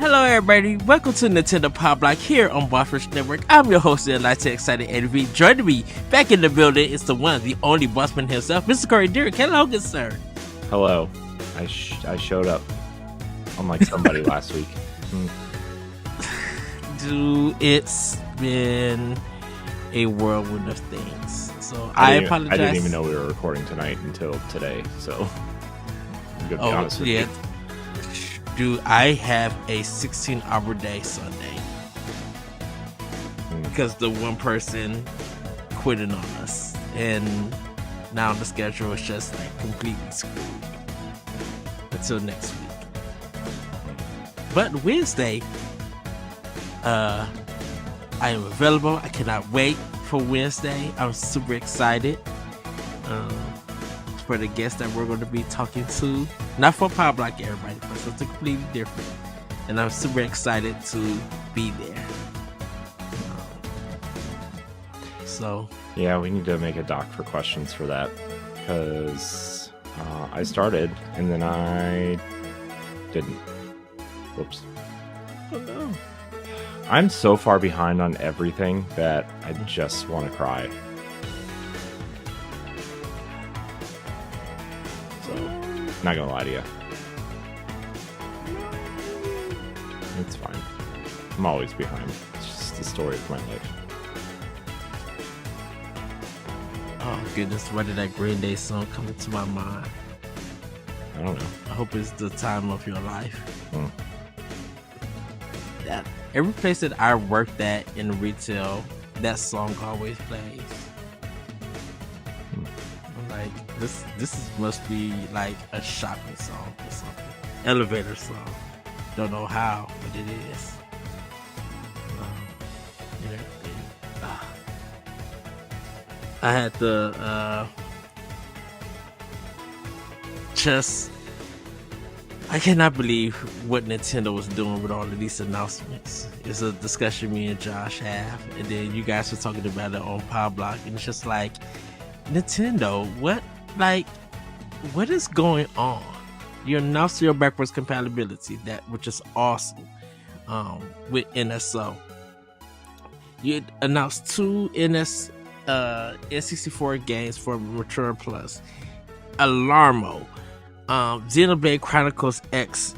Hello everybody, welcome to Nintendo Pow Block here on Bossfish Network. I'm your host, Delighted Excited Eddie. Joining me back in the building is the one, the only bossman himself, Mr. Corey Dirrig. Hello, good sir. Hello. I showed up unlike somebody last week. Dude, it's been a whirlwind of things. So I apologize. I didn't even know we were recording tonight until today, so I'm gonna be honest with you. Dude, I have a 16-hour day Sunday because the one person quitting on us, and now the schedule is just like completely screwed until next week. But Wednesday, I am available. I cannot wait for Wednesday. I'm super excited for the guests that we're going to be talking to. Not for Pow Block, everybody, but something completely different. And I'm super excited to be there. So yeah, we need to make a doc for questions for that, because I started and then I didn't. Whoops. Oh no. I'm so far behind on everything that I just want to cry. Not gonna lie to you. It's fine. I'm always behind. It's just the story of my life. Oh goodness, why did that Green Day song come into my mind? I don't know. I hope it's the time of your life. That every place that I worked at in retail, that song always plays. Like this must be like a shopping song or something. Elevator song. Don't know how, but it is. And everything. I had to just. I cannot believe what Nintendo was doing with all of these announcements. It's a discussion me and Josh have, and then you guys were talking about it on Pow Block, and it's just like, Nintendo, what is going on? You announced your backwards compatibility, which is awesome, with NSO. You announced 2 N64 games for Return Plus, Alarmo, Xenoblade Chronicles X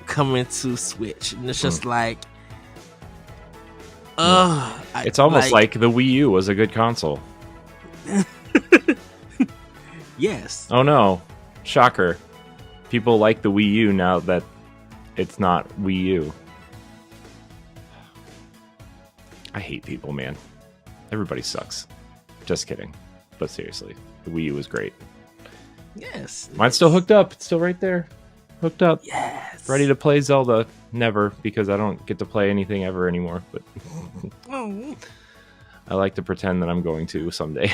coming to Switch, and it's just like, it's almost like the Wii U was a good console. Yes. Oh no. Shocker. People like the Wii U now that it's not Wii U. I hate people, man. Everybody sucks. Just kidding. But seriously, the Wii U was great. Yes. Mine's still hooked up. It's still right there. Hooked up. Yes. Ready to play Zelda. Never, because I don't get to play anything ever anymore. But I like to pretend that I'm going to someday.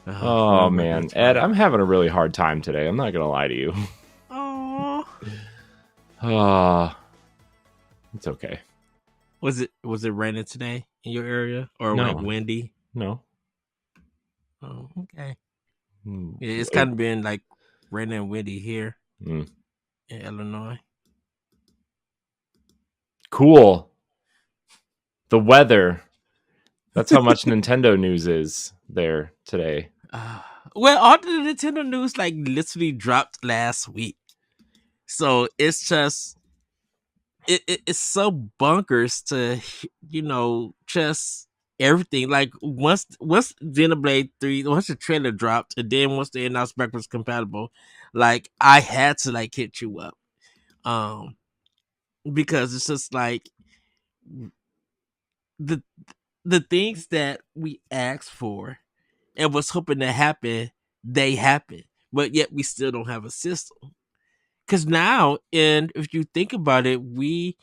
Oh man, Ed, I'm having a really hard time today. I'm not gonna lie to you. Oh, it's okay. Was it raining today in your area, or No. like windy? No. Oh, okay. Yeah, it's kind of been like raining and windy here in Illinois. Cool. The weather. That's how much Nintendo news is there today. Well, all the Nintendo news like literally dropped last week, so it's just it's so bonkers to just everything. Like once Xenoblade 3, once the trailer dropped, and then once they announced backwards compatible, like I had to like hit you up, because it's just like the things that we asked for and was hoping to happen, they happen, but yet we still don't have a system. Because now, and if you think about it, we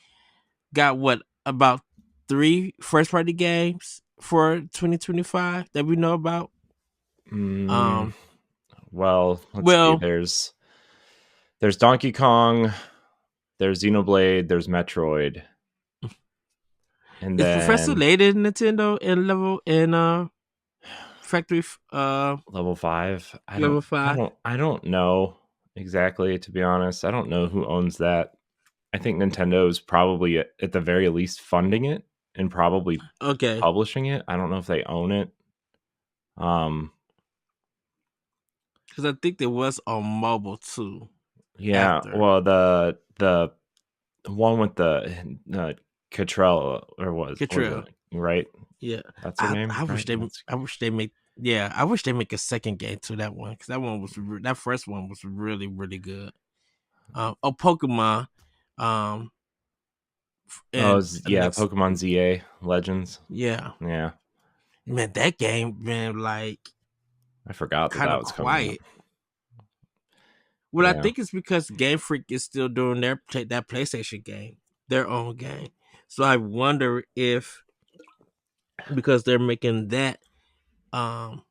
got about 3 first-party games for 2025 that we know about. Well, let's see. There's Donkey Kong, there's Xenoblade, there's Metroid, and is then Professor Layton Nintendo in Factory level 5. Level 5. I don't know exactly, to be honest. I don't know who owns that. I think Nintendo's probably at the very least funding it and probably Okay. publishing it. I don't know if they own it. Because I think there was on mobile too. Yeah. After Well, the one with the Cottrell or was Control. it right? Yeah. That's her name, I wish right? they. I wish they make. Yeah, I wish they make a second game to that one because that one was that first one was really really good. Pokemon, um, Oh, and yeah, next, Pokemon ZA Legends. yeah, Yeah, man, that game been like I forgot that kind that of was coming out. quiet. Well, I Yeah, think it's because Game Freak is still doing that PlayStation game, their own game. So I wonder if because they're making that, um,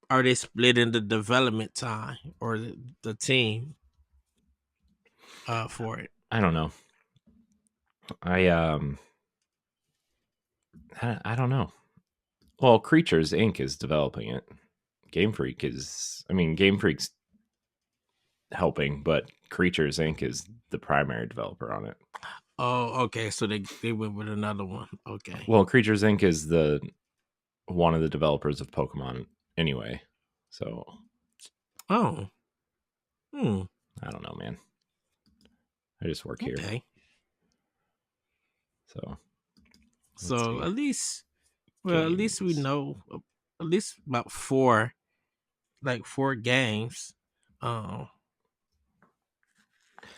are they splitting the development time or the team for it? I don't know. I I don't know. Well, Creatures Inc. is developing it. Game Freak's helping, but Creatures Inc. is the primary developer on it. Oh, okay. So they went with another one. Okay. Well, Creatures Inc. is the one of the developers of Pokemon anyway. So Oh. Hmm. I don't know, man. I just work here. Okay. So let's So see. at least, well, at least we Games. know at least about four games. Um,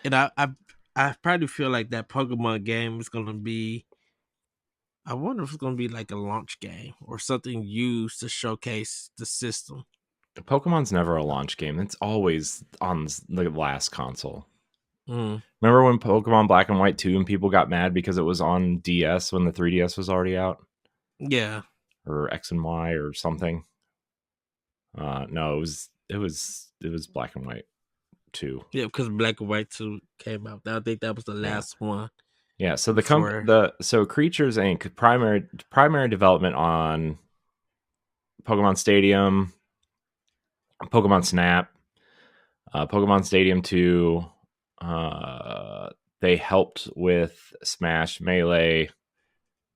and I probably feel like that Pokemon game is gonna be. I wonder if it's gonna be like a launch game or something used to showcase the system. Pokemon's never a launch game. It's always on the last console. Mm, Remember when Pokemon Black and White 2 and people got mad because it was on DS when the 3DS was already out? yeah, Or X and Y or something? No, it was Black and White 2. yeah, because Black and White 2 came out. I think that was the Yeah. last one. Yeah, so Before. so Creatures Inc. primary development on Pokemon Stadium, Pokemon Snap, Pokemon Stadium 2. They helped with Smash Melee,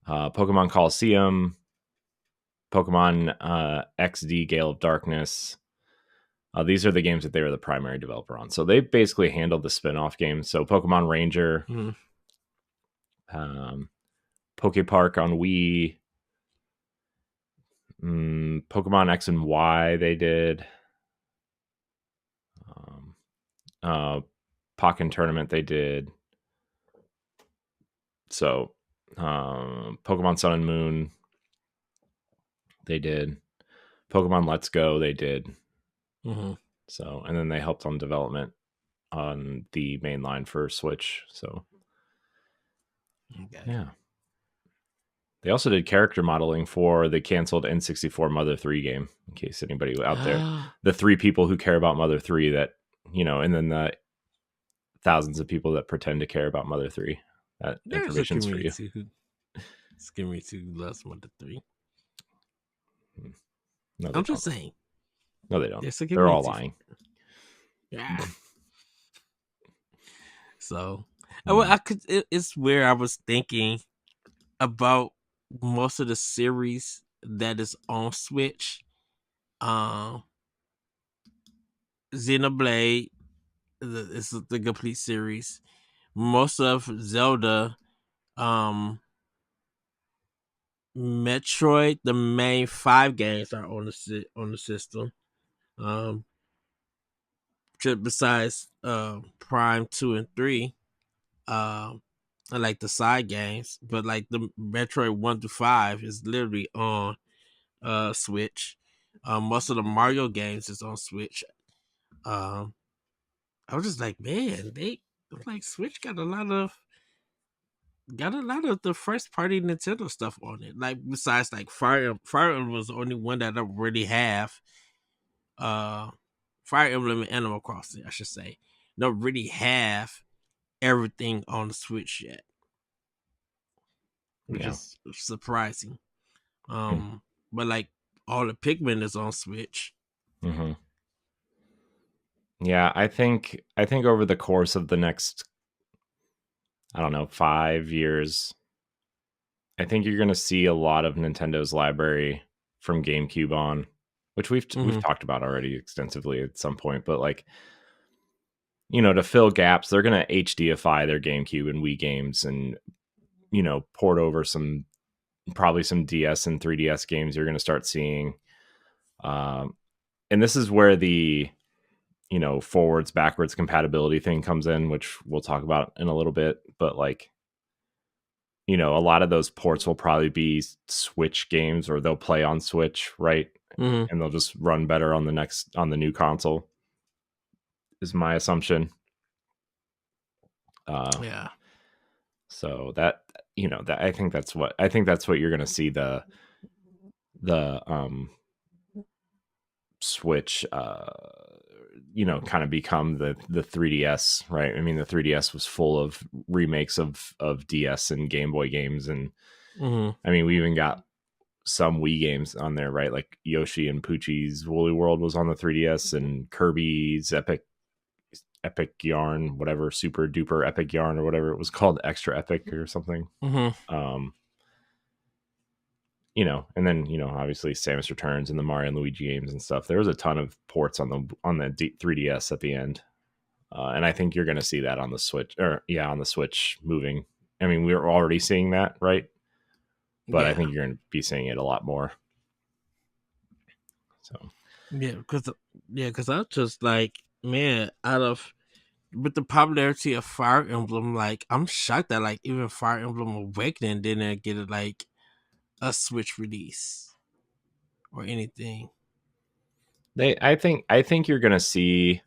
Pokemon Coliseum, Pokemon XD Gale of Darkness. These are the games that they were the primary developer on. So they basically handled the spin-off games. So Pokemon Ranger, Mm, Poke Park on Wii, Pokemon X and Y they did. Pokken Tournament they did. So Pokemon Sun and Moon they did. Pokemon Let's Go they did. mm-hmm. So, and then they helped on development on the main line for Switch. So, Okay. yeah. They also did character modeling for the canceled N64 Mother 3 game, in case anybody out there, the 3 people who care about Mother 3 that, and then the thousands of people that pretend to care about Mother 3. That There's a information's for you. community who loves Mother 3. No, they I'm don't. just saying. No, they don't. There's a They're all community. lying. Yeah. So, well, it's where I was thinking about most of the series that is on Switch. Xenoblade is the complete series. Most of Zelda, Metroid, the main 5 games are on the system. Besides Prime 2 and 3, I like the side games, but like the Metroid 1 to 5 is literally on Switch. Most of the Mario games is on Switch. I was just like, man, they like Switch got a lot of the first party Nintendo stuff on it. Like besides like Fire Emblem was the only one that I really have. Fire Emblem and Animal Crossing, I should say, don't really have everything on the Switch yet, which is surprising. But like all the Pikmin is on Switch. Mm-hmm. Yeah, I think over the course of the next I don't know, 5 years, I think you're going to see a lot of Nintendo's library from GameCube on, which we've Mm-hmm. talked about already extensively at some point. But like, you know, to fill gaps, they're going to HDify their GameCube and Wii games, and you know, port over probably some DS and 3DS games you're going to start seeing. Um, and this is where the, you know, forwards backwards compatibility thing comes in, which we'll talk about in a little bit. But like, you know, a lot of those ports will probably be Switch games, or they'll play on Switch, right? Mm-hmm. And they'll just run better on the new console, is my assumption. Uh, Yeah. so that, you know, that I think that's what you're going to see the Switch, you know, kind of become the 3DS, right? I mean, the 3DS was full of remakes of DS and Game Boy games, and Mm-hmm. I mean, we even got some Wii games on there, right? Like Yoshi and Poochie's Woolly World was on the 3DS, and Kirby's Epic Yarn, whatever, Super Duper Epic Yarn, or whatever it was called, Extra Epic or something. Mm-hmm. Um, you know, and then, you know, obviously Samus Returns and the Mario and Luigi games and stuff. There was a ton of ports on the 3DS at the end, and I think you're going to see that on the Switch, or yeah, on the Switch moving. I mean, we were already seeing that, right? But I Yeah. think you're going to be seeing it a lot more. So Because I was just like, man, out of with the popularity of Fire Emblem, like I'm shocked that like even Fire Emblem Awakening didn't get like a Switch release or anything. I think you're going to see.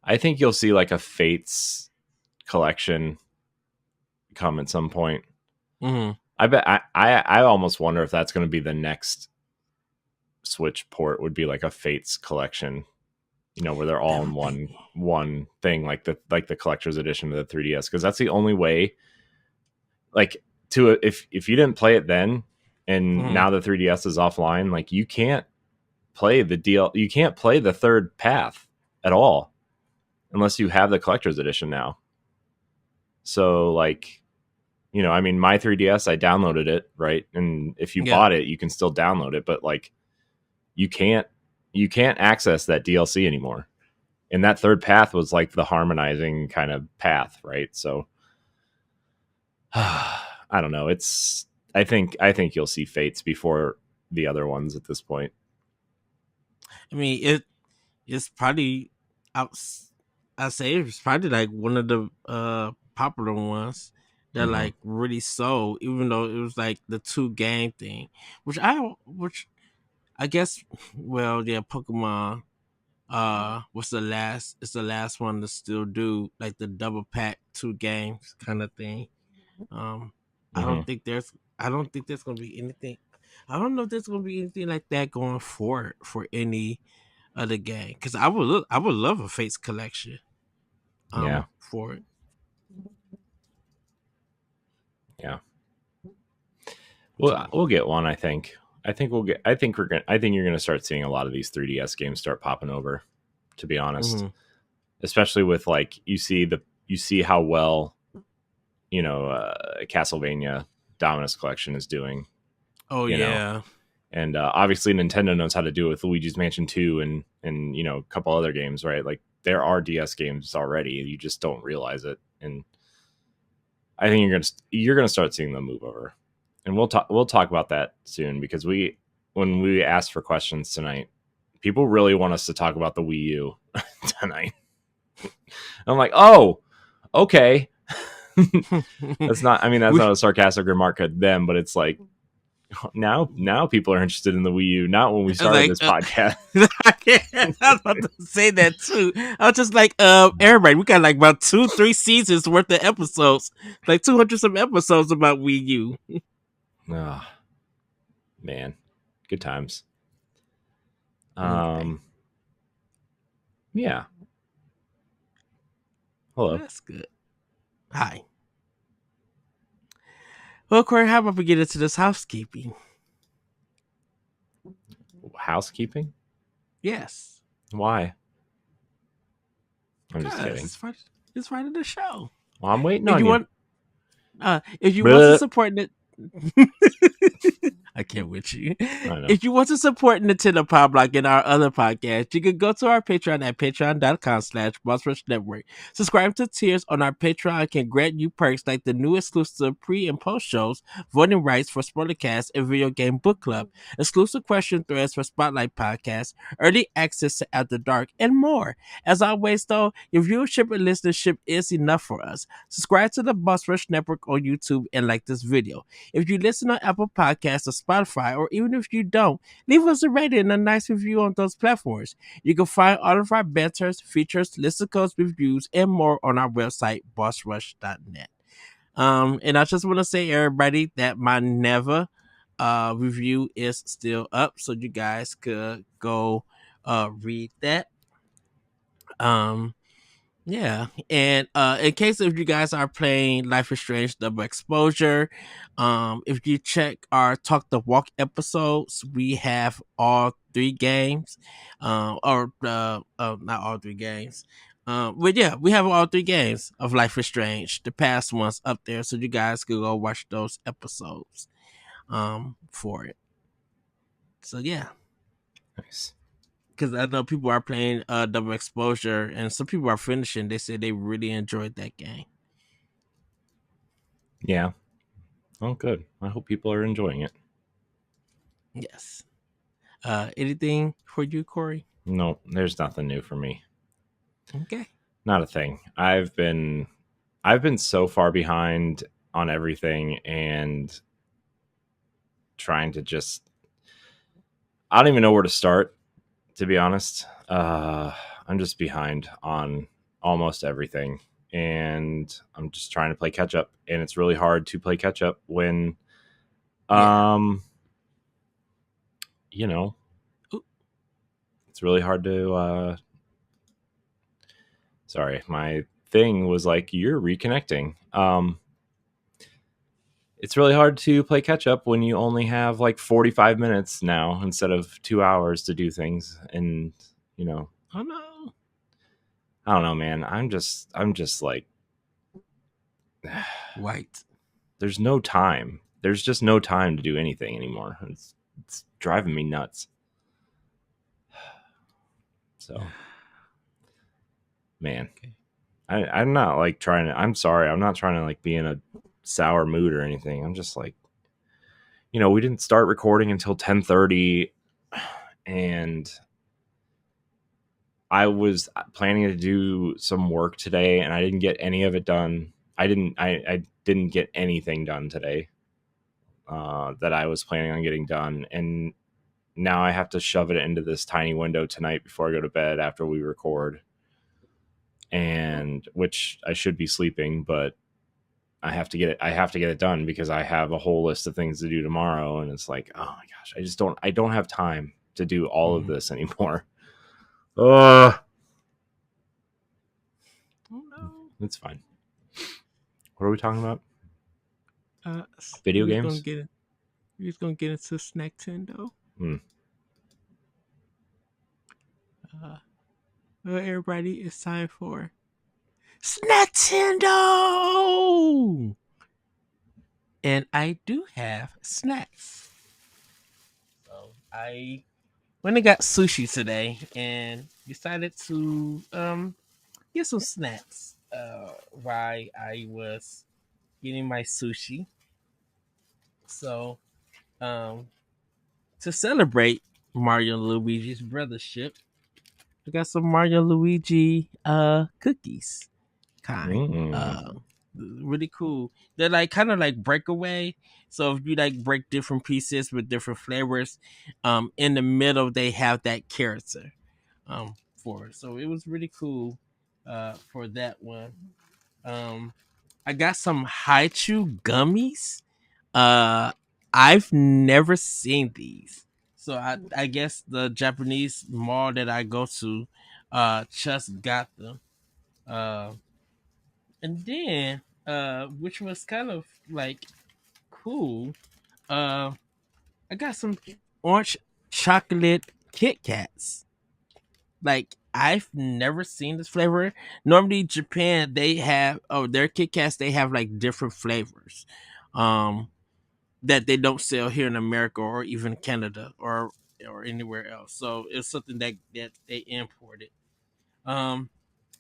I think you'll see like a Fates collection come at some point. Mm-hmm. I bet I almost wonder if that's going to be the next Switch port, would be like a Fates collection, you know, where they're all That in would be. one thing, like the collector's edition of the 3DS, because that's the only way. Like, to if you didn't play it then, and Mm-hmm. now the 3DS is offline, like you can't play you can't play the third path at all unless you have the collector's edition now. So like, you know, I mean, my 3DS, I downloaded it, right? And if you Yeah. bought it, you can still download it, but like you can't access that DLC anymore. And that third path was like the harmonizing kind of path, right? So I don't know. I think you'll see Fates before the other ones at this point. I mean, it's probably out. I say it's probably like one of the popular ones that Mm-hmm. like really sold, even though it was like the two game thing, which I guess, well, yeah, Pokemon what's the last it's the last one to still do like the double pack two games kind of thing. um i Mm-hmm. don't think there's I don't think there's gonna be anything. I don't know if there's gonna be anything like that going forward for any other game, because I would love a Fates collection Yeah. for it. Yeah. We'll get one. I think. I think we'll get. I think we're gonna. I think you're gonna start seeing a lot of these 3DS games start popping over. To be honest, Hmm. especially with like you see how well, you know, Castlevania Dominus Collection is doing. Oh You know, yeah. and obviously Nintendo knows how to do it with Luigi's Mansion 2 and you know, a couple other games, right? Like there are DS games already, you just don't realize it. And I think you're gonna start seeing them move over, and we'll talk about that soon, because when we asked for questions tonight, people really want us to talk about the Wii U tonight. I'm like, oh, okay. That's not. I mean, that's we not a sarcastic remark at them, but it's like, now people are interested in the Wii U. Not when we I was started like, this podcast. I was about to say that too. I was just like, everybody, we got like about 2-3 seasons worth of episodes, like 200 some episodes about Wii U. Oh, man, good times. Okay, Um, yeah. Hello. that's good. Hi. Well, Corey, how about we get into this housekeeping? Housekeeping? Yes, Why? I'm just because kidding. it's part of the show. Well, I'm waiting And on you you. want If you want to Bleh. support it, I can't with you. I know. If you want to support Nintendo Pow Block and our other podcasts, you can go to our Patreon at patreon.com/Boss Network. Subscribe to tiers on our Patreon can grant you perks like the new exclusive pre and post shows, voting rights for Spoilercast and Video Game Book Club, exclusive question threads for Spotlight Podcasts, early access to After Dark, and more. As always, though, your viewership and listenership is enough for us. Subscribe to the Boss Rush Network on YouTube and like this video. If you listen on Apple Podcasts or Spotify, or even if you don't, leave us a rating and a nice review on those platforms. You can find all of our banters, features, listicles, reviews, and more on our website, bossrush.net. And I just want to say, everybody, that my Never review is still up, so you guys could go read that. Um, yeah, and in case if you guys are playing Life is Strange Double Exposure, if you check our Talk the Walk episodes, we have all three games, or not all three games, but yeah, we have all three games of Life is Strange, the past ones up there, so you guys could go watch those episodes, for it. So yeah, Nice. because I know people are playing Double Exposure, and some people are finishing. They said they really enjoyed that game. Yeah. Oh, good. I hope people are enjoying it. Yes. Anything for you, Corey? No, there's nothing new for me. Okay. Not a thing. I've been so far behind on everything and trying to just I don't even know where to start, to be honest. I'm just behind on almost everything. And I'm just trying to play catch up. And it's really hard to play catch up when Yeah. you know, Ooh. it's really hard to sorry, my thing was like you're reconnecting. It's really hard to play catch up when you only have like 45 minutes now instead of 2 hours to do things. And you know, Oh no. I don't know, man. I'm just like White. there's no time. There's just no time to do anything anymore. It's driving me nuts. So, man, Okay. I'm not like trying to. I'm sorry. I'm not trying to like be in a sour mood or anything. I'm just like, we didn't start recording until 10:30, and I was planning to do some work today, and I didn't get any of it done. I didn't get anything done today that I was planning on getting done, and now I have to shove it into this tiny window tonight before I go to bed after we record, and which I should be sleeping, but I have to get it done because I have a whole list of things to do tomorrow, and it's like, oh my gosh, I don't have time to do all of this anymore. Uh Oh no. it's fine. What are we talking about? We Video was gonna games? get it. We was gonna get into Snacktendo. Hmm. Well, everybody, it's time for Snacktendo. And I do have snacks. So I went and got sushi today and decided to get some snacks while I was getting my sushi. So to celebrate Mario and Luigi's brothership, I got some Mario Luigi cookies kind. Mm. Really cool. They're like kind of like breakaway. So if you like break different pieces with different flavors, in the middle they have that character for it. So it was really cool for that one. I got some Haichu gummies. Uh I've never seen these. So I guess the Japanese mall that I go to just got them. Uh and then which was kind of like cool, uh I got some orange chocolate Kit Kats. Like I've never seen this flavor. Normally Japan they have their Kit Kats they have like different flavors. Um that they don't sell here in America or even Canada or anywhere else. So it's something that they imported. Um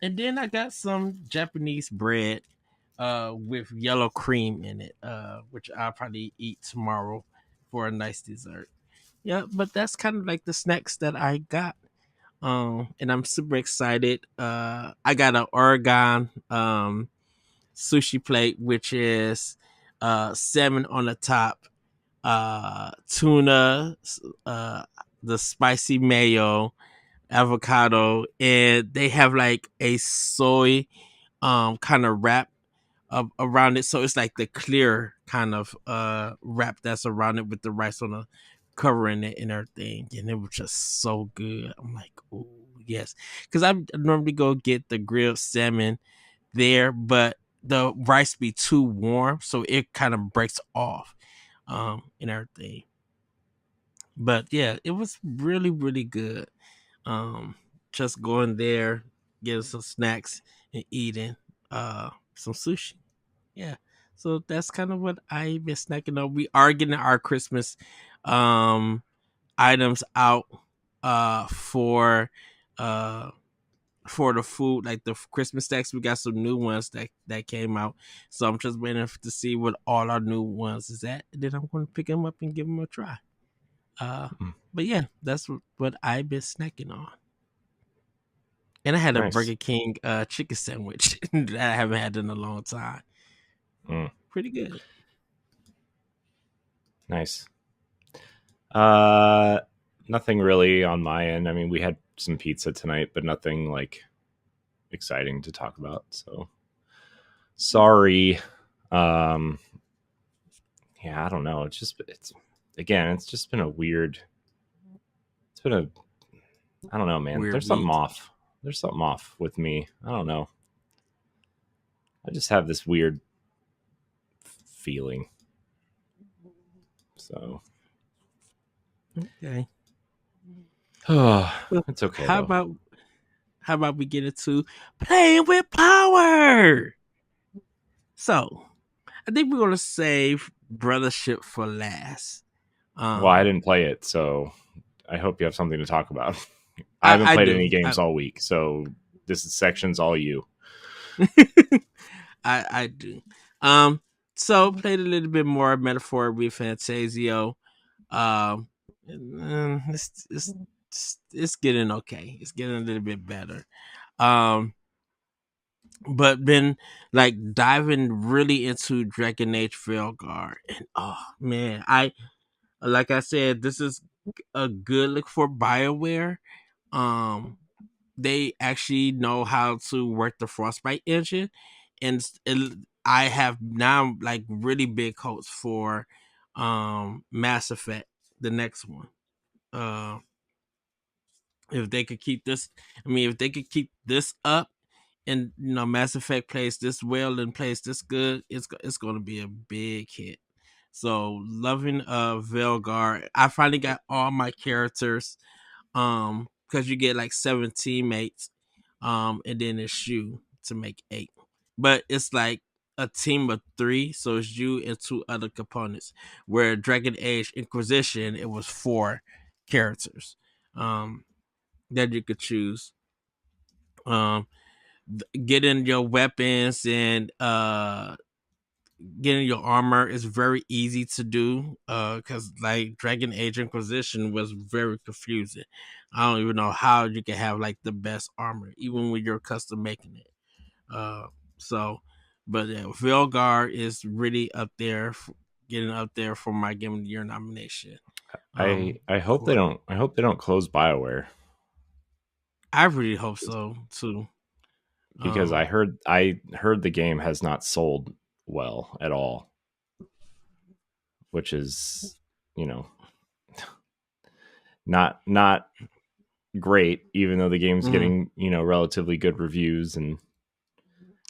and then I got some Japanese bread with yellow cream in it, which I'll probably eat tomorrow for a nice dessert. Yeah, but that's kind of like the snacks that I got. And I'm super excited. I got an Oregon sushi plate, which is salmon on the top, tuna, uh, the spicy mayo, avocado, and they have like a soy kind of wrap around it, so it's like the clear kind of wrap that's around it with the rice on the covering it and everything, and it was just so good. I'm like, oh yes, because I normally go get the grilled salmon there, but the rice be too warm, so it kind of breaks off and everything. But yeah, it was really really good. Um, just going there, getting some snacks and eating some sushi. Yeah. So that's kind of what I've been snacking on. We are getting our Christmas um items out for uh for the food, like the Christmas stacks. We got some new ones that came out. So I'm just waiting to see what all our new ones is at. And then I'm going to pick them up and give them a try. Uh Mm, but yeah, that's what I've been snacking on. And I had a nice. Burger King chicken sandwich that I haven't had in a long time. Mm, Pretty good. nice. Uh, nothing really on my end. I mean, we had some pizza tonight, but nothing like exciting to talk about. So sorry. Um, yeah, I don't know. It's again, it's just been a weird. It's been a I don't know, man. Weird There's something week. off. There's something off with me. I don't know. I just have this weird feeling. So Okay. Well, it's okay how though. about how about we get into playing with power? So I think we're gonna save Brothership for last. Well, I Um, didn't play it, so I hope you have something to talk about. I haven't I played any do. games all week, so section's all you. I do. Um, so played a little bit more Metaphor with Fantasio. Um, it's getting okay. It's getting a little bit better. Um, but been like diving really into Dragon Age Veilguard, and oh man, I like I said, this is a good look for BioWare. Um, they actually know how to work the Frostbite engine, and I have now like really big hopes for Mass Effect, the next one. Uh, if they could keep this, I mean, if they could keep this up, and Mass Effect plays this well and plays this good, it's going to be a big hit. So loving Velgar. I finally got all my characters because you get like 7 teammates and then it's you to make 8. But it's like a team of 3, so it's you and 2 other components. Where Dragon Age Inquisition it was 4 characters that you could choose. Um Getting your weapons and getting your armor is very easy to do because like Dragon Age Inquisition was very confusing. I don't even know how you can have like the best armor even when you're custom making it. uh so but yeah, Vilgar is really up there getting up there for my Game of the Year nomination. I hope they For don't. I hope they don't close Bioware I really hope so too. because um I heard the game has not sold well at all, which is you know not great. Even though the game's mhm. getting relatively good reviews and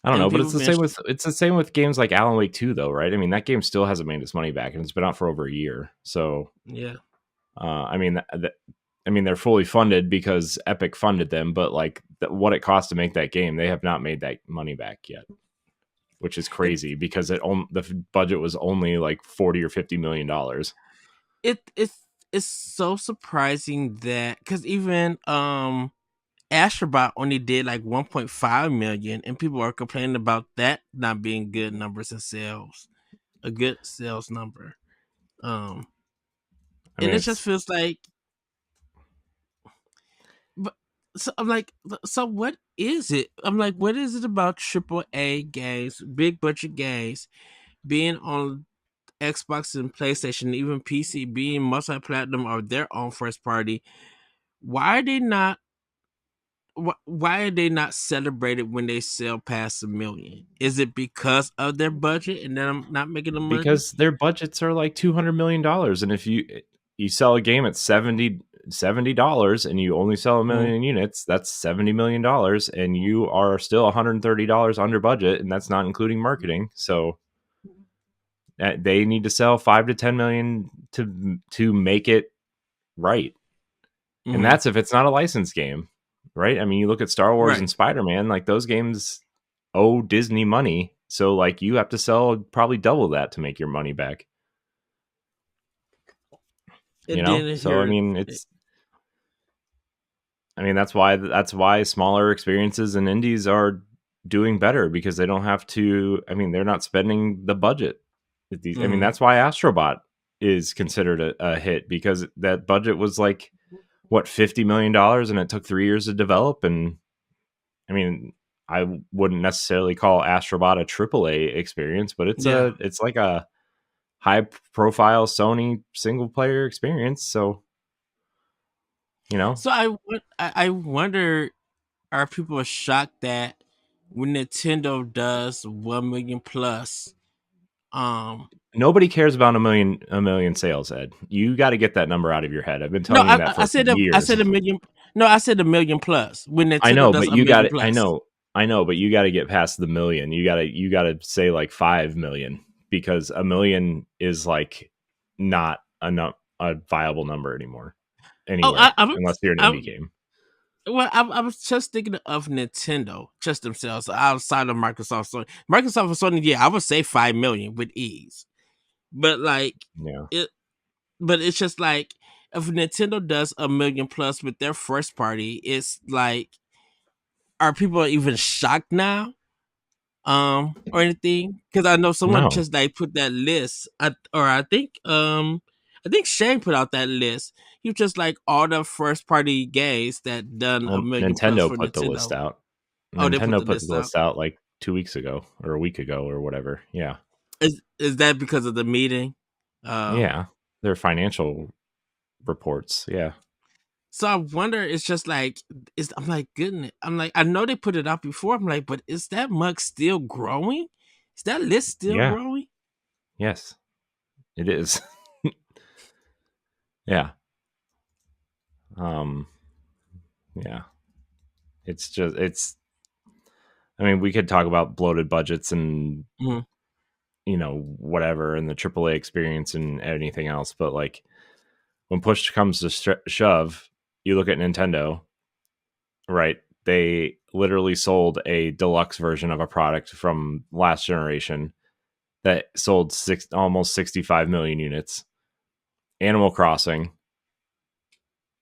I don't know, And but people been it's the same with games like Alan Wake 2 though, right? I mean, that game still hasn't made its money back and it's been out for over a year. So, yeah. I mean, I mean, they're fully funded because Epic funded them, but like what it cost to make that game, they have not made that money back yet, which is It crazy because the budget was only like 40 or 50 million dollars. it's so surprising that because even Astrobot only did like 1.5 million, and people are complaining about that not being good numbers in sales, a good sales number. Um, I and mean, it just it's feels like, but so I'm like, so what is it? I'm like, what is it about AAA games, big budget games, being on Xbox and PlayStation, even PC, being multi-platinum or their own first party? Why are they not? Why are they not celebrated when they sell past 1 million? Is it because of their budget and then I'm not making the money? because their budgets are like $200 million, and if you sell a game at $70 and you only sell a Mhm. million units, that's $70 million, and you are still $130 under budget, and that's not including marketing. So they need to sell 5 to 10 million to make it right, and Mhm. that's if it's not a licensed game, right? I mean, you look at Star Wars Right. and Spider-Man, like those games owe Disney money, so like you have to sell probably double that to make your money back. And then So I here, mean, that's why smaller experiences and indies are doing better, because they don't have to. I mean, they're not spending the budget. I mean, mhm. that's why Astrobot is considered a hit, because that budget was like what, $50 million, and it took 3 years to develop. And I mean, I wouldn't necessarily call Astrobot a AAA experience, but Yeah. it's like a high profile Sony single player experience. So you know, So I wonder, are people shocked that when Nintendo does 1 million plus, um nobody cares about a million sales, Ed. You got to get that number out of your head. I've been no, telling you that I for said I years. said 1 million. No, I said 1 million plus when I Nintendo know, does but a you got million it. plus. I know, but you got to get past the million. You got to say like 5 million, because a million is like not a viable number anymore Oh, anywhere, unless you're an I'm indie game. well, I was just thinking of Nintendo, just themselves outside of Microsoft. So Microsoft and Sony, yeah, I would say 5 million with ease. But like Yeah, it, but it's just like if Nintendo does 1 million plus with their first party, it's like, are people even shocked now? Or anything? Because I know someone no. just like put that list, I think Shane put out that list. He was just like all the first party games that done a Well, million plus Nintendo for put the list Nintendo. out. Oh, they put Nintendo the put the list out. list out like 2 weeks ago or a week ago or whatever. Yeah, Is that because of the meeting? Um, yeah. Their financial reports. Yeah. so I wonder. It's just like, I'm like, goodness. I'm like, I know they put it out before. I'm like, but is that mug still growing? Is that list still Yeah. growing? Yes, it is. Yeah. Um. Yeah. It's. I mean, we could talk about bloated budgets and Mhm. whatever, and the AAA experience and anything else, but like when push comes to shove, you look at Nintendo, right? They literally sold a deluxe version of a product from last generation that sold almost 65 million units. Animal Crossing.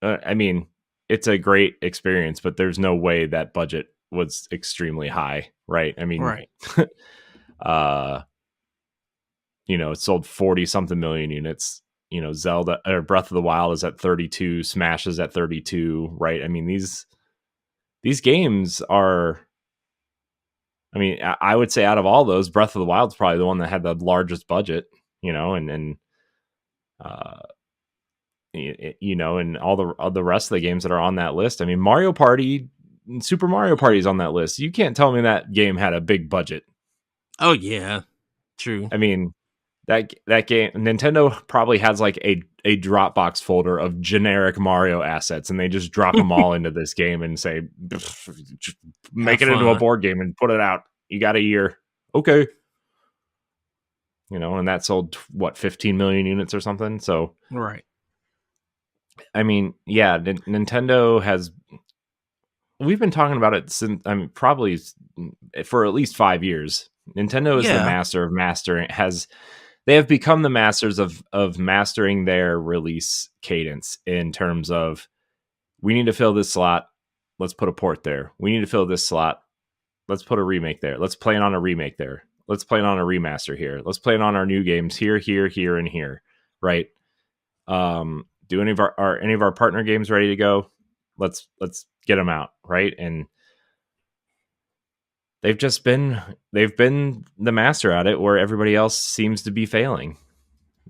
I mean, it's a great experience, but there's no way that budget was extremely high, right? I mean, Right. uh, it sold 40 something million units. Zelda or Breath of the Wild is at 32, Smash is at 32, right? I mean, these games are. I mean, I would say out of all those, Breath of the Wild is probably the one that had the largest budget, and uh, and all the rest of the games that are on that list. I mean, Mario Party, Super Mario Party is on that list. You can't tell me that game had a big budget. Oh yeah. True. I mean, that game, Nintendo probably has like a Dropbox folder of generic Mario assets, and they just drop them all into this game and say, Have make it into a fun. board game and put it out. You got a year, okay? And that sold what, 15 million units or something. So Right. I mean, yeah, Nintendo has. We've been talking about it since, I mean, probably for at least 5 years. Nintendo is the Yeah. master of mastering. They have become the masters of mastering their release cadence in terms of, we need to fill this slot, let's put a port there. We need to fill this slot, let's put a remake there. Let's plan on a remake there. Let's plan on a remaster here. Let's plan on our new games here, here, here, and here. Right. Do any of our partner games ready to go? Let's get them out. Right. And they've been the master at it, where everybody else seems to be failing.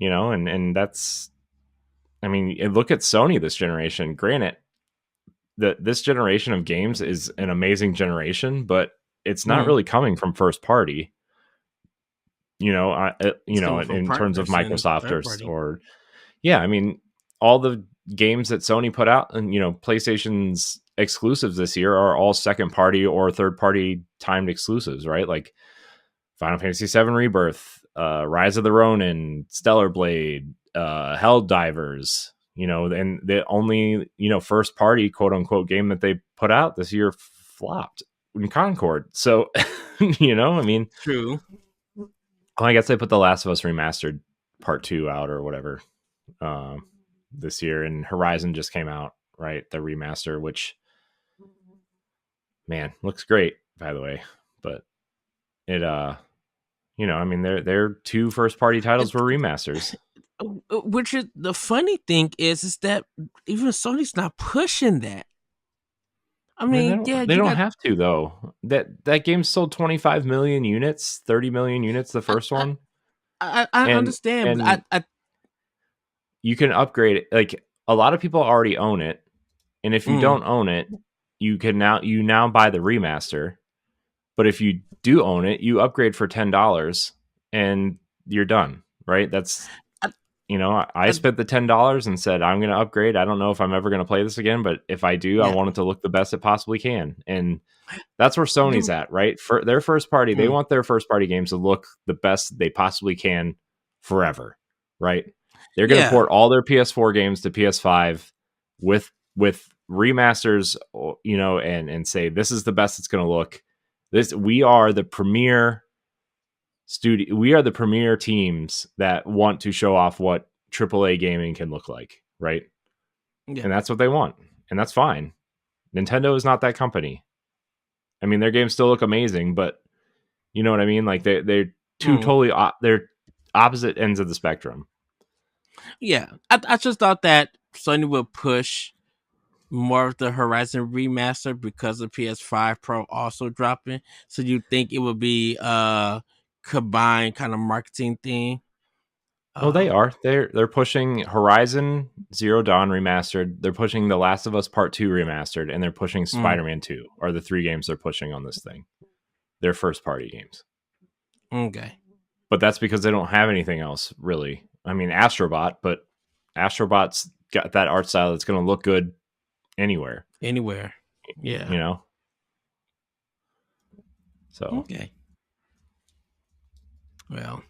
And that's, I mean, look at Sony this generation. Granted, this generation of games is an amazing generation, but it's not Mm. really coming from first party. It's coming from In terms of partners and Microsoft third party. or yeah, I mean, all the games that Sony put out, and PlayStation's exclusives this year are all second party or third party timed exclusives, right? Like Final Fantasy VII Rebirth, Rise of the Ronin, Stellar Blade, Helldivers. And the only first party quote unquote game that they put out this year flopped in Concord. So I mean, True. I guess they put The Last of Us Remastered Part 2 out or whatever this year, and Horizon just came out, right? The remaster, which, man, looks great, by the way. But it I mean, their two first party titles were remasters. Which is the funny thing is that even Sony's not pushing that. I I mean, mean, yeah, they you don't got. have to, though. That game sold 25 million units, 30 million units, the I, first I, one. I and understand, but and I you can upgrade it. Like, a lot of people already own it, and if you mm, don't own it, you now buy the remaster. But if you do own it, you upgrade for $10 and you're done, right? That's, I, I I, spent the $10 and said, I'm going to upgrade. I don't know if I'm ever going to play this again, but if I do, I yeah, want it to look the best it possibly can. And that's where Sony's you, at, right? For their first party, they mm, want their first party games to look the best they possibly can forever, right? They're going to yeah, port all their PS4 games to PS5 with remasters, and say, this is the best it's going to look. We are the premier studio. We are the premier teams that want to show off what AAA gaming can look like, right? yeah, And that's what they want, and that's fine. Nintendo is not that company. I mean, their games still look amazing, but you know what I mean. Like, they're two mm, totally they're opposite ends of the spectrum. yeah. I just thought that Sony would push more of the Horizon remaster because of PS5 Pro also dropping. So you think it would be combined kind of marketing thing? Oh, they Um, are. They're pushing Horizon Zero Dawn remastered. They're pushing The Last of Us Part 2 remastered, and they're pushing mm, Spider-Man 2. Are the three games they're pushing on this thing. They're first party games. okay. But that's because they don't have anything else, really. I mean, Astrobot, but Astrobot's got that art style that's going to look good anywhere, Anywhere. Yeah. you know? So, Okay. Well.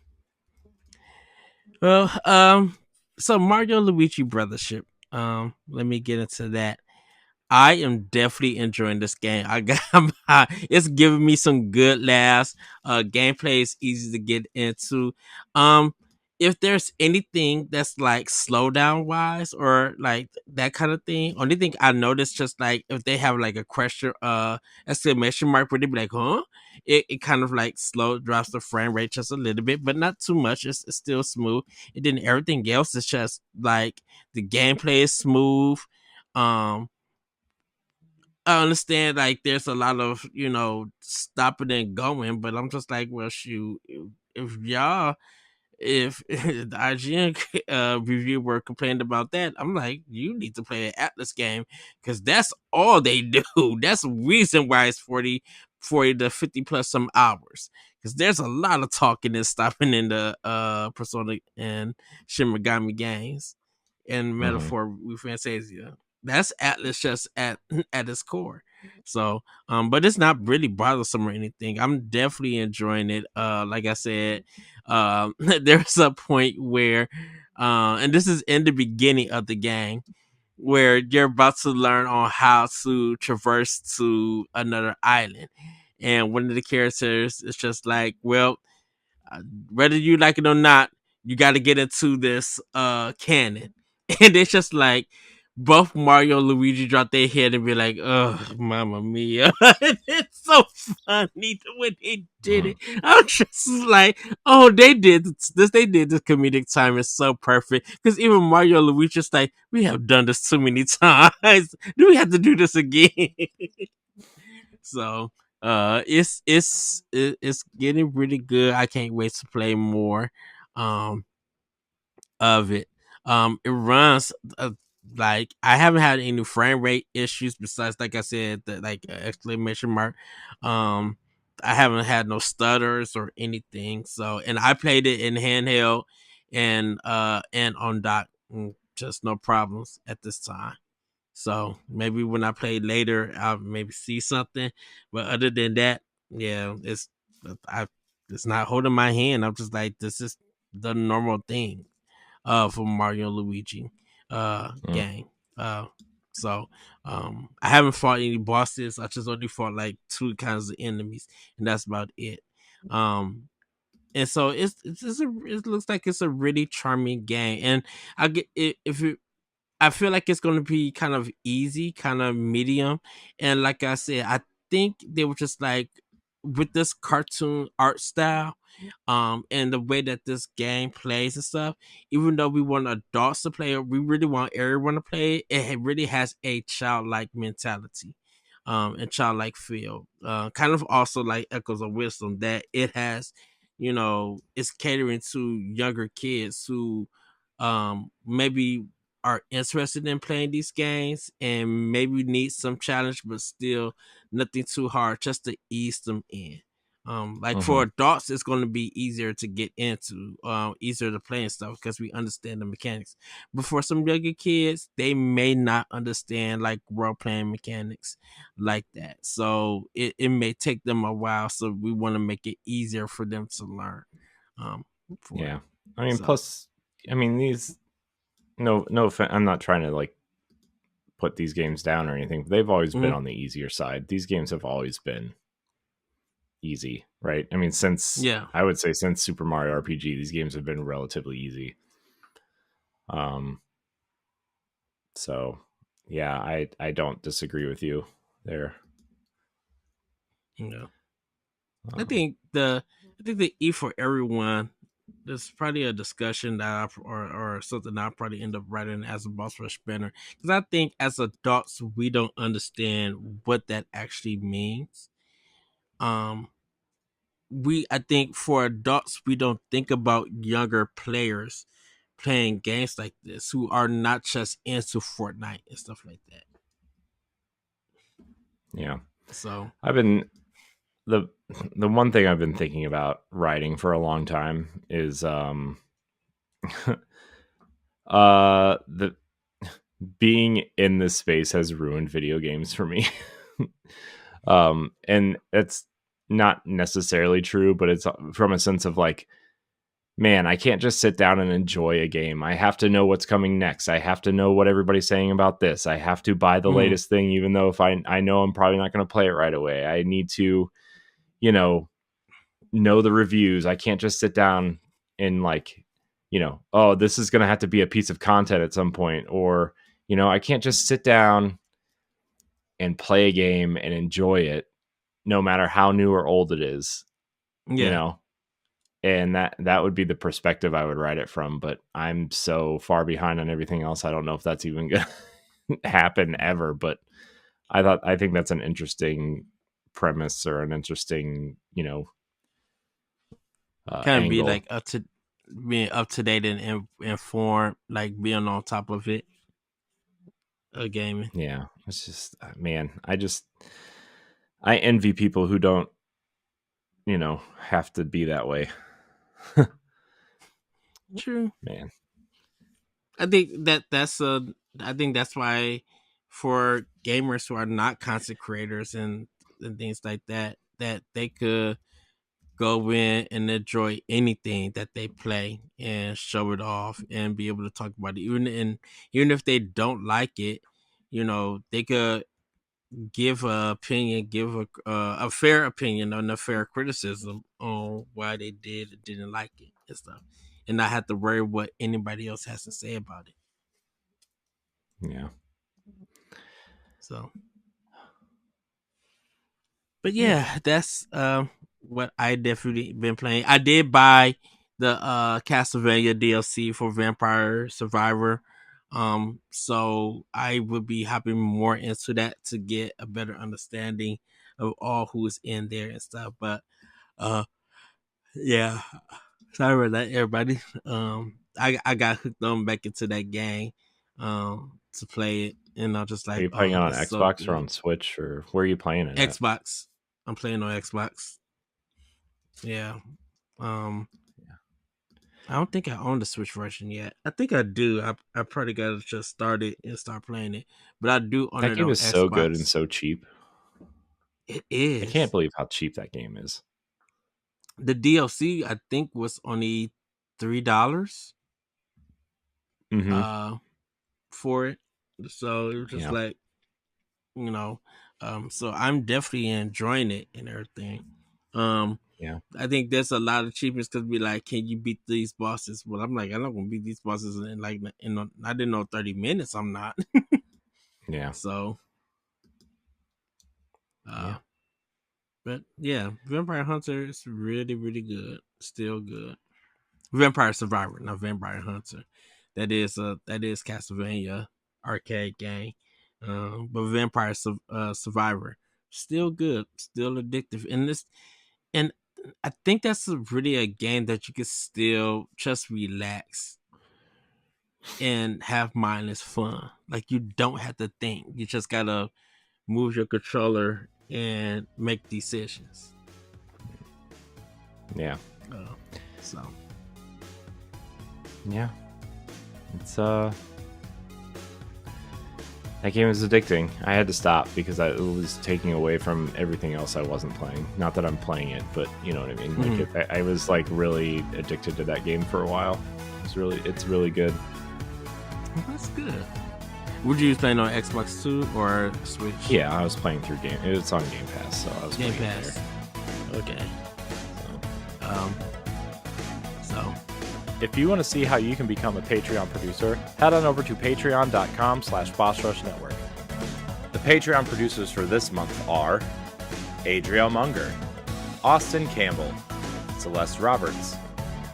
Well. So Mario Luigi Brothership. Let me get into that. I am definitely enjoying this game. I got it's giving me some good laughs. Gameplay is easy to get into. Um, if there's anything that's like slowdown wise or like that kind of thing, only thing I noticed just like if they have like a question, exclamation mark, where they be like, huh? It kind of like slow drops the frame rate just a little bit, but not too much. It's still smooth. And then everything else is just like the gameplay is smooth. Um, I understand like there's a lot of stopping and going, but I'm just like, well, shoot, if y'all, if the IGN reviewer complained about that, I'm like, you need to play an Atlas game because that's all they do. That's the reason why it's 40 to 50 plus some hours because there's a lot of talking and stopping in the Persona and Shin Megami games and mhm. Metaphor with Fantasia. That's Atlas just at at its core. So, but it's not really bothersome or anything. I'm definitely enjoying it. Like I said, there's a point where, and this is in the beginning of the game, where you're about to learn on how to traverse to another island, and one of the characters is just like, well, uh, whether you like it or not, you got to get into this canon, and it's just like both Mario and Luigi drop their head and be like, "Oh, Mamma Mia!" It's so funny when they did it. Mhm. I was just like, "Oh, they did this. They did this comedic time is so perfect." Because even Mario and Luigi just like, "We have done this too many times. Do we have to do this again?" So it's getting really good. I can't wait to play more um of it. It runs like I haven't had any frame rate issues besides, like I said, the like exclamation mark. Um I haven't had no stutters or anything. So, and I played it in handheld and on dock, just no problems at this time. So maybe when I play later, I'll maybe see something. But other than that, yeah, I it's not holding my hand. I'm just like, this is the normal thing for Mario and Luigi Mm. game. Uh so I haven't fought any bosses. I just only fought like two kinds of enemies, and that's about it. Um and so it looks like it's a really charming game, and I get it if it I feel like it's going to be kind of easy, kind of medium. And like I said, I think they were just like, with this cartoon art style, and the way that this game plays and stuff, even though we want adults to play it, we really want everyone to play it. It really has a childlike mentality, and childlike feel. Kind of also like echoes of wisdom that it has, it's catering to younger kids who maybe are interested in playing these games and maybe need some challenge, but still nothing too hard, just to ease them in. Like for Mhm. adults, it's going to be easier to get into, easier to play and stuff because we understand the mechanics. But for some younger kids, they may not understand like role playing mechanics like that. So it may take them a while. So we want to make it easier for them to learn. Um, for it. Yeah. I mean, So plus, I mean, these no I'm not trying to like put these games down or anything. But they've always been mhm. on the easier side. These games have always been easy, right? I mean, since Yeah. I would say since Super Mario RPG, these games have been relatively easy. Um, so yeah, I don't disagree with you there. Yeah. I Um, think the E for everyone. There's probably a discussion that or something I'll probably end up writing as a boss rush banner, because I think as adults we don't understand what that actually means. Um, I think for adults we don't think about younger players playing games like this who are not just into Fortnite and stuff like that. yeah, So I've been the the one thing I've been thinking about writing for a long time is the being in this space has ruined video games for me. And that's not necessarily true, but it's from a sense of like, man, I can't just sit down and enjoy a game. I have to know what's coming next. I have to know what everybody's saying about this. I have to buy the mhm. latest thing, even though if I know I'm probably not going to play it right away. I need to, you know the reviews. I can't just sit down and like, oh, this is going to have to be a piece of content at some point, or I can't just sit down and play a game and enjoy it no matter how new or old it is, you Yeah, know. And that would be the perspective I would write it from, but I'm so far behind on everything else. I don't know if that's even going to happen ever, but I think that's an interesting premise or an interesting, kind of be angle. like up to being up to date and informed, like being on top of it, gaming. Yeah, it's just man, I envy people who don't, have to be that way. True. Man. I think I think that's why for gamers who are not content creators and things like that, that they could go in and enjoy anything that they play and show it off and be able to talk about it. Even if they don't like it, they could give a opinion, give a fair opinion and a fair criticism on why they did or didn't like it and stuff, and not have to worry what anybody else has to say about it. Yeah. So, but yeah, that's what I definitely been playing. I did buy the Castlevania DLC for Vampire Survivor. So I would be hopping more into that to get a better understanding of all who is in there and stuff. But uh yeah. Sorry about that, everybody. I got hooked on back into that game to play it, and I was just Are like, you playing it oh, on it's so Xbox or good. on Switch, or where are you playing it at? Xbox. I'm playing on Xbox. Yeah. Um, I don't think I own the Switch version yet. I think I do. I probably gotta just start it and start playing it. But I do own That it game on is so good and Xbox. so cheap. It I can't is. believe how cheap that game is. The DLC I think was only $3 Mm-hmm. uh for it. So it was just Yeah. like, you know, so I'm definitely enjoying it and everything. Um Yeah. I think there's a lot of cheapness because be like, can you beat these bosses? Well, I'm like, I'm not gonna beat these bosses I didn't know 30 minutes. I'm not. Yeah. So Yeah. uh but yeah, Vampire Hunter is really, really good. Still good. Vampire Survivor, not Vampire Hunter. That is Castlevania arcade game. But Survivor, still good, still addictive. And I think that's really a game that you can still just relax and have mindless fun. Like you don't have to think. You just gotta move your controller and make decisions. Yeah. Uh, so Yeah. It's that game is addicting. I had to stop because it was taking away from everything else I wasn't playing. Not that I'm playing it, but you know what I mean. Like I was like really addicted to that game for a while. It's really good. that's good. Would you use playing on Xbox too or Switch? Yeah, I was playing through Game. It's on Game Pass, so I was Game playing Pass. it Okay. there. So If you want to see how you can become a Patreon producer, head on over to patreon.com/BossRushNetwork. The Patreon producers for this month are Adriel Munger, Austin Campbell, Celeste Roberts,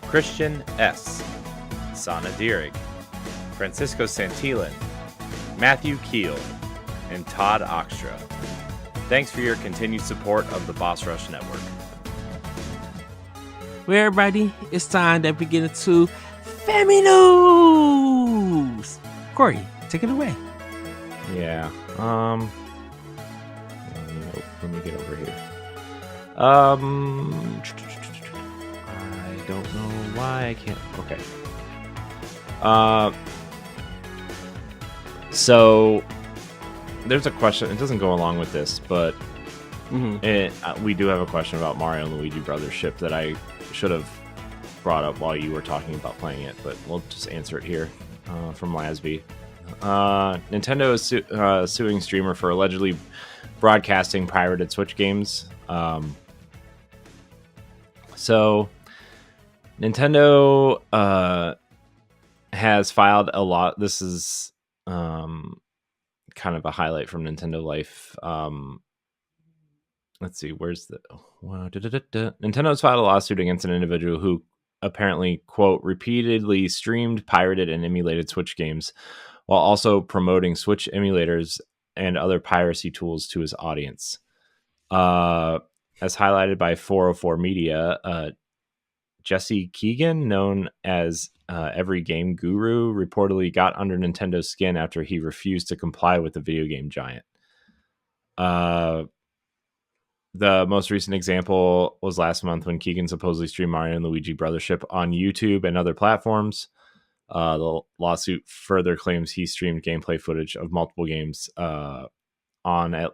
Christian S., Sana Dirrig, Francisco Santillan, Matthew Keel, and Todd Oxtra. Thanks for your continued support of the Boss Rush Network. well, everybody, it's time that we get into Family News. Corey, take it away. Yeah. Let me get over here. I don't know why I can't. Okay. So there's a question. It doesn't go along with this, but we do have a question about Mario and Luigi Brothership that I should have brought up while you were talking about playing it, but we'll just answer it here from Lasby. Nintendo is suing streamer for allegedly broadcasting pirated Switch games. So Nintendo has filed a lot. This is kind of a highlight from Nintendo Life. Let's see, where's the Nintendo's filed a lawsuit against an individual who apparently, quote, repeatedly streamed, pirated, and emulated Switch games while also promoting Switch emulators and other piracy tools to his audience. As highlighted by 404 Media, Jesse Keegan, known as Every Game Guru, reportedly got under Nintendo's skin after he refused to comply with the video game giant. The most recent example was last month when Keegan supposedly streamed Mario and Luigi Brothership on YouTube and other platforms. The lawsuit further claims he streamed gameplay footage of multiple games on,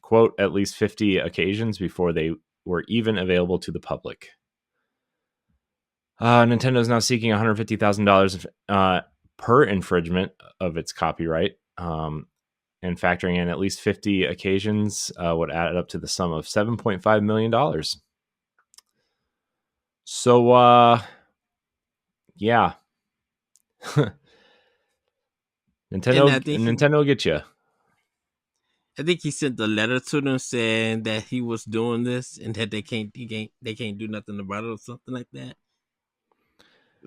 quote, at least 50 occasions before they were even available to the public. Nintendo is now seeking $150,000 per infringement of its copyright, and factoring in at least 50 occasions would add up to the sum of $7.5 million. So, yeah. Nintendo will get you. I think he sent a letter to them saying that he was doing this and that they can't do nothing about it or something like that.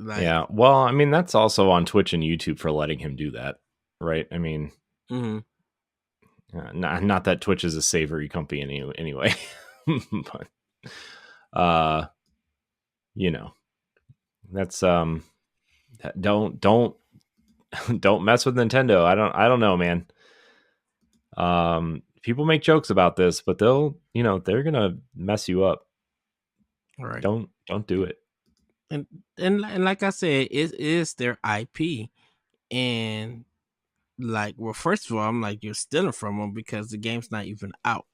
Like, yeah, well, I mean, that's also on Twitch and YouTube for letting him do that, right? I mean, not that Twitch is a savory company anyway, but that's don't mess with Nintendo. I don't know, man. People make jokes about this, but they're gonna mess you up. all right, don't do it. And like I said, it is their IP, and like, well, first of all, I'm like, you're stealing from them because the game's not even out,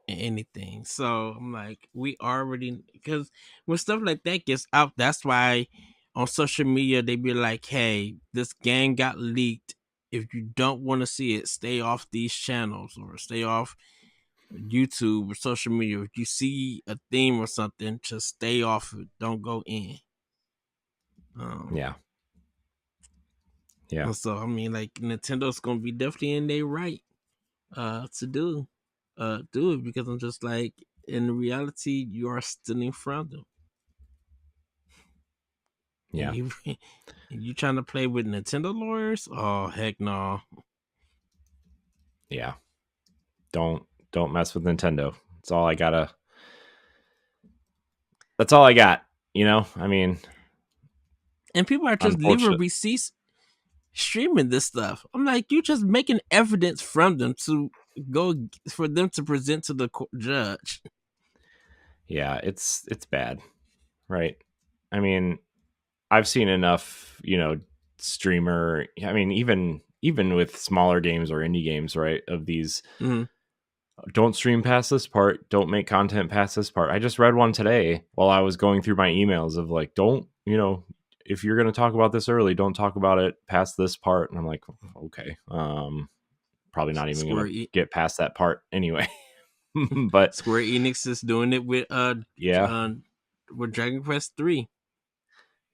anything. So I'm like, we already, because when stuff like that gets out, that's why on social media they be like, hey, this game got leaked. If you don't want to see it, stay off these channels or stay off YouTube or social media. If you see a theme or something, just stay off it. Don't go in. Yeah. So I mean, like, Nintendo's gonna be definitely in their right to do it, because I'm just like, in reality, you are stealing from them. Yeah. You trying to play with Nintendo lawyers? Oh, heck no. Yeah. Don't mess with Nintendo. That's all I got. I mean, and people are just leaving receipts streaming this stuff. I'm like, you just making evidence from them to go for them to present to the judge. Yeah, it's bad, right? I mean, I've seen enough, streamer. I mean, even with smaller games or indie games, right? Of these, don't stream past this part. Don't make content past this part. I just read one today while I was going through my emails of like, don't, if you're going to talk about this early, don't talk about it past this part. And I'm like, okay, probably not even going to get past that part anyway. But Square Enix is doing it with with Dragon Quest 3.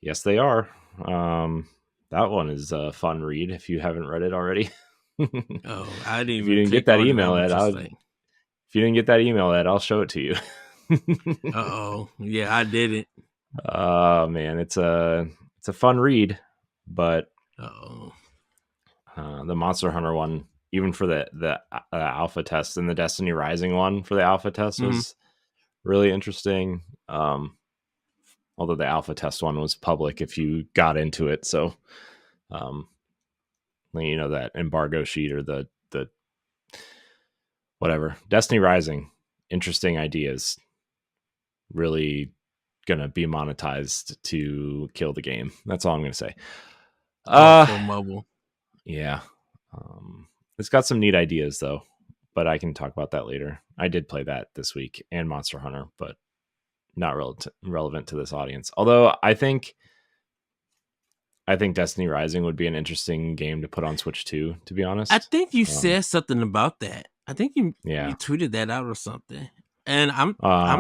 Yes, they are. That one is a fun read if you haven't read it already. Oh, I didn't. If you didn't get that email, Ed, if you didn't get that email, Ed, I'll show it to you. Oh, yeah, I didn't. Oh man, it's a fun read, but the Monster Hunter one, even for the alpha test, and the Destiny Rising one for the alpha test was really interesting. Although the alpha test one was public if you got into it, so that embargo sheet or the whatever. Destiny Rising, interesting ideas, really gonna be monetized to kill the game. That's all I'm gonna say. For mobile. Yeah. It's got some neat ideas though, but I can talk about that later. I did play that this week and Monster Hunter, but not relevant to this audience. Although I think Destiny Rising would be an interesting game to put on Switch too, to be honest. I think you said something about that. I think you tweeted that out or something. And I'm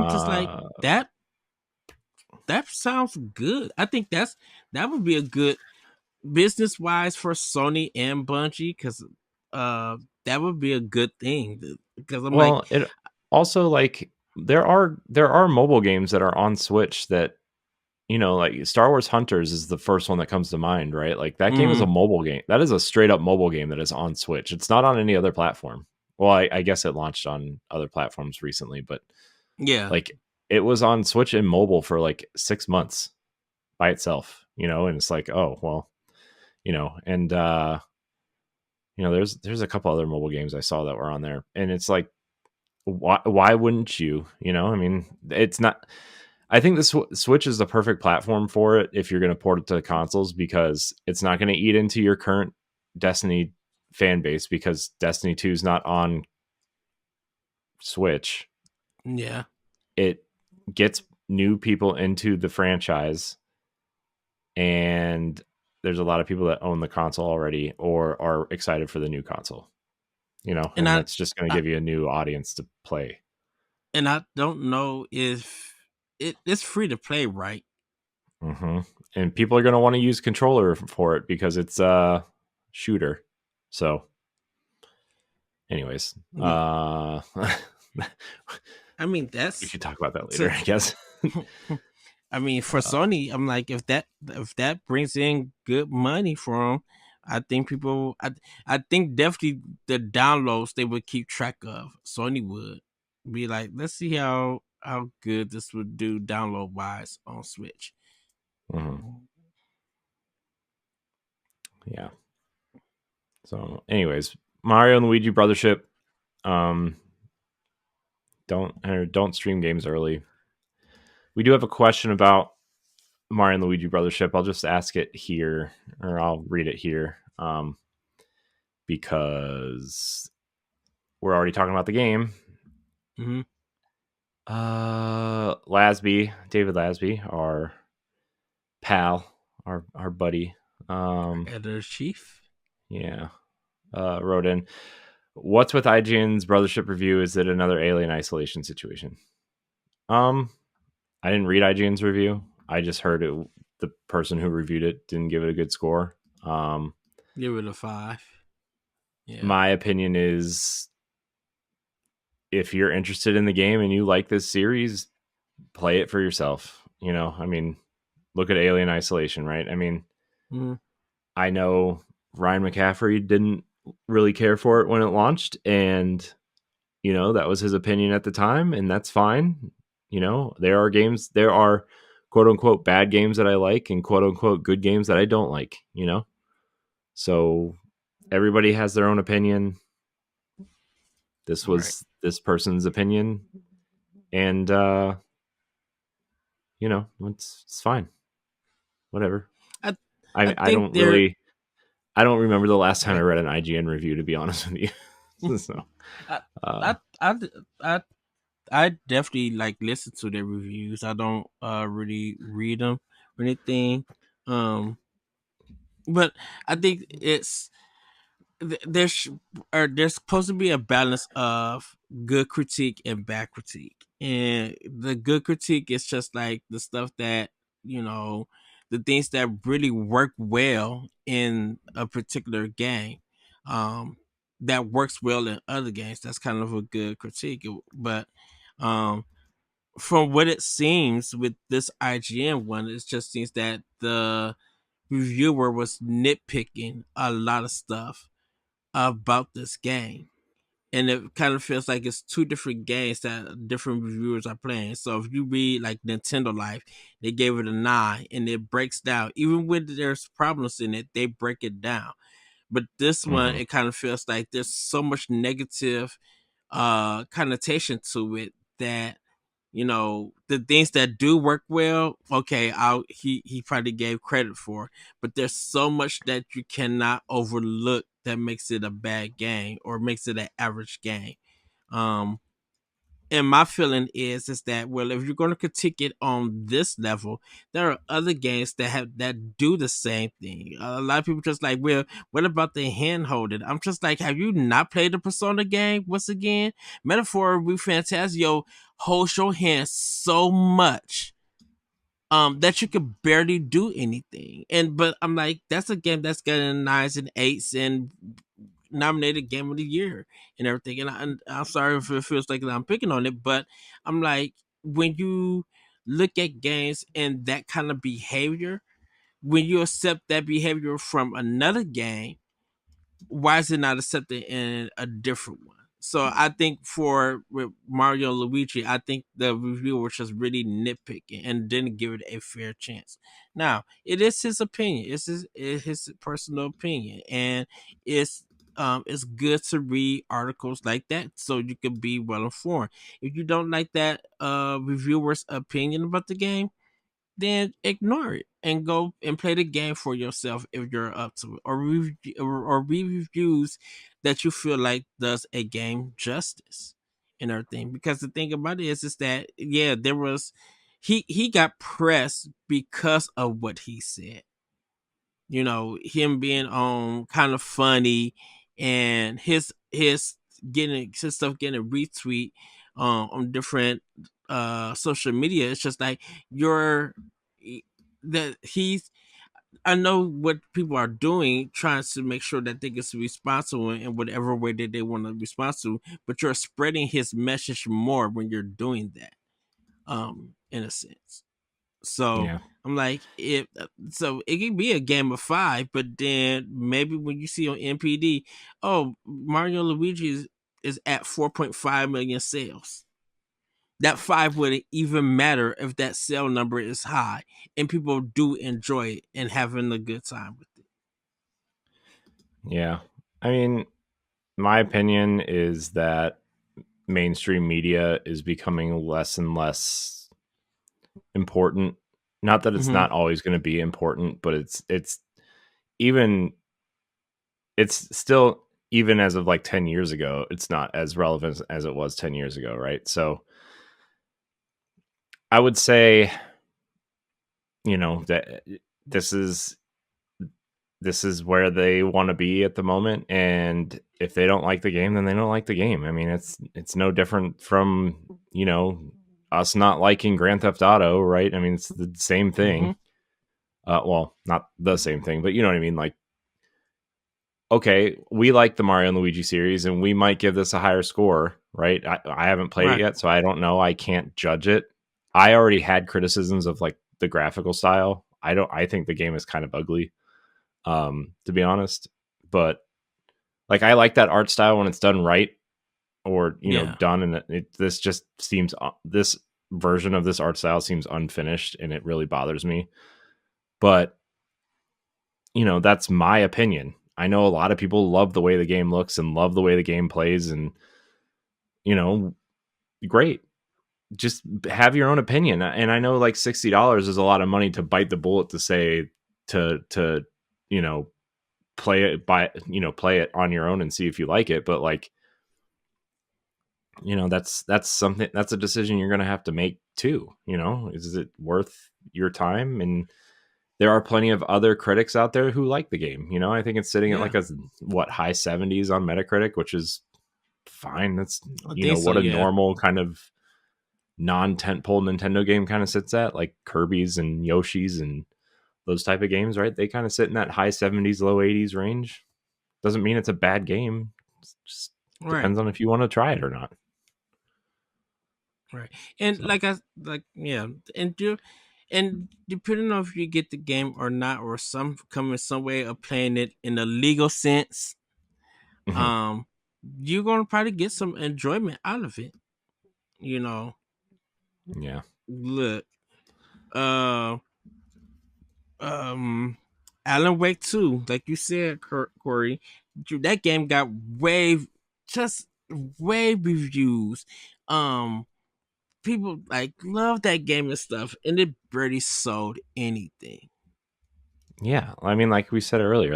just like, that sounds good. I think that would be a good business wise for Sony and Bungie, because that would be a good thing. Because it also, like, there are mobile games that are on Switch that, like Star Wars Hunters is the first one that comes to mind, right? Like that game is a mobile game. That is a straight up mobile game that is on Switch. It's not on any other platform. Well, I guess it launched on other platforms recently, but yeah, like it was on Switch and mobile for like 6 months by itself, and it's like, oh, well, and there's a couple other mobile games I saw that were on there, and it's like, why wouldn't you? I mean, it's not. I think the Switch is the perfect platform for it if you're going to port it to consoles, because it's not going to eat into your current Destiny fan base, because Destiny 2 is not on Switch, Yeah. it gets new people into the franchise, and there's a lot of people that own the console already or are excited for the new console, And and that's just going to I give you a new audience to play. and I don't know if it's free to play, right? hmm And people are going to want to use controller for it because it's a shooter. So, anyways, Yeah. I mean, we that's could talk about that later, to I guess. I mean, for uh, Sony, I'm like, if that brings in good money for them, I think people, I think definitely the downloads they would keep track of. Sony would be like, let's see how good this would do download wise on Switch. mhm, yeah. So, anyways, Mario and Luigi Brothership. Um, don't stream games early. We do have a question about Mario and Luigi Brothership. I'll just ask it here, or I'll read it here, because we're already talking about the game. Mm-hmm. David Lasby, our pal, our buddy, Editor chief. yeah, wrote in. What's with IGN's Brothership review? Is it another Alien Isolation situation? Um, I didn't read IGN's review. I just heard the person who reviewed it didn't give it a good score. Give it a 5. Yeah. My opinion is, if you're interested in the game and you like this series, play it for yourself. I mean, look at Alien Isolation, right? I mean, Mm-hmm. I know Ryan McCaffrey didn't really care for it when it launched, and that was his opinion at the time, and that's fine. There are quote unquote bad games that I like and quote unquote good games that I don't like, So everybody has their own opinion. This Right. was this person's opinion, and it's fine. Whatever. I I I I think don't they're really I don't remember the last time I right. read an IGN review, to be honest with you. So, I uh, I I I I definitely like listen to their reviews. I don't really read them or anything. Um, but I think there's there's supposed to be a balance of good critique and bad critique, and the good critique is just like the stuff that you know the things that really work well in a particular game. Um, that works well in other games. That's kind of a good critique, but um from what it seems with this IGN one, it just seems that the reviewer was nitpicking a lot of stuff about this game. And it kind of feels like it's two different games that different reviewers are playing. So if you read like Nintendo Life, they gave it a 9 and it breaks down. Even when there's problems in it, they break it down. But this one, mhm, it kind of feels like there's so much negative connotation to it that the things that do work well, okay, he probably gave credit for, but there's so much that you cannot overlook that makes it a bad game or makes it an average game. um and my feeling is that, well, if you're going to critique it on this level, there are other games that do the same thing. A lot of people just like, well, what about the hand holding? I'm just like, have you not played the Persona game? Once again, Metaphor with Fantasio holds your hand so much that you could barely do anything. But I'm like, that's a game that's getting 9s and 8s and nominated Game of the Year and everything. And I'm sorry if it feels like I'm picking on it, but I'm like, when you look at games and that kind of behavior, when you accept that behavior from another game, why is it not accepted in a different one? So I think for with Mario and Luigi, I think the reviewer was just really nitpicking and didn't give it a fair chance. Now, it is his opinion. It's his personal opinion, and it's good to read articles like that so you can be well informed. If you don't like that reviewer's opinion about the game, then ignore it and go and play the game for yourself if you're up to it, or read reviews that you feel like does a game justice. and everything. Because the thing about it is that yeah, there was he got pressed because of what he said. You know, him being kind of funny, and his getting his stuff getting a retweet on different social media. It's just like you're that he's I know what people are doing, trying to make sure that they get responsible in whatever way that they want to be responsible, but you're spreading his message more when you're doing that, in a sense. So Yeah. I'm like, so it can be a game of five, but then maybe when you see on NPD, oh, Mario Luigi is at 4.5 million sales. That five wouldn't even matter if that sale number is high and people do enjoy it and having a good time with it. Yeah. I mean, my opinion is that mainstream media is becoming less and less important. Not that it's Mm-hmm. not always going to be important, but even it's still, even as of like 10 years ago, it's not as relevant as it was 10 years ago, right? So I would say, that this is this is where they want to be at the moment, and if they don't like the game, then they don't like the game. I mean, it's no different from us not liking Grand Theft Auto, right? I mean, it's the same Mm-hmm. thing. Well, not the same thing, but you know what I mean. Like, okay, we like the Mario and Luigi series, and we might give this a higher score, right? I haven't played it Right. yet, so I don't know. I can't judge it. I already had criticisms of like the graphical style. I think the game is kind of ugly, to be honest. But like, I like that art style when it's done right, or Yeah. done, and this just seems this version of this art style seems unfinished, and it really bothers me. But that's my opinion. I know a lot of people love the way the game looks and love the way the game plays, and you know, great. Just have your own opinion. And I know like $60 is a lot of money to bite the bullet to say to you know play it on your own and see if you like it. But like, that's something, that's a decision you're gonna have to make too. Is it worth your time? And there are plenty of other critics out there who like the game. I think it's sitting at Yeah. like high 70s on Metacritic, which is fine. That's I think so. what a Yeah. normal kind of non-tentpole Nintendo game kind of sits at, like Kirby's and Yoshi's and those type of games, right? They kind of sit in that high 70s, low 80s range. Doesn't mean it's a bad game. It just Right. depends on if you want to try it or not. Right. And So, yeah, and depending on if you get the game or not, or some way of playing it in a legal sense, mhm. um, you're gonna probably get some enjoyment out of it. You know, Yeah. look, uh, um, Alan Wake 2, like you said, Corey, that game got just way reviews. Um, People like love that game and stuff, and it barely sold anything. Yeah. I mean, like we said earlier,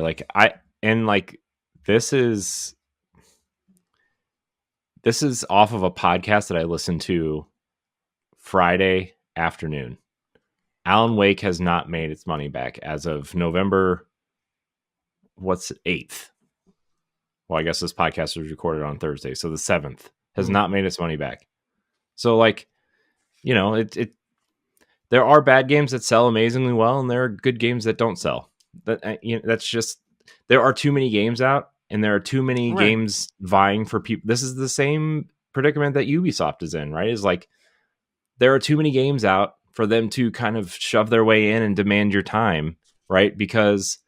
and like, this is this is off of a podcast that I listened to Friday afternoon. Alan Wake has not made its money back as of November, what's 8th. Well, I guess this podcast was recorded on Thursday, so the 7th has Mm, not made its money back. So like, it there are bad games that sell amazingly well, and there are good games that don't sell. That's just, there are too many games out, and there are too many right. games vying for people. This is the same predicament that Ubisoft is in, right? Is like, there are too many games out for them to kind of shove their way in and demand your time, right? Because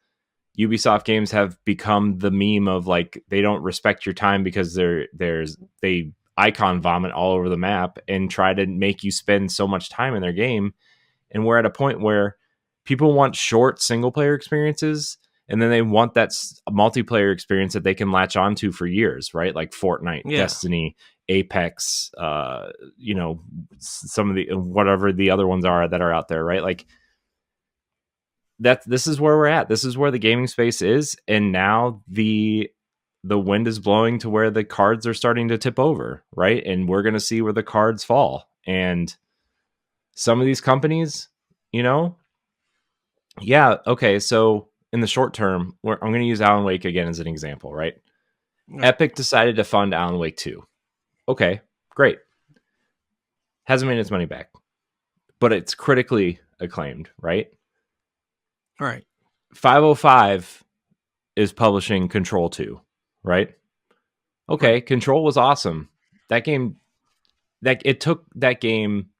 Ubisoft games have become the meme of like, they don't respect your time because they icon vomit all over the map and try to make you spend so much time in their game. And we're at a point where people want short single player experiences, and then they want that multiplayer experience that they can latch onto for years, right? Like Fortnite, Yeah. Destiny, Apex, some of the, whatever the other ones are that are out there, right? Like, this is where we're at. This is where the gaming space is. And now the wind is blowing to where the cards are starting to tip over, right? And we're going to see where the cards fall. And some of these companies, you know, yeah, okay, so in the short term, I'm going to use Alan Wake again as an example, right? Epic decided to fund Alan Wake 2. Okay, great. Hasn't made its money back, but it's critically acclaimed, right? Right. 505 is publishing Control 2, right? Okay, Right. Control was awesome. That game, it took that game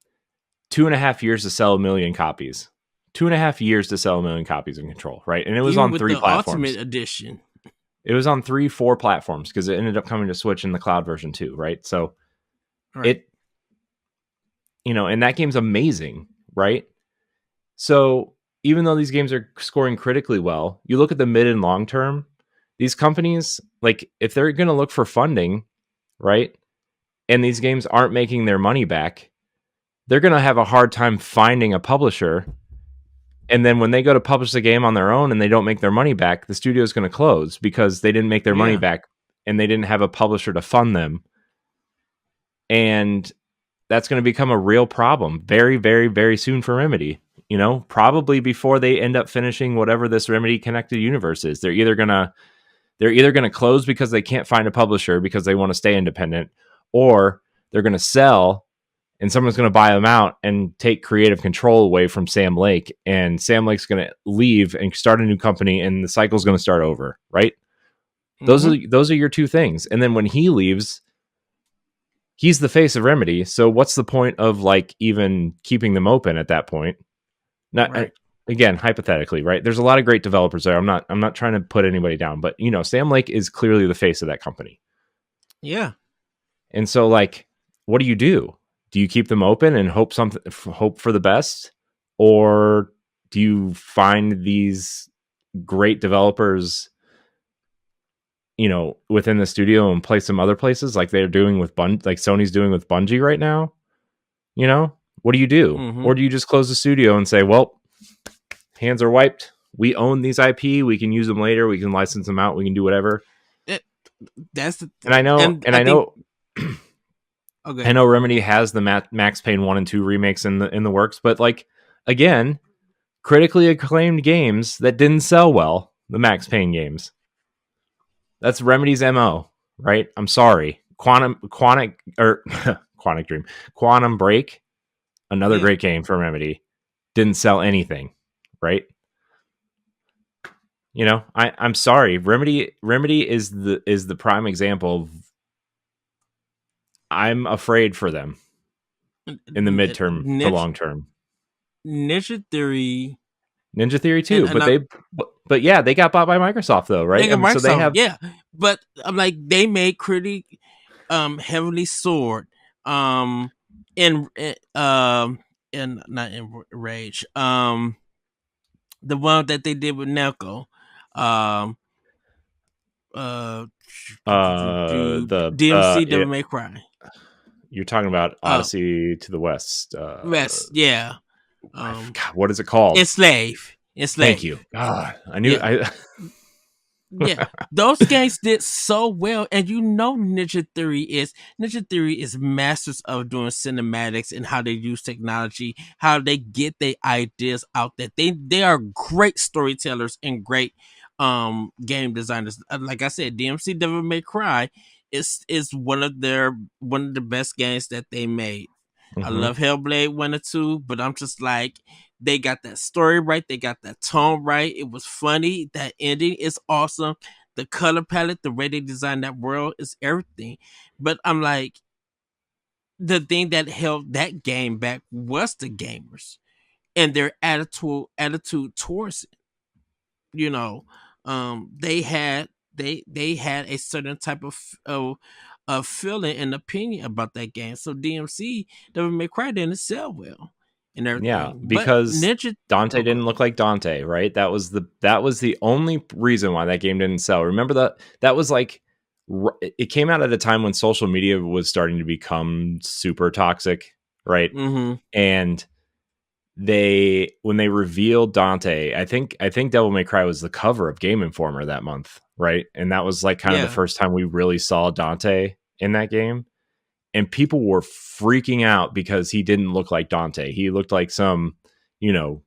2.5 years to sell 1 million copies. 2.5 years to sell 1 million copies of Control, right? And it was Even on with 3 the platforms. Ultimate Edition. It was on 3-4 platforms because it ended up coming to Switch in the cloud version too, right? So it, you know, and that game's amazing, right? So even though these games are scoring critically well, you look at the mid and long term, these companies, like if they're going to look for funding, right? And these games aren't making their money back, they're going to have a hard time finding a publisher. And then when they go to publish the game on their own and they don't make their money back, the studio is going to close because they didn't make their money back and they didn't have a publisher to fund them. And that's going to become a real problem very, very, very soon for Remedy. You know, probably before they end up finishing whatever this Remedy connected universe is. They're either gonna close because they can't find a publisher because they want to stay independent, or they're gonna sell and someone's gonna buy them out and take creative control away from Sam Lake, and Sam Lake's gonna leave and start a new company, and the cycle's gonna start over, right? Mm-hmm. Those are your two things. And then when he leaves, he's the face of Remedy. So what's the point of like even keeping them open at that point? Again, hypothetically, right? There's a lot of great developers there. I'm not trying to put anybody down, but you know, Sam Lake is clearly the face of that company. Yeah. And so like, what do? Do you keep them open and hope for the best? Or do you find these great developers, you know, within the studio and place them other places like they're doing with like Sony's doing with Bungie right now? You know, what do you do? Mm-hmm. Or do you just close the studio and say, well, hands are wiped. We own these IP. We can use them later. We can license them out. We can do whatever. I know Remedy has the Max Payne 1 and 2 remakes in the works, but like, again, critically acclaimed games that didn't sell well, the Max Payne games. That's Remedy's MO, right? I'm sorry. Quantum Break, another great game for Remedy, didn't sell anything, right? You know, I'm sorry. Remedy is the prime example of, I'm afraid for them in the midterm to long term. Ninja Theory too, but yeah, they got bought by Microsoft though, right? Microsoft, so they have, but I'm like, they made Critic, Heavenly Sword, not in Rage, the one that they did with Nelco, the DMC Devil May Cry. You're talking about Odyssey to the West. West, yeah. God, what is it called? Enslave. Thank you. God, I knew. Yeah, those games did so well, and you know, Ninja Theory is masters of doing cinematics and how they use technology, how they get their ideas out there. They are great storytellers and great game designers. Like I said, DMC Devil May Cry is one of the best games that they made. Mm-hmm. I love Hellblade 1 and 2, but I'm just like, they got that story right. They got that tone right. It was funny. That ending is awesome. The color palette, the way they designed that world is everything. But I'm like, the thing that held that game back was the gamers and their attitude towards it. You know, they had a certain type of feeling and opinion about that game. So DMC Devil May Cry didn't sell well. And everything. Yeah, because Dante didn't look like Dante, right? That was the only reason why that game didn't sell. Remember that was like, it came out at a time when social media was starting to become super toxic, right? Mm-hmm. And when they revealed Dante, I think Devil May Cry was the cover of Game Informer that month, right? And that was like kind of the Yeah. first time we really saw Dante in that game. And people were freaking out because he didn't look like Dante. He looked like some, you know,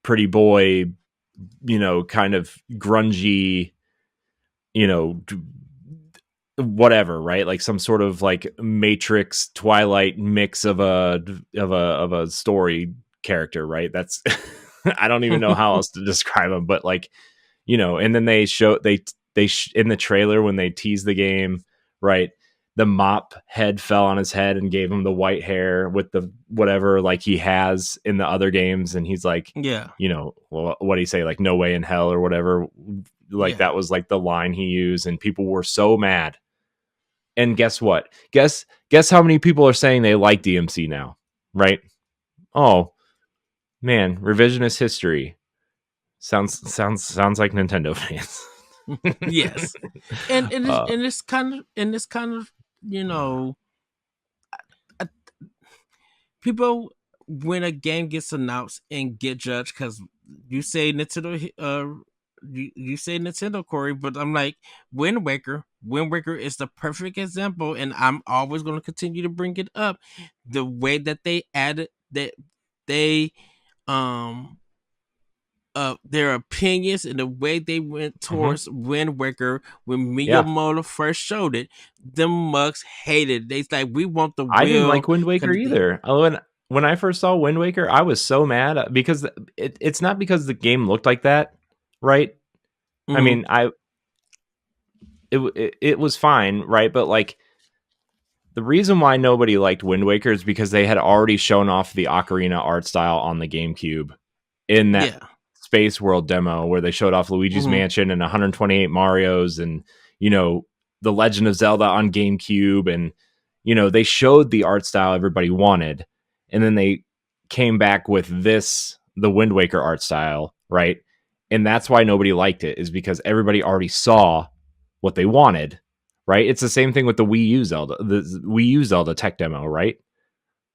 pretty boy, kind of grungy, you know, whatever, right? Like some sort of like Matrix Twilight mix of a story character, right? That's I don't even know how else to describe him, but like, and then in the trailer when they tease the game, right? The mop head fell on his head and gave him the white hair with the whatever like he has in the other games, and he's like, Yeah. well, what do you say, like no way in hell or whatever, like Yeah. that was like the line he used, and people were so mad. And guess what? Guess how many people are saying they like DMC now, right? Oh man, revisionist history. Sounds like Nintendo fans. Yes. And it is uh, and it's kind of, you know, uh, people, when a game gets announced and get judged, because you say Nintendo, you say Nintendo, Corey, but I'm like, Wind Waker is the perfect example, and I'm always going to continue to bring it up. The way that they added that they um their opinions and the way they went mhm. towards Wind Waker when Yeah, Miyamoto first showed it, them mugs hated it. They like, we want the I didn't like real Wind Waker kind of thing. either. When I first saw Wind Waker, I was so mad because it's not because the game looked like that, right? I Mm-hmm. mean, it was fine, right? But like the reason why nobody liked Wind Waker is because they had already shown off the Ocarina art style on the GameCube in that Yeah. Space World demo where they showed off Luigi's Mm-hmm. Mansion and 128 Marios and the Legend of Zelda on GameCube, and they showed the art style everybody wanted, and then they came back with the Wind Waker art style, right? And that's why nobody liked it, is because everybody already saw what they wanted, right? It's the same thing with the Wii U Zelda tech demo, right?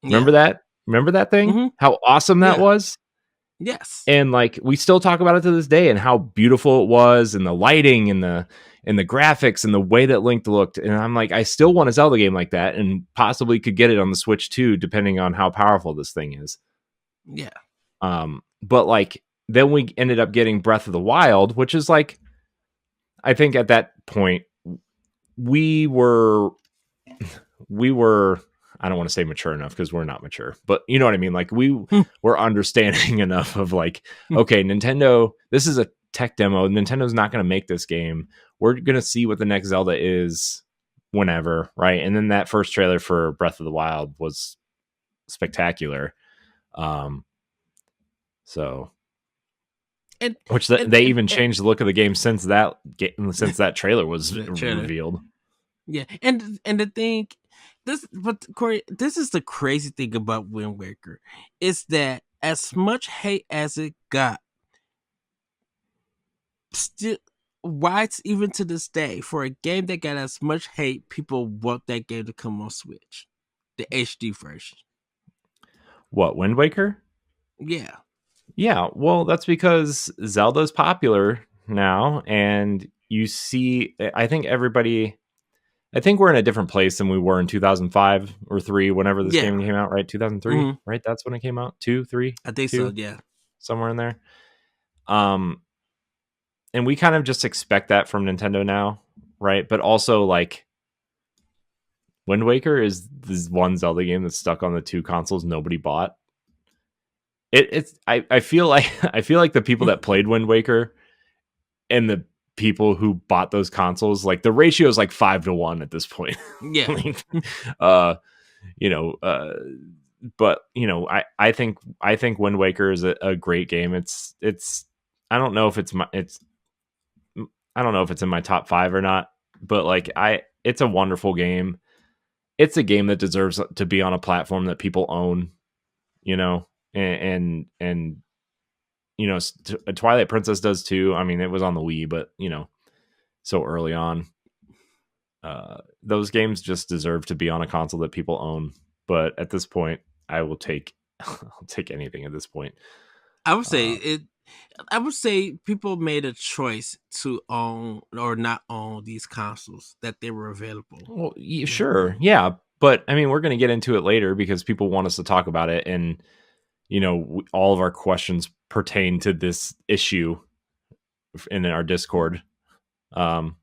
Yeah. Remember that? Remember that thing? Mm-hmm. How awesome that Yeah. was? Yes. And like we still talk about it to this day, and how beautiful it was, and the lighting and the graphics and the way that Link looked. And I'm like, I still want a Zelda game like that, and possibly could get it on the Switch too, depending on how powerful this thing is. Yeah. But like then we ended up getting Breath of the Wild, which is like, I think at that point we were we were I don't want to say mature enough, because we're not mature, but you know what I mean? Like we were understanding enough of like, okay, Nintendo, this is a tech demo. Nintendo's not going to make this game. We're going to see what the next Zelda is whenever, right? And then that first trailer for Breath of the Wild was spectacular. Um, so and which and, they and, even and changed the look of the game since that trailer was the trailer. revealed. Yeah. And the thing, but Corey, this is the crazy thing about Wind Waker, is that as much hate as it got, still, why it's even to this day, for a game that got as much hate, people want that game to come on Switch, the HD version. What, Wind Waker? Yeah. Yeah, well, that's because Zelda's popular now, and you see, I think we're in a different place than we were in 2005 or 3, whenever this game Yeah. came out, right? 2003, Mm-hmm. right? That's when it came out. 2, 3, I think so. 2, Yeah. somewhere in there. Um, and we kind of just expect that from Nintendo now, right? But also, like, Wind Waker is this one Zelda game that's stuck on the two consoles nobody bought. I feel like I feel like the people that played Wind Waker and the people who bought those consoles, like the ratio is like 5-1 at this point. Yeah. Like, uh, you know, uh, but I think Wind Waker is a great game. It's I don't know if I don't know if it's in my top 5 or not, but like it's a wonderful game. It's a game that deserves to be on a platform that people own, you know, and Twilight Princess does too. I mean, it was on the Wii, but so early on. Those games just deserve to be on a console that people own. But at this point, I will take I'll take anything at this point. I would say it. I would say people made a choice to own or not own these consoles that they were available. Well, sure, yeah, but I mean, we're going to get into it later because people want us to talk about it, and all of our questions pertain to this issue in our Discord. But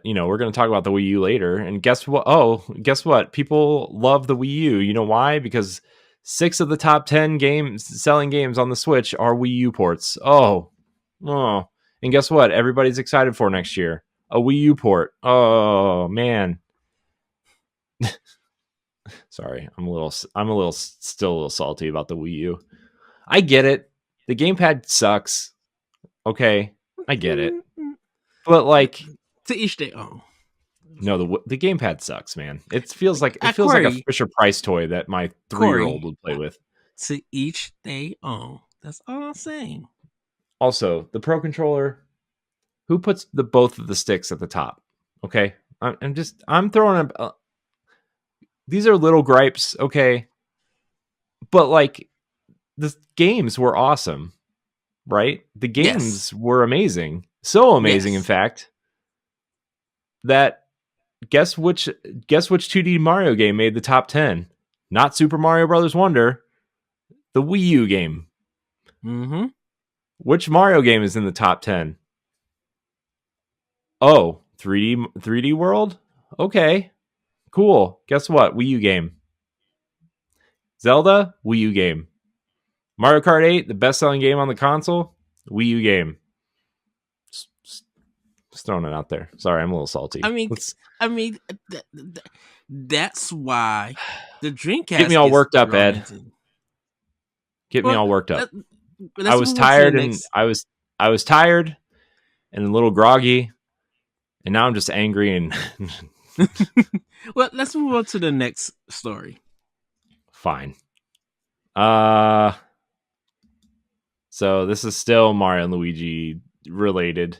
we're going to talk about the Wii U later, and guess what? Oh, guess what? People love the Wii U. You know why? Because 6 of the top 10 selling games on the Switch are Wii U ports. Oh, and guess what? Everybody's excited for next year. A Wii U port. Oh man. Sorry, still a little salty about the Wii U. I get it. The gamepad sucks. Okay, I get it. But like, to each their own. No, the gamepad sucks, man. It feels like like a Fisher Price toy that my 3-year-old would play with. To each their own. That's all I'm saying. Also, the Pro Controller, who puts both of the sticks at the top? Okay, I'm throwing these are little gripes, okay, but like the games were awesome, right? The games were amazing, so amazing, in fact, that. Guess which 2D Mario game made the top 10? Not Super Mario Brothers Wonder, the Wii U game. Mm-hmm. Which Mario game is in the top 10? Oh, 3D World? Okay, cool. Guess what? Wii U game. Zelda? Wii U game. Mario Kart 8, the best-selling game on the console? Wii U game. Just throwing it out there. Sorry, I'm a little salty. I mean, that's why the Dreamcast. Get me all worked up, Ed. Get me all worked up. I was tired, and I was tired and a little groggy, and now I'm just angry and. Well, let's move on to the next story. Fine. So this is still Mario and Luigi related.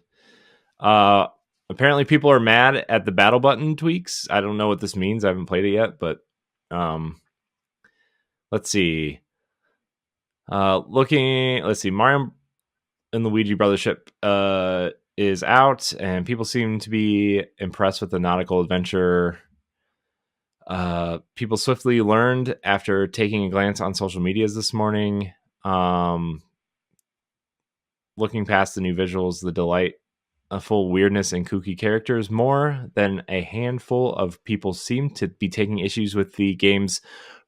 Apparently people are mad at the battle button tweaks. I don't know what this means. I haven't played it yet, but let's see. Let's see. Mario and Luigi Brothership is out, and people seem to be impressed with the nautical adventure. People swiftly learned after taking a glance on social medias this morning. Looking past the new visuals, the delight, a full weirdness and kooky characters, more than a handful of people seem to be taking issues with the game's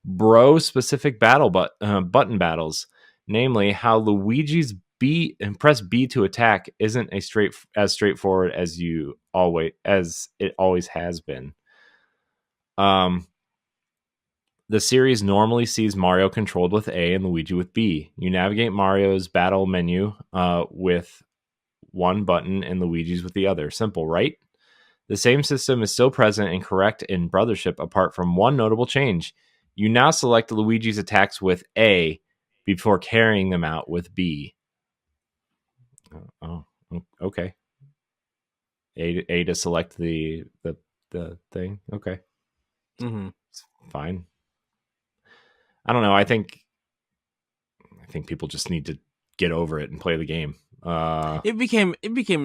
bro-specific button battles, namely how Luigi's press B to attack isn't as straightforward as it always has been. The series normally sees Mario controlled with A and Luigi with B. You navigate Mario's battle menu with one button and Luigi's with the other. Simple, right? The same system is still present and correct in Brothership, apart from one notable change. You now select Luigi's attacks with A before carrying them out with B. Oh, okay. A to select the thing. Okay. Mm-hmm. Fine. I don't know. I think people just need to get over it and play the game. It became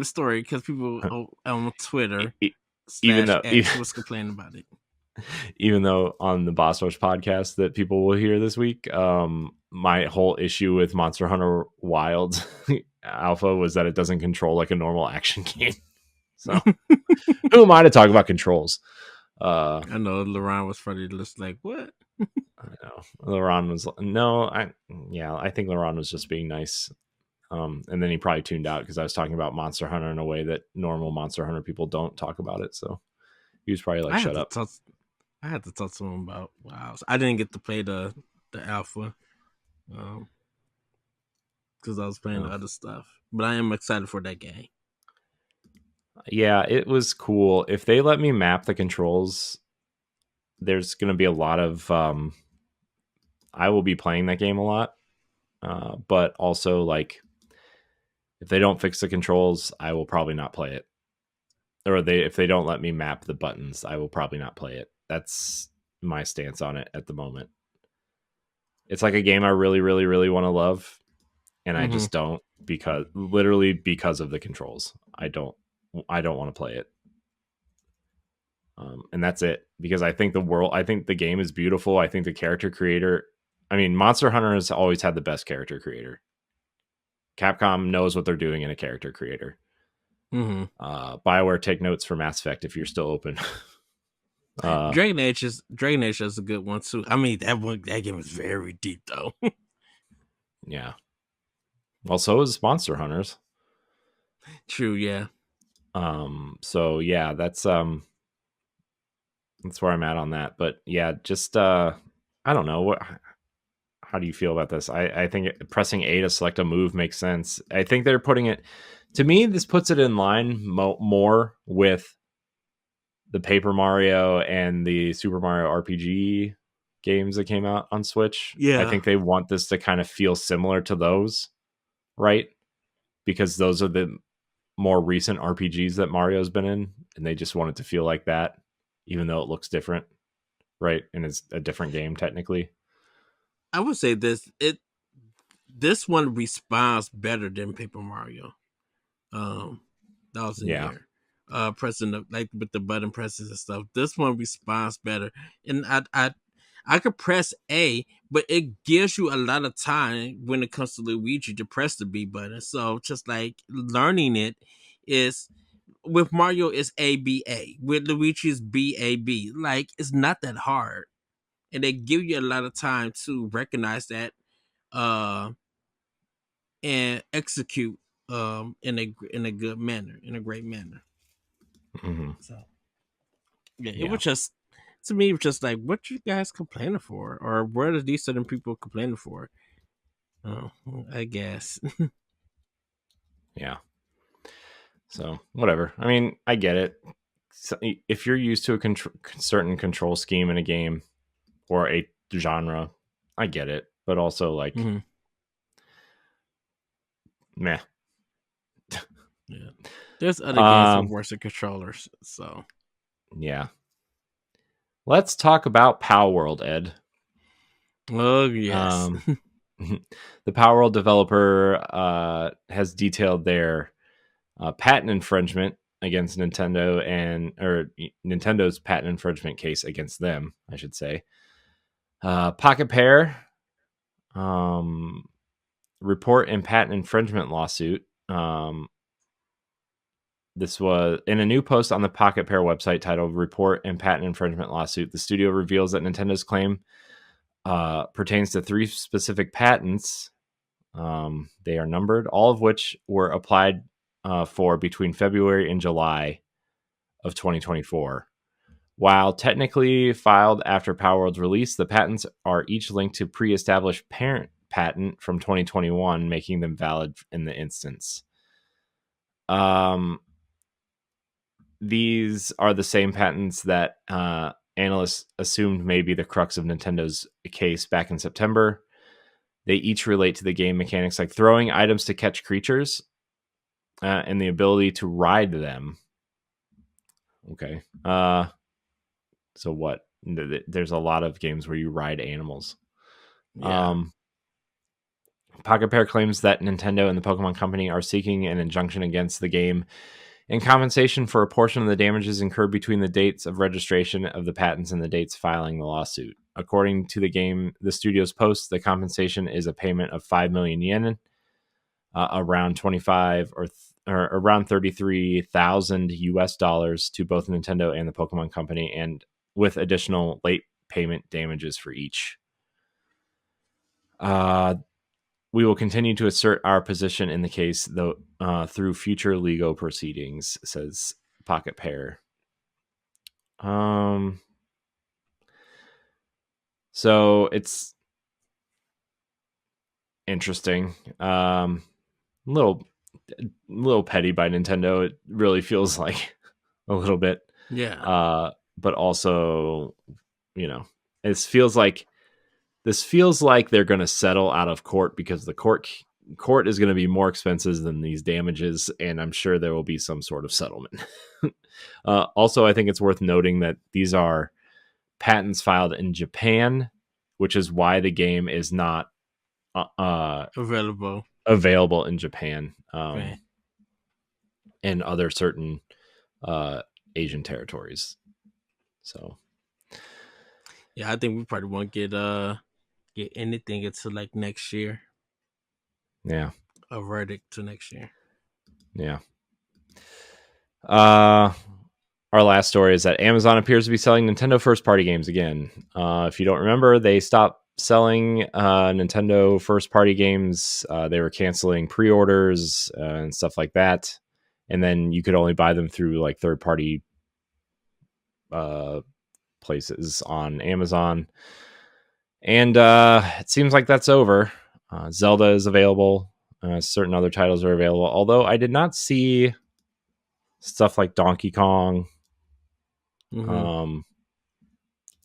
a story because people on Twitter even though X was complaining about it. Even though on the Boss Rush podcast that people will hear this week, my whole issue with Monster Hunter Wilds Alpha was that it doesn't control like a normal action game. So who am I to talk about controls? I know Laurent was probably just like, what? I know Laurent was I think Laurent was just being nice. And then he probably tuned out because I was talking about Monster Hunter in a way that normal Monster Hunter people don't talk about it. So he was probably like, shut up. I had to talk to him about WoW. I didn't get to play the alpha because I was playing other stuff. But I am excited for that game. Yeah, it was cool. If they let me map the controls, there's going to be a lot of... I will be playing that game a lot. But also, like, if they don't fix the controls, I will probably not play it. Or if they don't let me map the buttons, I will probably not play it. That's my stance on it at the moment. It's like a game I really, really, really want to love, and I Mm-hmm. just don't because of the controls. I don't want to play it. And that's it, because I think the game is beautiful. I think the character creator, I mean, Monster Hunter has always had the best character creator. Capcom knows what they're doing in a character creator. Mm-hmm. BioWare, take notes for Mass Effect if you're still open. Dragon Age is a good one too. I mean, that game is very deep though. Yeah. Well, so is Monster Hunters. True, yeah. So yeah, that's where I'm at on that. But yeah, just I don't know how do you feel about this? I think pressing A to select a move makes sense. I think they're putting it, to me, this puts it in line more with the Paper Mario and the Super Mario RPG games that came out on Switch. I Yeah. think they want this to kind of feel similar to those, right? Because those are the more recent RPGs that Mario's been in, and they just want it to feel like that, even though it looks different, right? And it's a different game technically. I would say this one responds better than Paper Mario. Thousand Yeah. Year. Pressing like with the button presses and stuff. This one responds better. And I could press A, but it gives you a lot of time when it comes to Luigi to press the B button. So just like learning it is, with Mario is A B A. With Luigi is B A B. Like, it's not that hard. And they give you a lot of time to recognize that uh and execute in a good manner, in a great manner. Mm-hmm. So yeah, it Yeah. was just, to me, it was just like, what you guys complaining for, or what are these certain people complaining for? Oh, I guess. Yeah. So whatever. I mean, I get it. So if you're used to a certain control scheme in a game or a genre, I get it. But also, like, Mm-hmm. meh. Yeah, there's other games with Um, worse controllers. So yeah. Let's talk about Pow World, Ed. oh yes. Um, the Power World developer has detailed their patent infringement against Nintendo, or Nintendo's patent infringement case against them, I should say. Pocket Pair, report and patent infringement lawsuit. This was in a new post on the Pocket Pair website titled "Report and Patent Infringement Lawsuit." The studio reveals that Nintendo's claim pertains to 3 specific patents. They are numbered, all of which were applied for between February and July of 2024. While technically filed after Power World's release, the patents are each linked to pre-established parent patent from 2021, making them valid in the instance. These are the same patents that analysts assumed may be the crux of Nintendo's case back in September. They each relate to the game mechanics like throwing items to catch creatures and the ability to ride them. Okay. So what? There's a lot of games where you ride animals. Yeah. Pocket Pair claims that Nintendo and the Pokemon Company are seeking an injunction against the game in compensation for a portion of the damages incurred between the dates of registration of the patents and the dates filing the lawsuit. According to the studio's post, the compensation is a payment of 5 million yen, around 25 or around 33,000 US dollars to both Nintendo and the Pokemon Company, and with additional late payment damages for each. We will continue to assert our position in the case, though, through future legal proceedings, says Pocket Pair. So it's interesting. Little petty by Nintendo. It really feels like a little bit. Yeah. But also, this feels like they're going to settle out of court, because the court is going to be more expensive than these damages, and I'm sure there will be some sort of settlement. Also, I think it's worth noting that these are patents filed in Japan, which is why the game is not available in Japan, Right. and other certain Asian territories. So yeah, I think we probably won't get anything until like next year. yeah, A verdict to next year. yeah. Our last story is that Amazon appears to be selling Nintendo first-party games again. If you don't remember, they stopped selling Nintendo first-party games. They were canceling pre-orders and stuff like that, and then you could only buy them through like third-party places on Amazon. And it seems like that's over. Zelda is available. Certain other titles are available. Although I did not see stuff like Donkey Kong,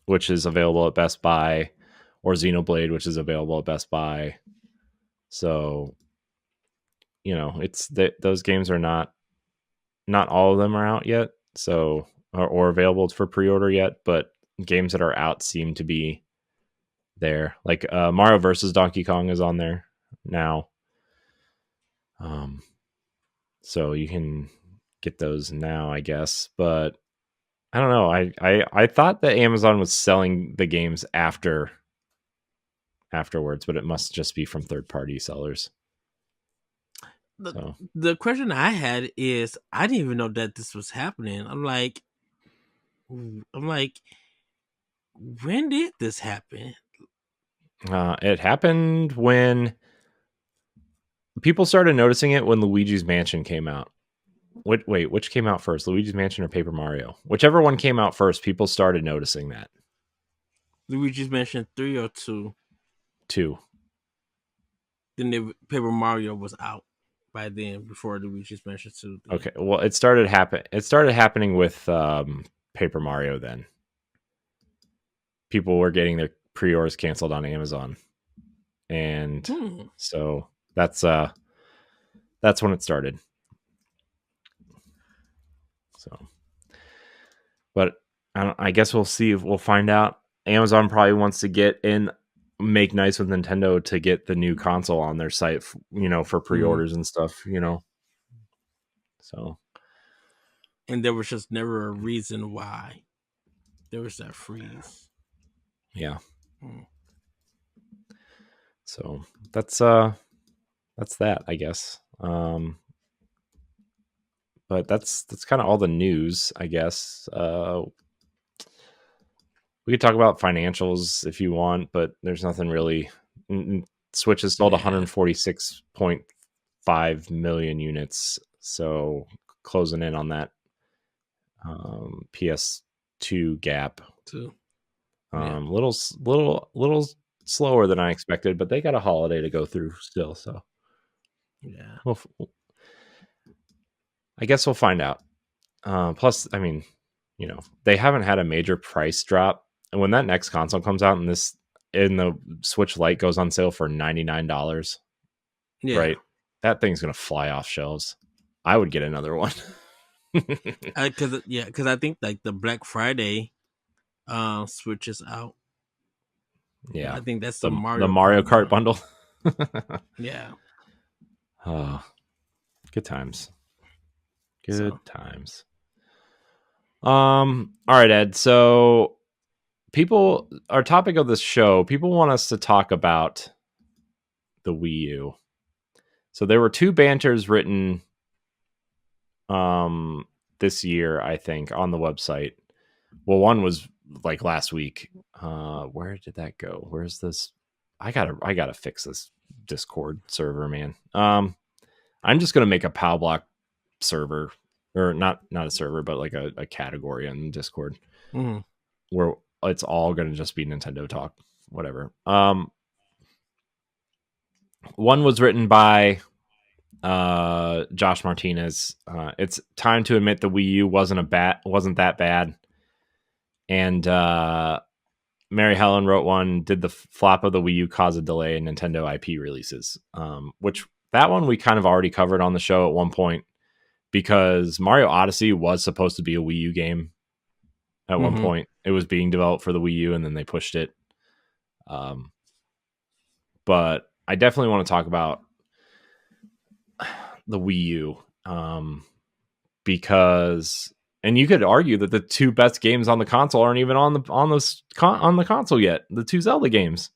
which is available at Best Buy, or Xenoblade, which is available at Best Buy. So, it's those games are not all of them are out yet. So, or available for pre-order yet, but games that are out seem to be there. Like Mario versus Donkey Kong is on there now. So you can get those now, I guess. But I don't know. I thought that Amazon was selling the games afterwards, but it must just be from third-party sellers. The question I had is, I didn't even know that this was happening. I'm like, when did this happen? It happened when people started noticing it when Luigi's Mansion came out. Wait, which came out first, Luigi's Mansion or Paper Mario? Whichever one came out first, people started noticing that. Luigi's Mansion 3 or 2? 2. Then Paper Mario was out by then, before Luigi's Mansion 2. Okay, well, it started happening with Paper Mario then. People were getting their pre-orders canceled on Amazon. And so that's when it started. So, but I guess we'll see. We'll find out. Amazon probably wants to make nice with Nintendo to get the new console on their site, for pre-orders and stuff, So, and there was just never a reason why there was that freeze. Yeah. So that's that, I guess. But that's kind of all the news, I guess. We could talk about financials if you want, but there's nothing really. Switch has sold 146.5 million units, so closing in on that PS2 gap. Little slower than I expected, but they got a holiday to go through still, so yeah. I guess we'll find out. Plus, I mean, they haven't had a major price drop, and when that next console comes out and the Switch Lite goes on sale for $99, right? That thing's gonna fly off shelves. I would get another one. Because I think like the Black Friday Switch is out. Yeah, I think that's the Mario Kart bundle. Yeah. Good times. Good times. All right, Ed. So our topic of this show, people want us to talk about the Wii U. So there were 2 banters written this year, I think, on the website. Well, one was like last week. Where did that go? Where's this? I gotta fix this Discord server, man. I'm just gonna make a Pow Block server, or not a server, but like a category on Discord, where it's all gonna just be Nintendo talk, whatever. One was written by Josh Martinez. It's time to admit the Wii U wasn't that bad. And Mary Helen wrote one. Did the flop of the Wii U cause a delay in Nintendo IP releases? Which that one we kind of already covered on the show at one point, because Mario Odyssey was supposed to be a Wii U game at one point. It was being developed for the Wii U, and then they pushed it. Um, but I definitely want to talk about the Wii U, because, and you could argue that the two best games on the console aren't even on the console yet. The two Zelda games.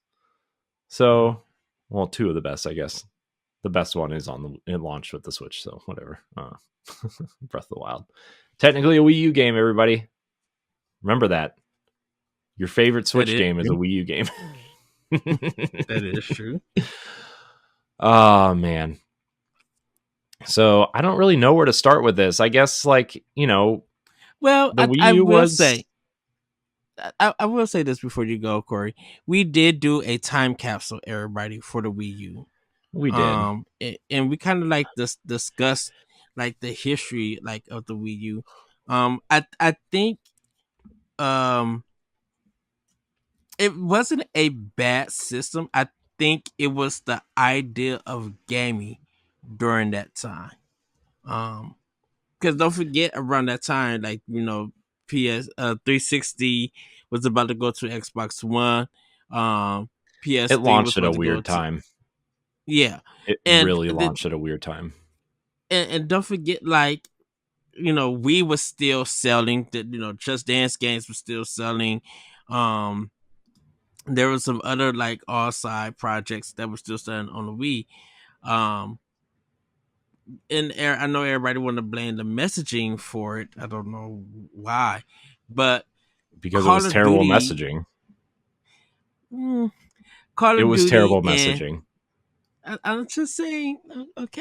So, well, two of the best, I guess. The best one is it launched with the Switch, so whatever. Breath of the Wild, technically a Wii U game. Everybody, remember that your favorite That Switch is game is a true. Wii U game. That is true. Oh man. So I don't really know where to start with this. I guess, like, Well, the Wii I U will was. say, I will say this before you go, Corey. We did do a time capsule, everybody, for the Wii U. We did, And we kind of like discussed like the history like of the Wii U. I think um it wasn't a bad system. I think it was the idea of gaming during that time. Um, because don't forget around that time, like PS 360 was about to go to Xbox One. it PS3 was launched at a about to go weird to, time. yeah, It and really the, launched at a weird time. and don't forget, like, we was still selling. That Just Dance games were still selling. Um, there was some other like all side projects that were still selling on the Wii. Um, and I know everybody want to blame the messaging for it. I don't know why, but Because it Call was of terrible Duty, messaging. mm, Call It of was Duty, terrible and messaging. I'm just saying,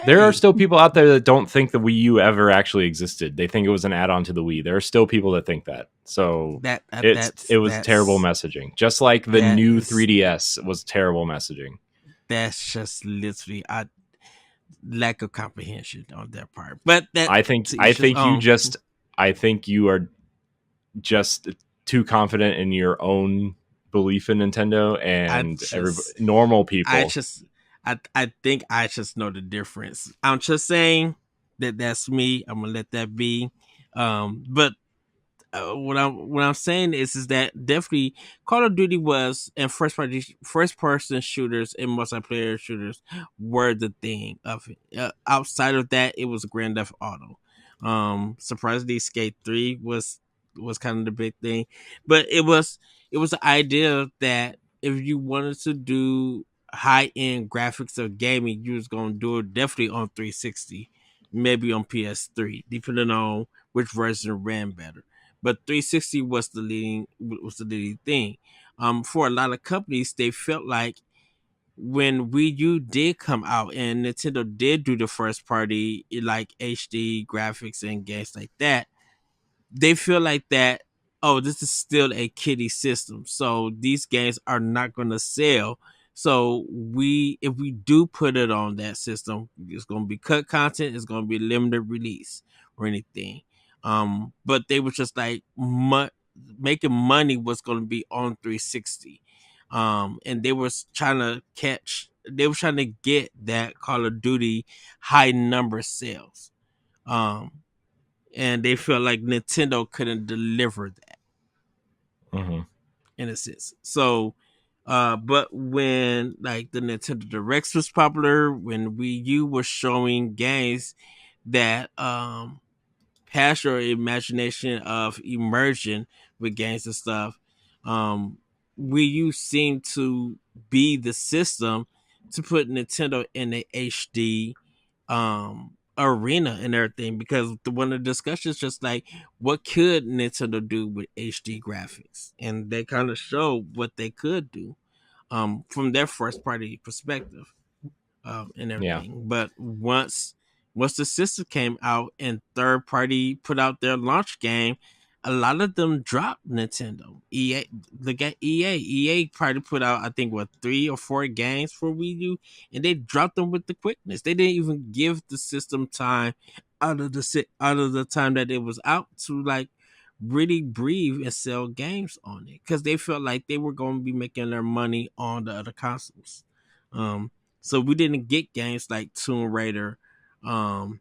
There are okay, still people out there that don't think the Wii U ever actually existed. They think it was an add-on to the Wii. There are still people that think that. So it was terrible messaging. Just like the that new is 3DS was terrible messaging. that's just literally a lack of comprehension on their part. But that I think to I each his think you own. just I think you are just too confident in your own belief in Nintendo, I and everybody, just normal I people. just I think I just know the difference. I'm just saying that's me. I'm gonna let that be. But what I'm saying is that definitely Call of Duty was, and first person shooters and multiplayer shooters were the thing of it. Outside of that, it was Grand Theft Auto. Surprisingly, Skate 3 was kind of the big thing, but it was the idea that if you wanted to do high end graphics of gaming, you was gonna do it definitely on 360, maybe on PS3, depending on which version ran better, but 360 was the leading thing. For a lot of companies, they felt like when Wii U did come out and Nintendo did do the first party like HD graphics and games like that, they feel like that, oh, this is still a kiddie system, so these games are not going to sell. So if we do put it on that system, it's going to be cut content, it's going to be limited release or anything. But they were just like making money was going to be on 360. And they were trying to get that Call of Duty high number sales. um and they felt like Nintendo couldn't deliver that Mhm. in a sense. So, but when like the Nintendo Directs was popular, when Wii U was showing games that has your imagination of emerging with games and stuff, um, Wii U seemed to be the system to put Nintendo in the HD arena and everything, because one of the discussions just like what could Nintendo do with HD graphics, and they kind of showed what they could do from their first party perspective, and Yeah. everything. But once the system came out and third party put out their launch game, a lot of them dropped Nintendo. Look at EA. EA probably put out, I think, what, 3 or 4 games for Wii U, and they dropped them with the quickness. They didn't even give the system time out of the time that it was out to like really breathe and sell games on it, because they felt like they were going to be making their money on the other consoles. Um, so we didn't get games like Tomb Raider. Um,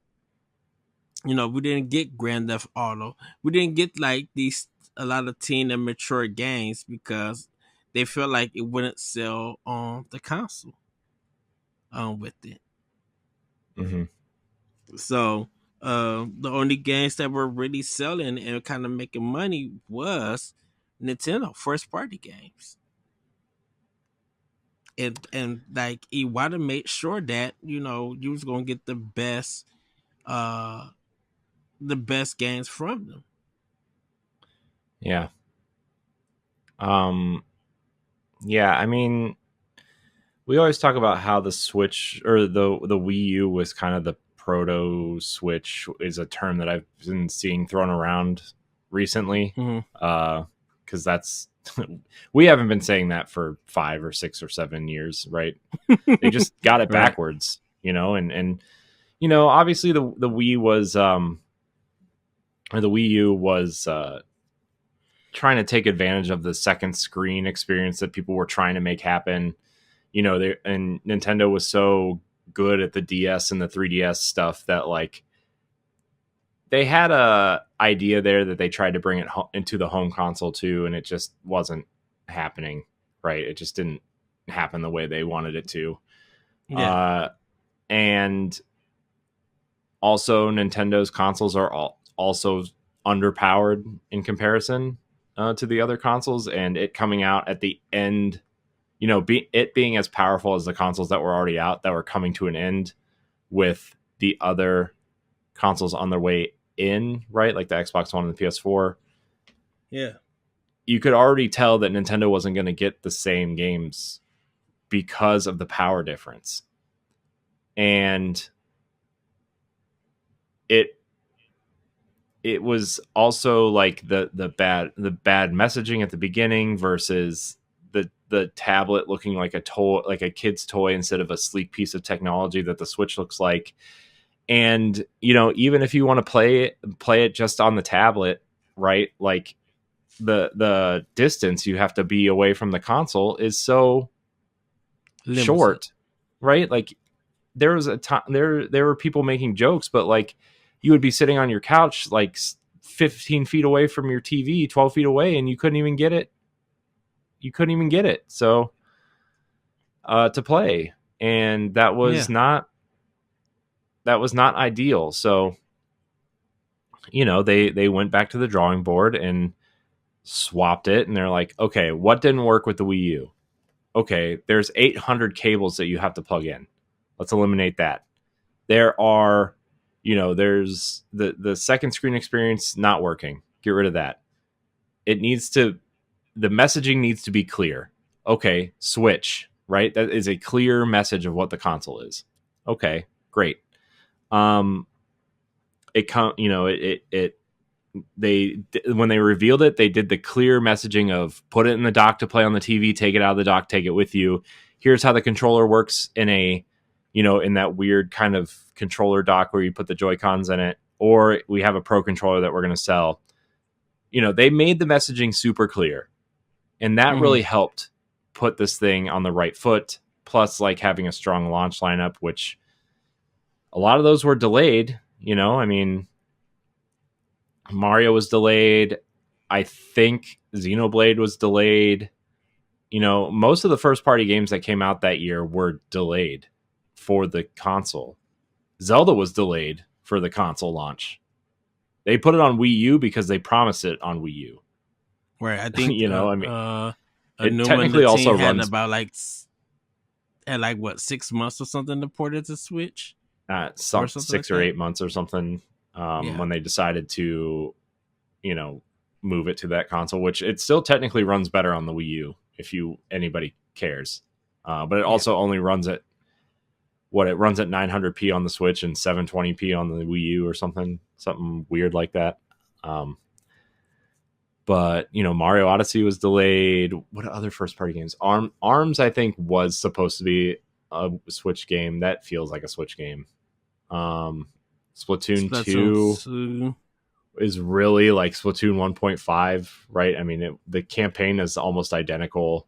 we didn't get Grand Theft Auto. We didn't get like these a lot of teen and mature games because they felt like it wouldn't sell on the console with it. Mm-hmm. So the only games that were really selling and kind of making money was Nintendo first party games. And like Iwata made sure that, you know, you was gonna get uh the best games from them. Yeah. Yeah, I mean, we always talk about how the Switch or the Wii U was kind of the proto Switch, is a term that I've been seeing thrown around recently. Mm-hmm. Because that's we haven't been saying that for 5 or 6 or 7 years, right? They just got it Right. backwards, you know, and you know, obviously the Wii was or the Wii U was trying to take advantage of the second screen experience that people were trying to make happen. You know, they and Nintendo was so good at the DS and the 3DS stuff that like they had a idea there that they tried to bring it into the home console too, and it just wasn't happening. Right, it just didn't happen the way they wanted it to. Yeah. And also Nintendo's consoles are also underpowered in comparison to the other consoles, and it coming out at the end, you know, it being as powerful as the consoles that were already out that were coming to an end with the other consoles on their way in, right? Like the Xbox One and the PS4. Yeah. You could already tell that Nintendo wasn't going to get the same games because of the power difference. And it was also like the bad messaging at the beginning versus the tablet looking like a toy, like a kid's toy instead of a sleek piece of technology that the Switch looks like. And you know, even if you want to play it just on the tablet, right? Like the distance you have to be away from the console is so Limited. short, right? Like there was a time there were people making jokes, but like you would be sitting on your couch like 15 feet away from your TV, 12 feet away, and you couldn't even get it. So to play, and that was not ideal. So you know, they went back to the drawing board and swapped it, and they're like, okay, what didn't work with the Wii U? Okay, there's 800 cables that you have to plug in. Let's eliminate that. There are, you know, there's the second screen experience not working. Get rid of that. The messaging needs to be clear. Okay, switch, right? That is a clear message of what the console is. Okay, great. They when they revealed it, they did the clear messaging of put it in the dock to play on the TV, take it out of the dock, take it with you. Here's how the controller works in a, you know, in that weird kind of controller dock where you put the Joy-Cons in it, or we have a pro controller that we're going to sell. You know, they made the messaging super clear, and that really helped put this thing on the right foot. Plus, like having a strong launch lineup, which a lot of those were delayed. You know, I mean, Mario was delayed. I think Xenoblade was delayed. You know, most of the first party games that came out that year were delayed for the console. Zelda was delayed for the console launch. They put it on Wii U because they promised it on Wii U. Right. I think you know, I mean, it technically also runs about like what 6 months or something to port it to Switch. Some 6 or 8 months or something when they decided to, you know, move it to that console, which it still technically runs better on the Wii U if anybody cares. But it also only runs at it runs at 900p on the Switch and 720p on the Wii U or something weird like that. But you know, Mario Odyssey was delayed. What other first party games? Arms I think was supposed to be a Switch game. That feels like a Switch game. Splatoon 2 is really like Splatoon 1.5, right? I mean, the campaign is almost identical.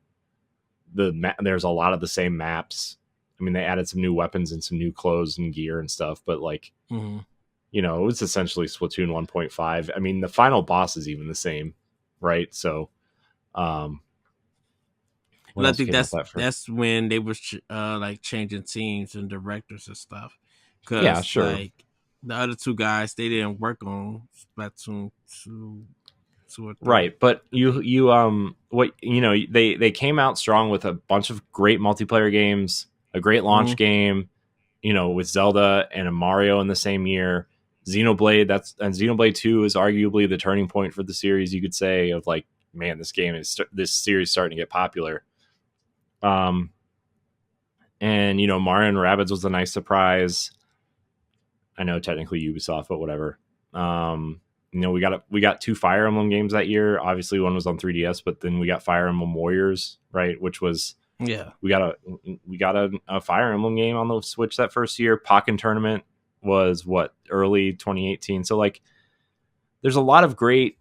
There's a lot of the same maps. I mean, they added some new weapons and some new clothes and gear and stuff, but like, you know, it was essentially Splatoon 1.5. I mean, the final boss is even the same, right? So, What But I else think came out that's that first? that's when they was like changing teams and directors and stuff. Yeah, Cause sure. like the other two guys, they didn't work on Splatoon two or three. Right, but I think. what they came out strong with a bunch of great multiplayer games, a great launch Mm-hmm. game, with Zelda and a Mario in the same year. Xenoblade 2 is arguably the turning point for the series, you could say, of like, man, this series starting to get popular. Um and Mario and Rabbids was a nice surprise. I know technically Ubisoft, but whatever. We got two Fire Emblem games that year. Obviously, one was on 3DS, but then we got Fire Emblem Warriors, right? Which was Yeah. we got a Fire Emblem game on the Switch that first year. Pokken Tournament was what, early 2018. So like, there's a lot of great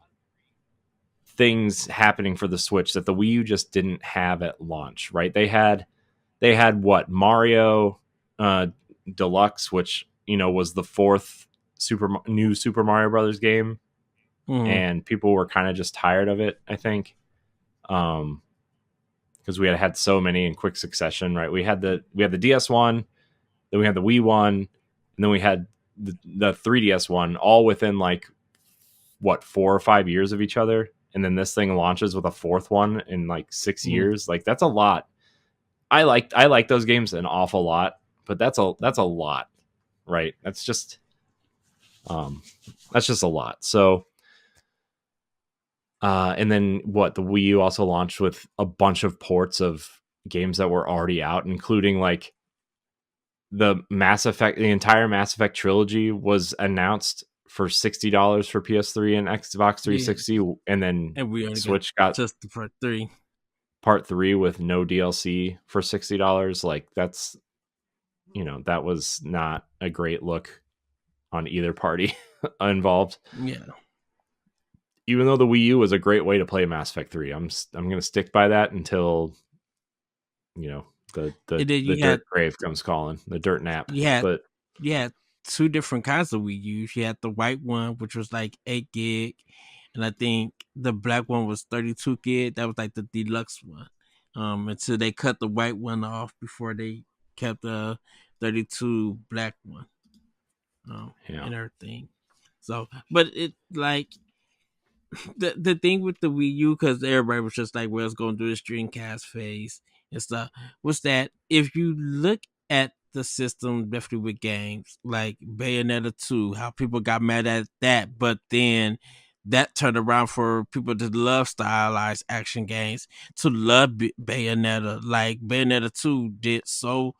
things happening for the Switch that the Wii U just didn't have at launch, right? They had what, Mario Deluxe, which was the fourth new Super Mario Brothers game, Mm-hmm. and people were kind of just tired of it, I think, because we had so many in quick succession, right? We had the DS one, then we had the Wii one, and then we had the 3DS one, all within like what, 4 or 5 years of each other, and then this thing launches with a fourth one in like 6 years. Like, that's a lot. I like those games an awful lot, but that's a lot, right? That's just a lot. So and then what, the Wii U also launched with a bunch of ports of games that were already out, including like the entire Mass Effect trilogy was announced for $60 for PS3 and Xbox Yeah. 360, and then And we only got Switch got just the part three. part 3 with no DLC for $60. Like, that was not a great look on either party involved. Yeah. Even though the Wii U was a great way to play Mass Effect 3, I'm going to stick by that until the And then the dirt grave comes calling, the dirt nap. you had But you had two different kinds of Wii U's. You had the white one, which was like 8 gig, and I think the black one was 32 gig. That was like the deluxe one. Until they cut the white one off before they kept the 32 black one. yeah, And everything. So, but it like the thing with the Wii U, because everybody was just like, "Well, it's going through this Dreamcast phase and stuff," was that if you look at the system, definitely with games like Bayonetta 2, how people got mad at that, but then that turned around for people to love stylized action games to love Bayonetta. Like Bayonetta 2 did so,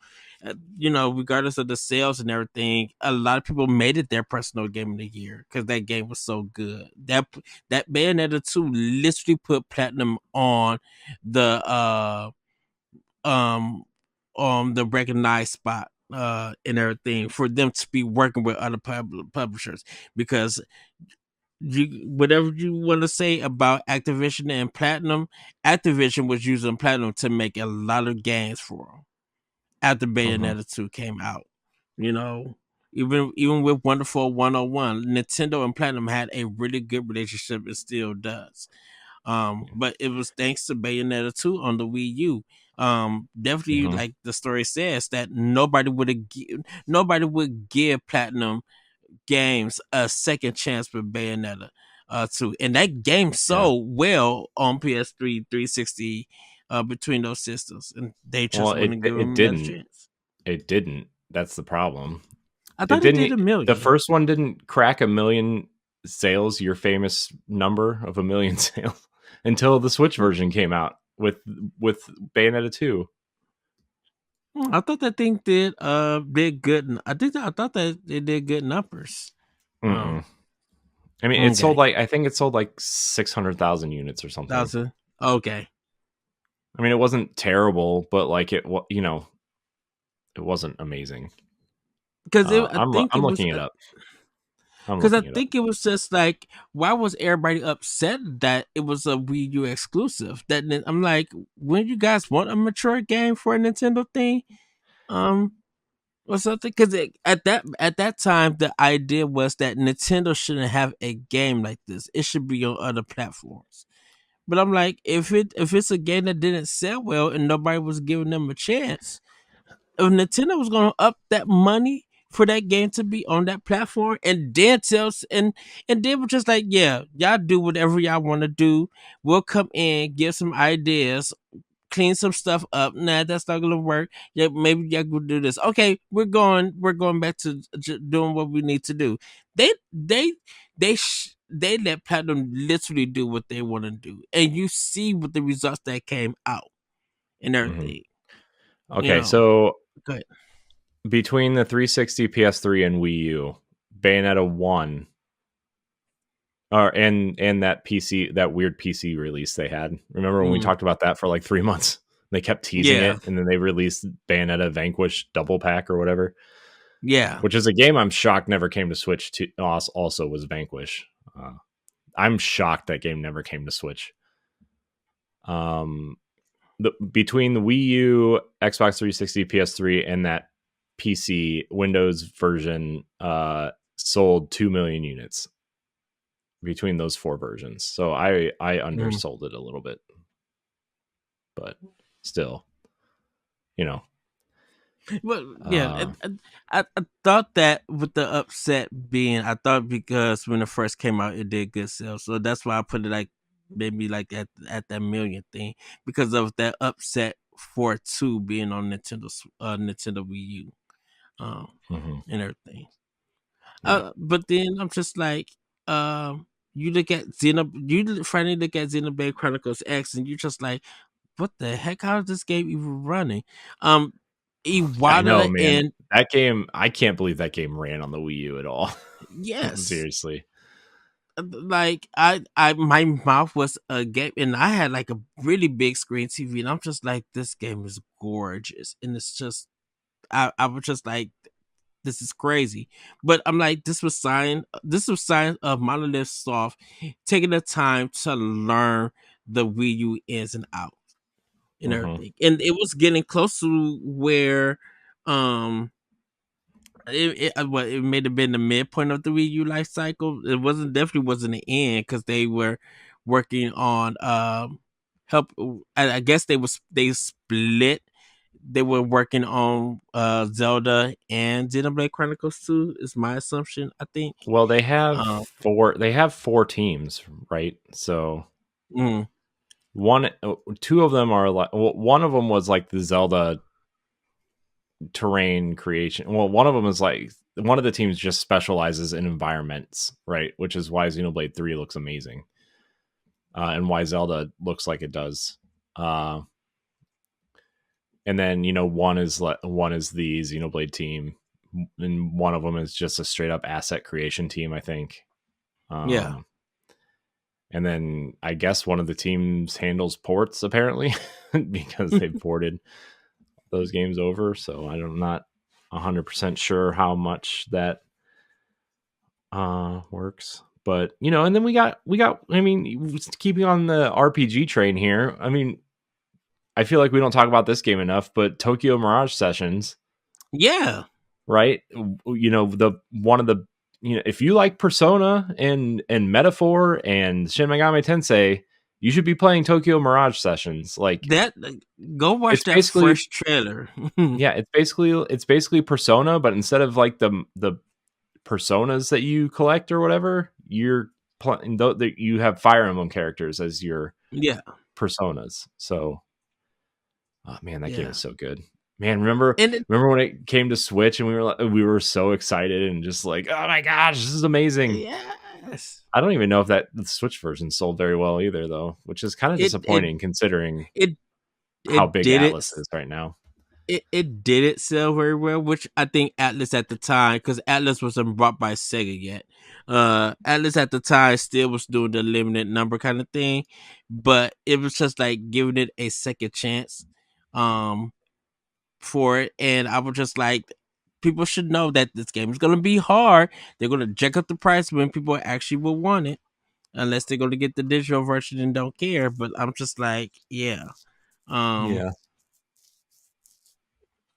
regardless of the sales and everything, a lot of people made it their personal game of the year because that game was so good. That Bayonetta 2 literally put platinum on the um the recognized spot and everything for them to be working with other publishers, because whatever you want to say about Activision and Platinum, Activision was using Platinum to make a lot of games for them after mm-hmm. Bayonetta 2 came out. You know, even with Wonderful 101, Nintendo and Platinum had a really good relationship and still does. But it was thanks to Bayonetta 2 on the Wii U. Definitely, Mm-hmm. like the story says, that nobody would give Platinum games a second chance with Bayonetta 2. And that game Yeah. sold well on PS3, 360, between those systems, and they Well, just wouldn't give it them another didn't. chance. It didn't. That's the problem. I It thought it did didn't. a The million. first one didn't crack a million sales, your famous number of a million sales, until the Switch version came out with Bayonetta 2. I thought that thing did good. I thought that it did good numbers. Mm-mm. Um, I mean, okay, I think it sold like 600,000 units or something. 1,000. Okay, I mean, it wasn't terrible, but like, it wasn't amazing. because I think I'm it was looking it up. I'm because I looking it up. think it was just like, why was everybody upset that it was a Wii U exclusive? I'm like, when you guys want a mature game for a Nintendo thing, um, or something? Because at that time, the idea was that Nintendo shouldn't have a game like this. It should be on other platforms. But I'm like, if it's a game that didn't sell well and nobody was giving them a chance, if Nintendo was gonna up that money for that game to be on that platform and then and they were just like, yeah, y'all do whatever y'all want to do. We'll come in, give some ideas, clean some stuff up. Nah, that's not gonna work. Yeah, maybe y'all could do this. Okay, we're going back to doing what we need to do. They let Platinum literally do what they want to do, and you see what the results that came out and Hmm. everything. You Okay, know, so good. between the 360, PS3, and Wii U, Bayonetta 1, or and that PC, that weird PC release they had. Remember when we Mm, talked about that for like 3 months? They kept teasing yeah, it, and then they released Bayonetta Vanquish double pack or whatever, yeah. which is a game I'm shocked never came to Switch. To also was Vanquish. Uh, I'm shocked that game never came to Switch. Um, between the Wii U, Xbox 360, PS3, and that PC Windows version, sold 2 million units between those four versions. So I Mm. undersold it a little bit, but still, you know. Well, yeah, Uh, I thought that with the upset being, I thought because when it first came out, it did good sales, so that's why I put it like maybe like at that million thing because of that upset for two being on Nintendo Wii U, um, mhm, and everything. yeah. But then I'm just like, you look at finally look at Xenoblade Chronicles X, and you're just like, what the heck? How is this game even running? Um, I know, Iwata man. and That game, I can't believe that game ran on the Wii U at all. yes, Seriously. like my mouth was agape, and I had like a really big screen TV, and I'm just like, this game is gorgeous, and it's just I was just like, this is crazy. But I'm like, this was sign of Monolith Soft taking the time to learn the Wii U ins and outs and Hmm. everything. And it was getting close to where um it may have been the midpoint of the Wii U life cycle. It wasn't definitely wasn't the end because they were working on help. I guess they split. They were working on Zelda and Xenoblade Chronicles 2 is my assumption, I think. Well, they have Um four. They have four teams, right? So mm, two of them are like, well, one of them was like the Zelda terrain creation. Well, one of them is like, one of the teams just specializes in environments, right? Which is why Xenoblade 3 looks amazing, and why Zelda looks like it does. Uh, and then one is the Xenoblade team, and one of them is just a straight up asset creation team, I think. yeah. Um, and then I guess one of the teams handles ports apparently because they ported those games over. So I'm not 100% sure how much that works. But and then we got. I mean, keeping on the RPG train here. I mean, I feel like we don't talk about this game enough, but Tokyo Mirage Sessions, Yeah. right? The one of the if you like Persona and Metaphor and Shin Megami Tensei, you should be playing Tokyo Mirage Sessions. Like, That go watch it's that basically first trailer. yeah, it's basically Persona, but instead of like the personas that you collect or whatever, you're playing that you have Fire Emblem characters as your Yeah. personas. So, oh man, that game Yeah. is so good. Man, remember And it, remember when it came to Switch and we were so excited and just like, oh my gosh, this is amazing. yes. I don't even know if that the Switch version sold very well either, though, which is kind of It it disappointing considering it how it big did it. Atlas is right now. It did it sell very well, which I think Atlas at the time, because Atlas wasn't bought by Sega yet. Atlas at the time still was doing the limited number kind of thing, but it was just like giving it a second chance, um, for it. And I was just like, people should know that this game is gonna be hard. They're gonna jack up the price when people actually will want it, unless they're gonna get the digital version and don't care. But I'm just like, yeah. Um, Yeah.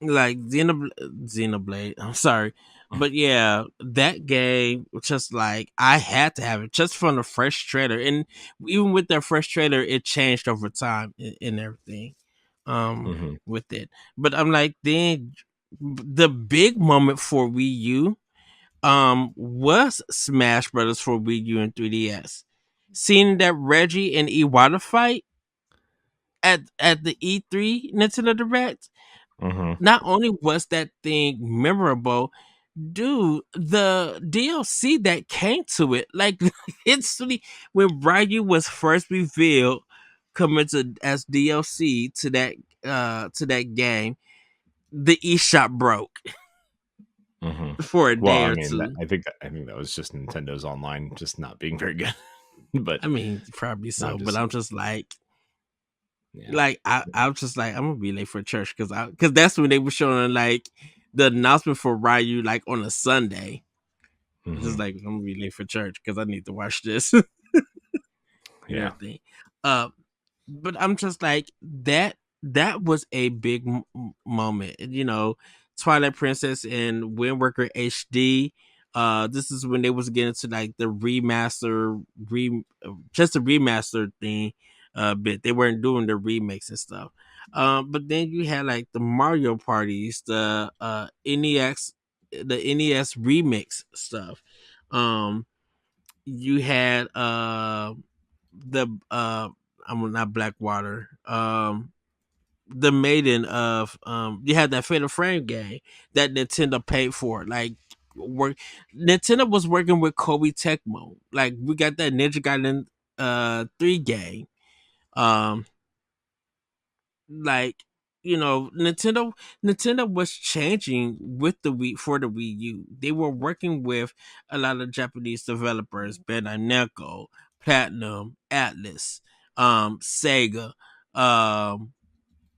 like Xenoblade. I'm sorry. But yeah, that game was just like I had to have it just from the fresh trailer, and even with that fresh trailer, it changed over time and everything. Hmm. With it, but I'm like, then the big moment for Wii U, was Smash Brothers for Wii U and 3DS. Seeing that Reggie and Iwata fight at the E3 Nintendo Direct, Hmm. not only was that thing memorable, dude, the DLC that came to it, like instantly when Ryu was first revealed, coming to as DLC to that game, the eShop broke Hmm. for a Well, day I or mean, two. I think that was just Nintendo's online just not being very good. But I mean, probably no, I'm so, but just I'm just yeah. like I'm just like I'm gonna be late for church because that's when they were showing like the announcement for Ryu like on a Sunday. It's just Hmm. like I'm gonna be late for church because I need to watch this. And Yeah. everything. Uh, but I'm just like that was a big moment. You know, Twilight Princess and Windworker HD. This is when they was getting to like the just the remaster thing. Bit they weren't doing the remakes and stuff. But then you had like the Mario parties, the NES remix stuff. Um, you had the I'm not Blackwater. The Maiden of you had that Fatal Frame game that Nintendo paid for. Like work Nintendo was working with Koei Tecmo. Like we got that Ninja Gaiden 3 game. Um like Nintendo was changing with the Wii for the Wii U. They were working with a lot of Japanese developers, Bandai Namco, Platinum, Atlas, Sega. Um,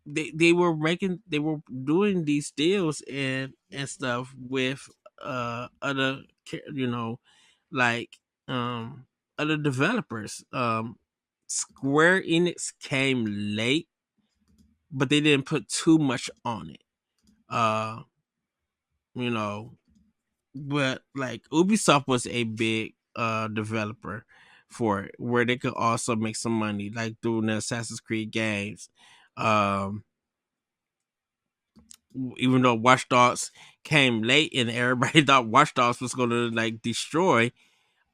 they were doing these deals and stuff with other like other developers. Square Enix came late, but they didn't put too much on it. Uh, you know, but like Ubisoft was a big developer for it, where they could also make some money, like doing the Assassin's Creed games. Um, even though Watch Dogs came late and everybody thought Watch Dogs was gonna like destroy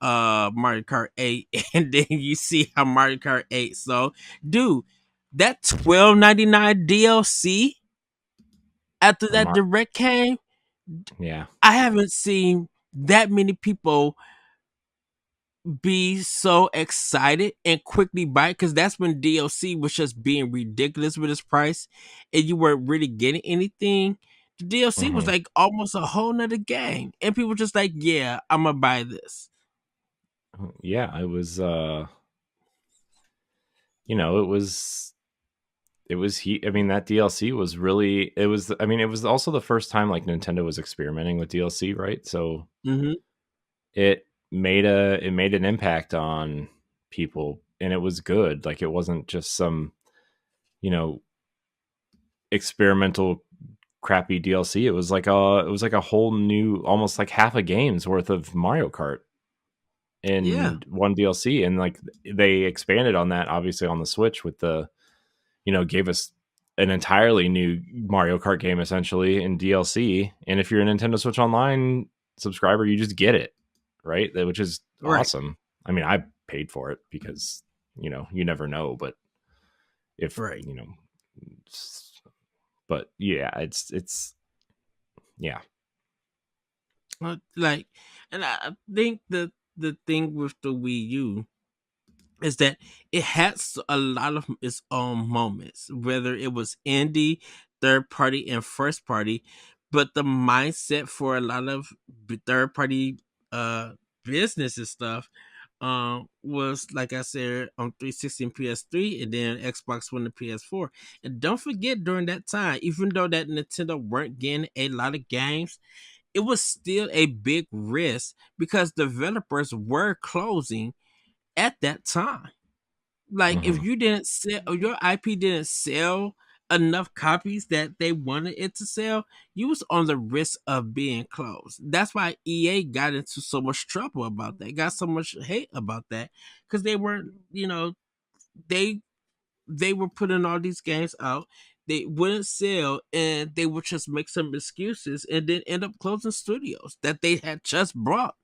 Mario Kart 8, and then you see how Mario Kart 8. So, dude, that 12.99 DLC after For that Mar- direct came, yeah. I haven't seen that many people be so excited and quickly buy because that's when DLC was just being ridiculous with its price and you weren't really getting anything. The DLC was Hmm. like almost a whole nother game, and people just like, yeah, I'm gonna buy this. Yeah, it was you know, it was he I mean that DLC was really it was I mean it was also the first time like Nintendo was experimenting with DLC, right? So Mm-hmm. it made an impact on people and it was good. Like it wasn't just some, you know, experimental crappy DLC. It was like a whole new almost like half a game's worth of Mario Kart Yeah, in one DLC and like they expanded on that obviously on the Switch with the gave us an entirely new Mario Kart game essentially in DLC. And if you're a Nintendo Switch Online subscriber, you just get it, right? Which is right, awesome. I mean, I paid for it because you never know, but if right. but yeah, it's yeah. Like, and I think the thing with the Wii U is that it has a lot of its own moments, whether it was indie, third party, and first party. But the mindset for a lot of third party uh business and stuff was like I said on 360 and PS3 and then Xbox One and PS4. And don't forget during that time, even though that Nintendo weren't getting a lot of games, it was still a big risk because developers were closing at that time. Like if Hmm. you didn't sell or your IP didn't sell enough copies that they wanted it to sell, you was on the risk of being closed. That's why EA got into so much trouble about that, got so much hate about that, because they weren't, they they were putting all these games out. They wouldn't sell, and they would just make some excuses, and then end up closing studios that they had just brought.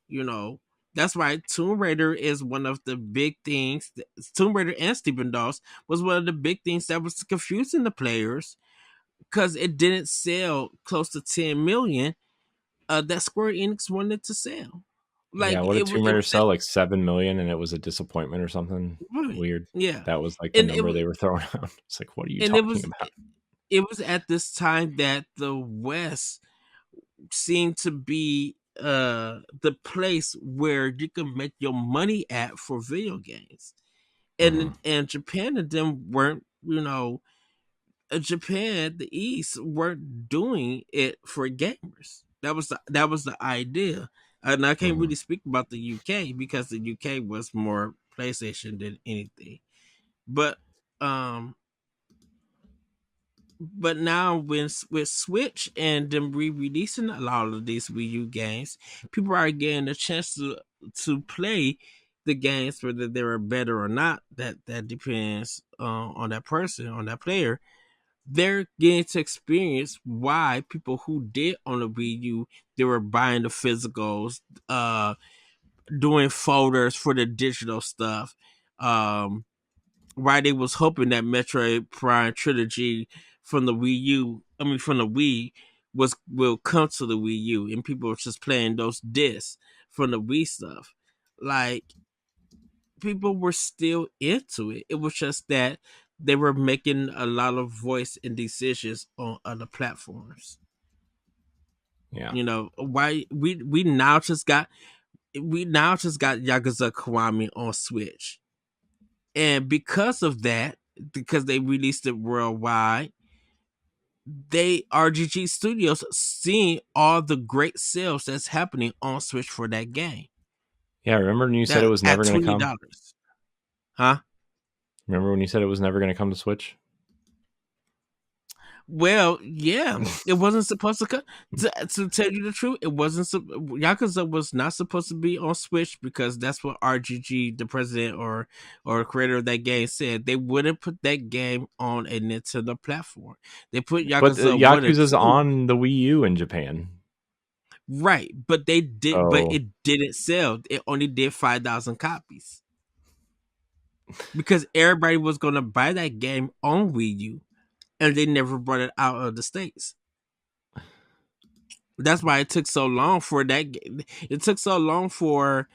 You know, that's why Tomb Raider is one of the big things. Tomb Raider and Sleeping Dogs was one of the big things that was confusing the players because it didn't sell close to 10 million. That Square Enix wanted to sell. Yeah, Like what did Tomb it Raider was that sell? Like 7 million, and it was a disappointment or something right. weird. Yeah, That was like the and it number was they were throwing out. It's like, what are you and it talking was about? it was at this time that the West seemed to be the place where you can make your money at for video games. Hmm. And Japan and them weren't, Japan, the East weren't doing it for gamers. That was the idea. And I can't Hmm. really speak about the UK because the UK was more PlayStation than anything. But um but now with Switch and them re-releasing a lot of these Wii U games, people are getting a chance to play the games, whether they are better or not. That depends on that person, on that player. They're getting to experience why people who did on the Wii U, they were buying the physicals, doing folders for the digital stuff. Um, why they was hoping that Metroid Prime trilogy from the Wii U, I mean from the Wii, will come to the Wii U, and people were just playing those discs from the Wii stuff. Like people were still into it. It was just that they were making a lot of voice and decisions on other platforms. Yeah. Why we now just got Yakuza Kiwami on Switch. And because of that, because they released it worldwide, they RGG Studios seeing all the great sales that's happening on Switch for that game. Yeah. Remember when you said it That was at never going to come? $20. Huh? Remember when you said it was never going to come to Switch? Well, yeah, it wasn't supposed to come. To tell you the truth, it wasn't. Yakuza was not supposed to be on Switch because that's what RGG, the president or creator of that game, said. They wouldn't put that game on a Nintendo platform. They put But Yakuza one and Yakuza's two, on the Wii U in Japan. right? But but So it didn't sell. It only did 5,000 copies because everybody was gonna buy that game on Wii U, and they never brought it out of the states. That's why it took so long for that. It took so long for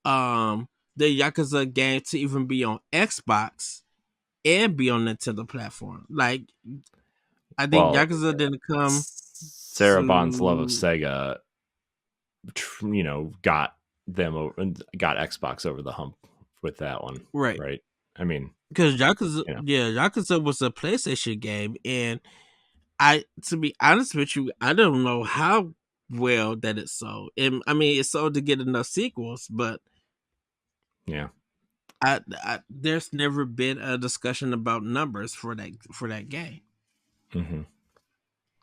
um the Yakuza game to even be on Xbox and be on Nintendo platform. Like I think well, Yakuza didn't come Sarah Bond's love of to Sega, got got Xbox over the hump with that one, right right? I mean, because Yakuza, you know, yeah, Yakuza was a PlayStation game, and I, to be honest with you, I don't know how well that it sold. And I mean, it sold to get enough sequels, but yeah. there's never been a discussion about numbers for that game. Hmm.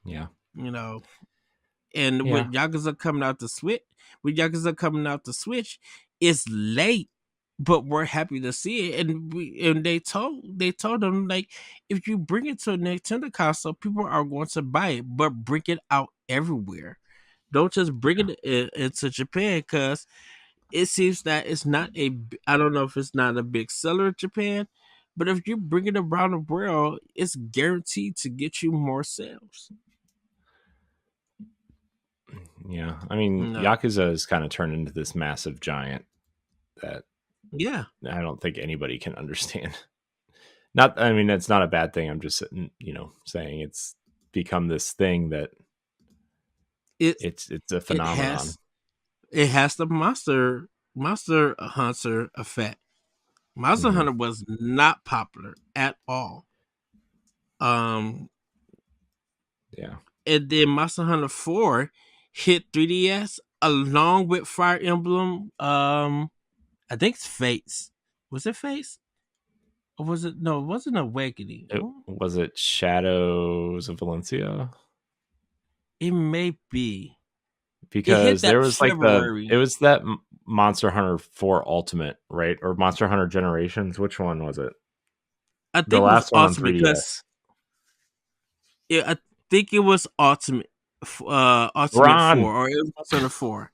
Yeah. You know, and Yeah. with Yakuza coming out the Switch, it's late, but we're happy to see it. And they told them like, if you bring it to a Nintendo console, people are going to buy it, but bring it out everywhere. Don't just bring Yeah. it into Japan because it seems that it's not I don't know if it's not a big seller in Japan, but if you bring it around the world, it's guaranteed to get you more sales. Yeah. I mean, No, Yakuza has kind of turned into this massive giant that yeah, I don't think anybody can understand. Not, I mean, that's not a bad thing. I'm just, saying it's become this thing that it it's a it phenomenon. has the Monster Hunter effect. Monster Hmm. Hunter was not popular at all. Um, Yeah. and then Monster Hunter 4 hit 3DS along with Fire Emblem. I think it's Fates. Was it Fates? Or was it? No, it wasn't Awakening. Was it Shadows of Valencia? It may be. It hit Because there that was like it February. was that Monster Hunter 4 Ultimate, right? Or Monster Hunter Generations. Which one was it? I The think it was last one on Ultimate 3DS. because I think it was Ultimate, Ultimate Ron, 4, or it was Monster Hunter 4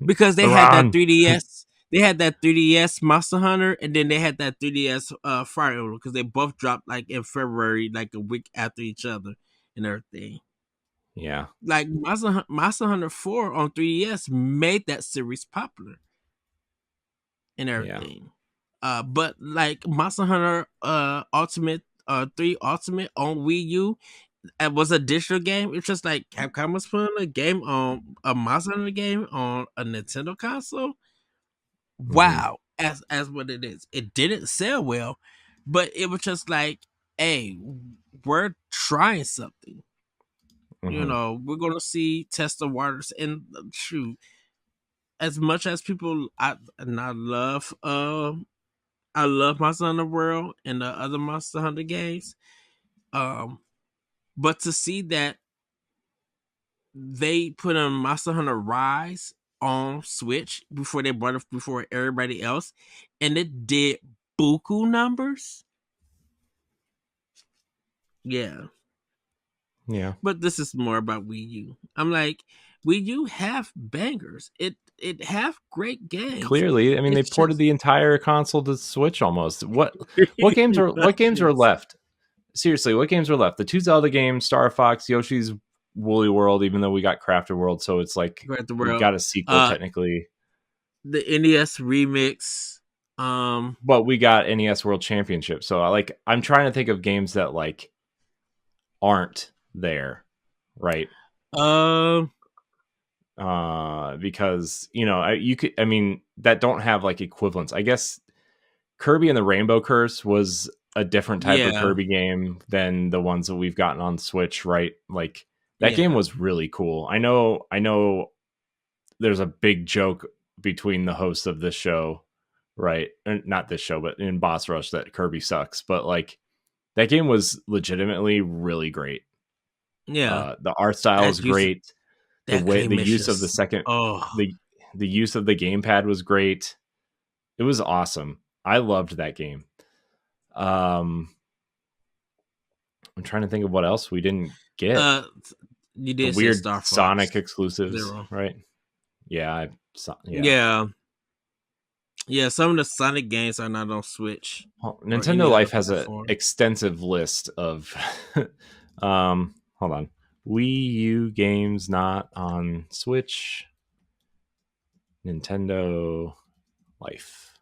because they had that Ron. 3DS. They had that 3DS Monster Hunter, and then they had that 3DS Fire Emblem because they both dropped like in February, like a week after each other, and everything. Yeah, Like Monster Hunter 4 on 3DS made that series popular and yeah, everything. But like Monster Hunter Ultimate 3 Ultimate on Wii U, it was a digital game. It's just like Capcom was putting a game on a Monster Hunter game on a Nintendo console. hmm Wow, as what it is. It didn't sell well, but it was just like, hey, we're trying something. hmm We're gonna see test the waters and shoot. As much as people, I love Monster Hunter World and the other Monster Hunter games. Um, but to see that they put on Monster Hunter Rise on Switch before they brought it before everybody else, and it did buku numbers. Yeah, yeah. but this is more about Wii U. I'm like, Wii U have bangers. It have great games. Clearly, I mean, they It's ported just the entire console to Switch almost. What games are left? Seriously, what games are left? The two Zelda games, Star Fox, Yoshi's Woolly World. Even though we got Crafted World, so it's like Breath of the we World. got a sequel Uh, technically. the NES remix. But we got NES World Championship. So I'm trying to think of games that like aren't there, right? Um, Because I mean that don't have like equivalents. I guess Kirby and the Rainbow Curse was a different type of yeah, Kirby game than the ones that we've gotten on Switch, right? Like that game yeah. was really cool. I know there's a big joke between the hosts of this show, right? Not this show, but in Boss Rush that Kirby sucks. But like that game was legitimately really great. Yeah, The art style is that use great. that The use of the claymation. second Oh, the use of the gamepad was great. It was awesome. I loved that game. Um, I'm trying to think of what else we didn't get. uh, you The did say weird Star Sonic Fox exclusives, Zero. right? Yeah, yeah. Yeah, yeah. Some of the Sonic games are not on Switch Well, or any Nintendo other Life has an platform. extensive list of hold on. Wii U games not on Switch. Nintendo Life.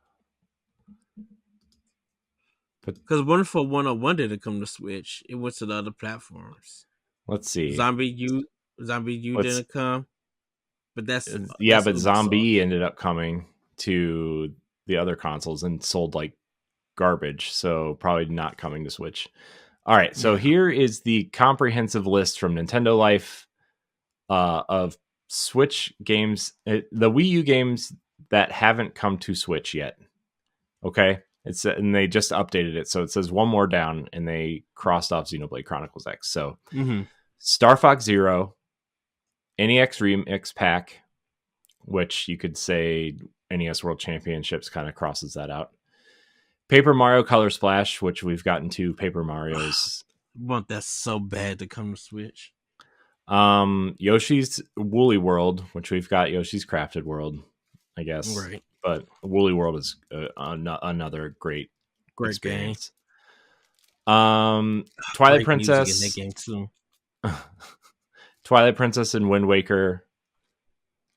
But Because Wonderful 101 didn't come to Switch; it went to the other platforms. let's see. Zombie U, Zombie U Let's didn't come, but yeah, that's but Ubisoft. Zombie ended up coming to the other consoles and sold like garbage, so probably not coming to Switch. All right, so Yeah. here is the comprehensive list from Nintendo Life of Switch games, the Wii U games that haven't come to Switch yet. Okay, and they just updated it, so it says one more down, and they crossed off Xenoblade Chronicles X. So Mm-hmm. Star Fox Zero, NEX Remix Pack, which you could say NES World Championships kind of crosses that out. Paper Mario Color Splash, which we've gotten to Paper Mario's. Want that so bad to come to Switch. Yoshi's Woolly World, which we've got Yoshi's Crafted World, I guess. Right. But Woolly World is another great Great game. experience. Twilight Great music in that Princess, game too. Twilight Princess and Wind Waker,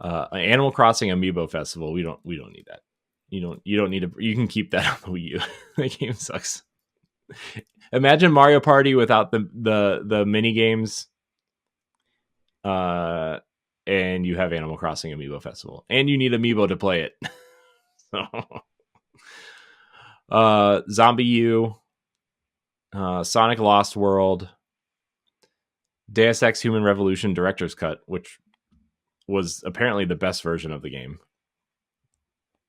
Animal Crossing Amiibo Festival. We don't need that. You don't need to. You can keep that on the Wii U. That game sucks. Imagine Mario Party without the mini games. And you have Animal Crossing Amiibo Festival, and you need Amiibo to play it. So, Zombie U, Sonic Lost World, Deus Ex Human Revolution Director's Cut, which was apparently the best version of the game,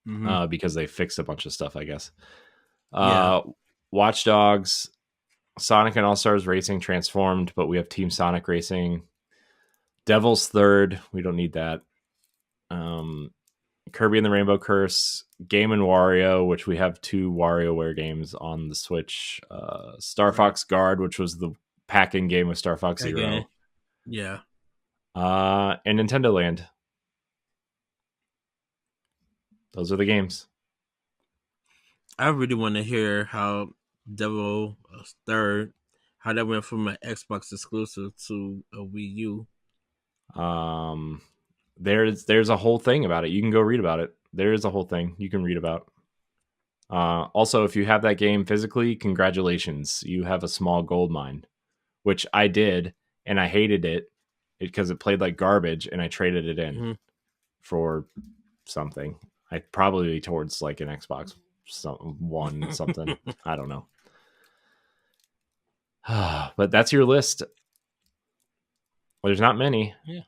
Mm-hmm. because they fixed a bunch of stuff, I guess. Yeah. Watch Dogs, Sonic and All Stars Racing transformed, but we have Team Sonic Racing. Devil's Third, we don't need that. Kirby and the Rainbow Curse, Game and Wario, which we have 2 WarioWare games on the Switch. Star Fox Guard, which was the pack-in game with Star Fox Again. Zero. Yeah. And Nintendo Land. Those are the games. I really want to hear how Devil Third, how that went from an Xbox exclusive to a Wii U. There's a whole thing about it. You can go read about it. There is a whole thing you can read about. Also, if you have that game physically, congratulations. You have a small gold mine, which I did, and I hated it because it played like garbage, and I traded it in for something. I probably towards like an Xbox One something. I don't know. But that's your list. Well, there's not many. Yeah.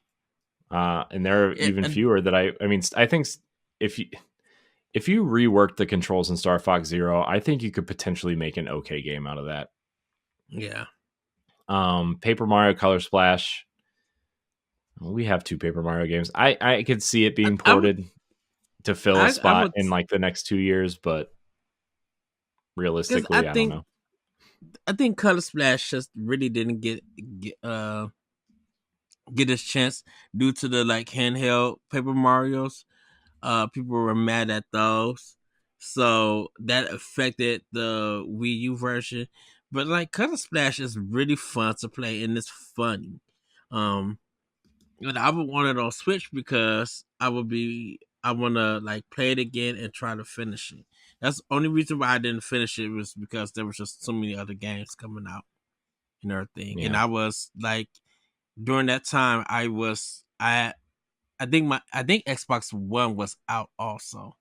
And there are even fewer that I mean, I think if you reworked the controls in Star Fox Zero, I think you could potentially make an okay game out of that. Yeah. Paper Mario Color Splash. We have 2 Paper Mario games. I could see it being ported to fill a spot in like the next 2 years, but realistically, I don't know. I think Color Splash just really didn't get his chance due to the like handheld Paper Marios. People were mad at those, so that affected the Wii U version. But like Color Splash is really fun to play and it's funny. And I would want it on Switch because I want to like play it again and try to finish it. That's the only reason why I didn't finish it was because there was just so many other games coming out and everything. Yeah. And I was like, during that time, I think Xbox One was out also.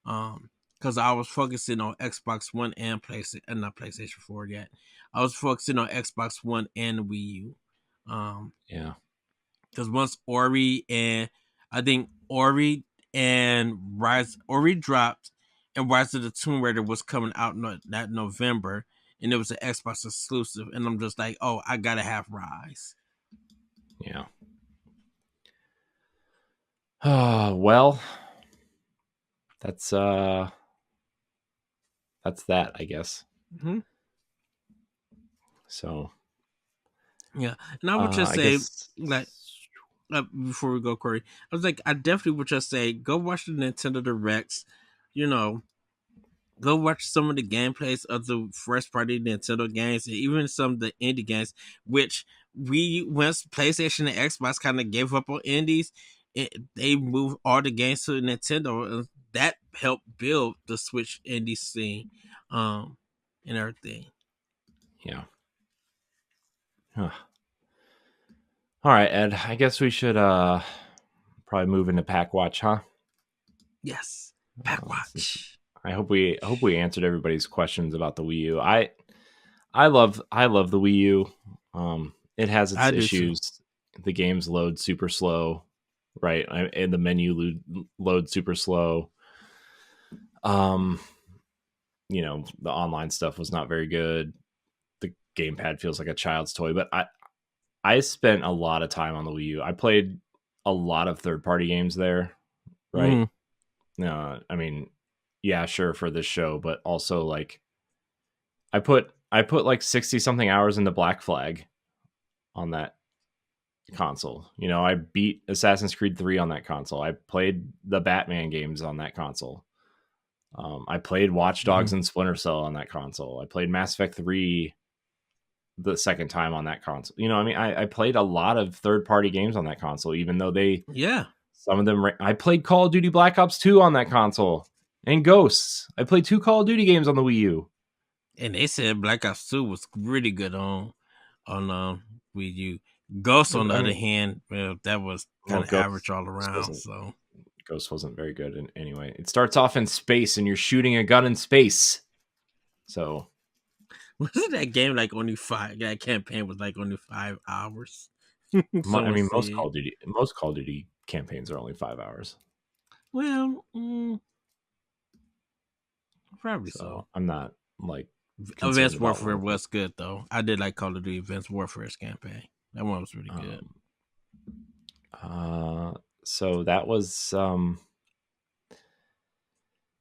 Because I was focusing on Xbox One and not PlayStation 4 yet. I was focusing on Xbox One and Wii U. Yeah. Because once Ori and Ori dropped, and Rise of the Tomb Raider was coming out that November, and it was an Xbox exclusive, and I'm just like, oh, I gotta have Rise. Yeah. Well, that's that, I guess. Mm-hmm. So, yeah, and I would just say, like, before we go, Corey, I was like, I definitely would just say, go watch the Nintendo Directs. Go watch some of the gameplays of the first party Nintendo games and even some of the indie games, which once PlayStation and Xbox kind of gave up on indies, they moved all the games to Nintendo, and that helped build the Switch indie scene, and everything. Yeah. Huh. All right, Ed. I guess we should probably move into Pack Watch, huh? Yes, Pack Watch. I hope we answered everybody's questions about the Wii U. I love the Wii U. It has its issues. The games load super slow, right? And the menu load super slow. The online stuff was not very good. The gamepad feels like a child's toy, but I spent a lot of time on the Wii U. I played a lot of third-party games there, right? I mean, yeah, sure, for this show, but also like I put like 60 something hours into Black Flag on that console. I beat Assassin's Creed 3 on that console. I played the Batman games on that console. I played Watch Dogs and Splinter Cell on that console. I played Mass Effect 3 the second time on that console. I played a lot of third-party games on that console, even though some of them, I played Call of Duty Black Ops 2 on that console and Ghosts. I played 2 Call of Duty games on the Wii U. And they said Black Ops 2 was really good on Wii U. Ghosts, on the other hand, well, that was kind of average all around. So Ghost wasn't very good. Anyway, it starts off in space and you're shooting a gun in space. So wasn't that game like only 5? That campaign was like only 5 hours. most Call of Duty campaigns are only 5 hours. Well, probably so. I'm not like Advanced about Warfare one. was good though. I did like Call of Duty Advanced Warfare's campaign. That one was really good. So that was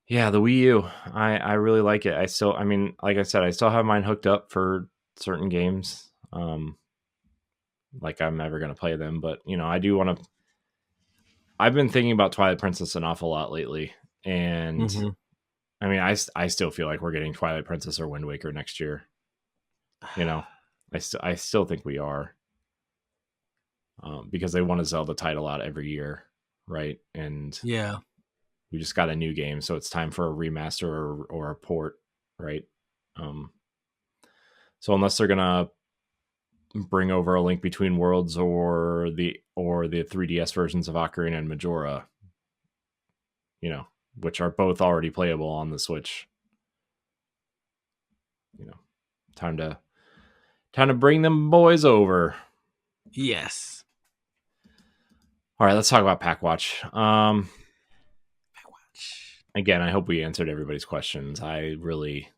yeah, the Wii U. I really like it. I mean, like I said, I still have mine hooked up for certain games. Like I'm never gonna play them, but I do want to. I've been thinking about Twilight Princess an awful lot lately, and I mean, I still feel like we're getting Twilight Princess or Wind Waker next year. I still think we are, because they want to Zelda title out every year, right? And yeah, we just got a new game, so it's time for a remaster or a port, right? So unless they're gonna bring over a Link Between Worlds or the 3DS versions of Ocarina and Majora, which are both already playable on the Switch, time to bring them boys over. yes. All right, let's talk about Pack Watch. Again, I hope we answered everybody's questions. I really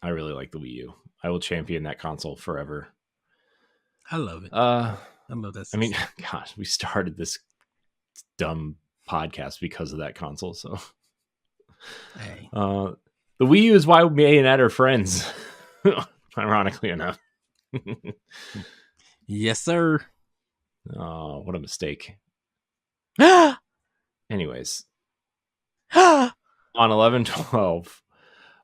like the Wii U. I will champion that console forever. I love it. I love that. I mean, gosh, we started this dumb podcast because of that console. So, hey. The Wii U is why me and Ed are friends. Ironically enough. Yes, sir. Oh, what a mistake. Anyways, on 11/12,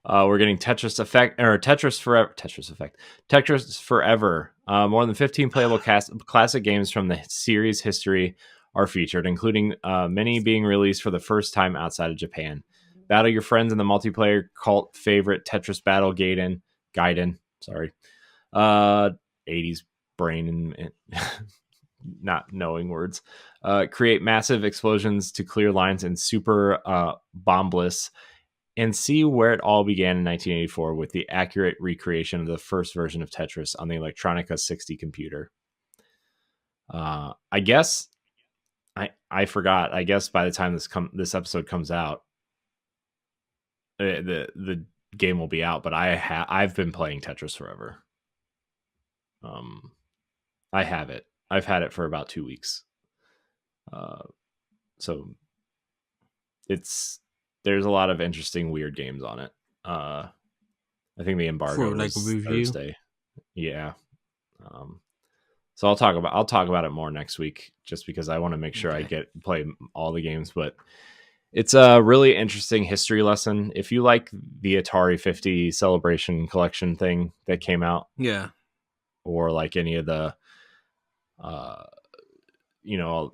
we're getting Tetris Effect or Tetris Forever. More than 15 playable classic games from the series history are featured, including many being released for the first time outside of Japan. Battle your friends in the multiplayer cult favorite Tetris Battle Gaiden. Sorry. 80s brain and not knowing words. Create massive explosions to clear lines in Super Bombless, and see where it all began in 1984 with the accurate recreation of the first version of Tetris on the Electronica 60 computer. I guess I forgot. I guess by the time this episode comes out, the game will be out. But I've been playing Tetris Forever. I have it. I've had it for about 2 weeks. So there's a lot of interesting, weird games on it. I think the embargo was Thursday. Yeah. So I'll talk about it more next week, just because I want to make sure I play all the games. But it's a really interesting history lesson. If you like the Atari 50 Celebration Collection thing that came out, yeah, or like any of the,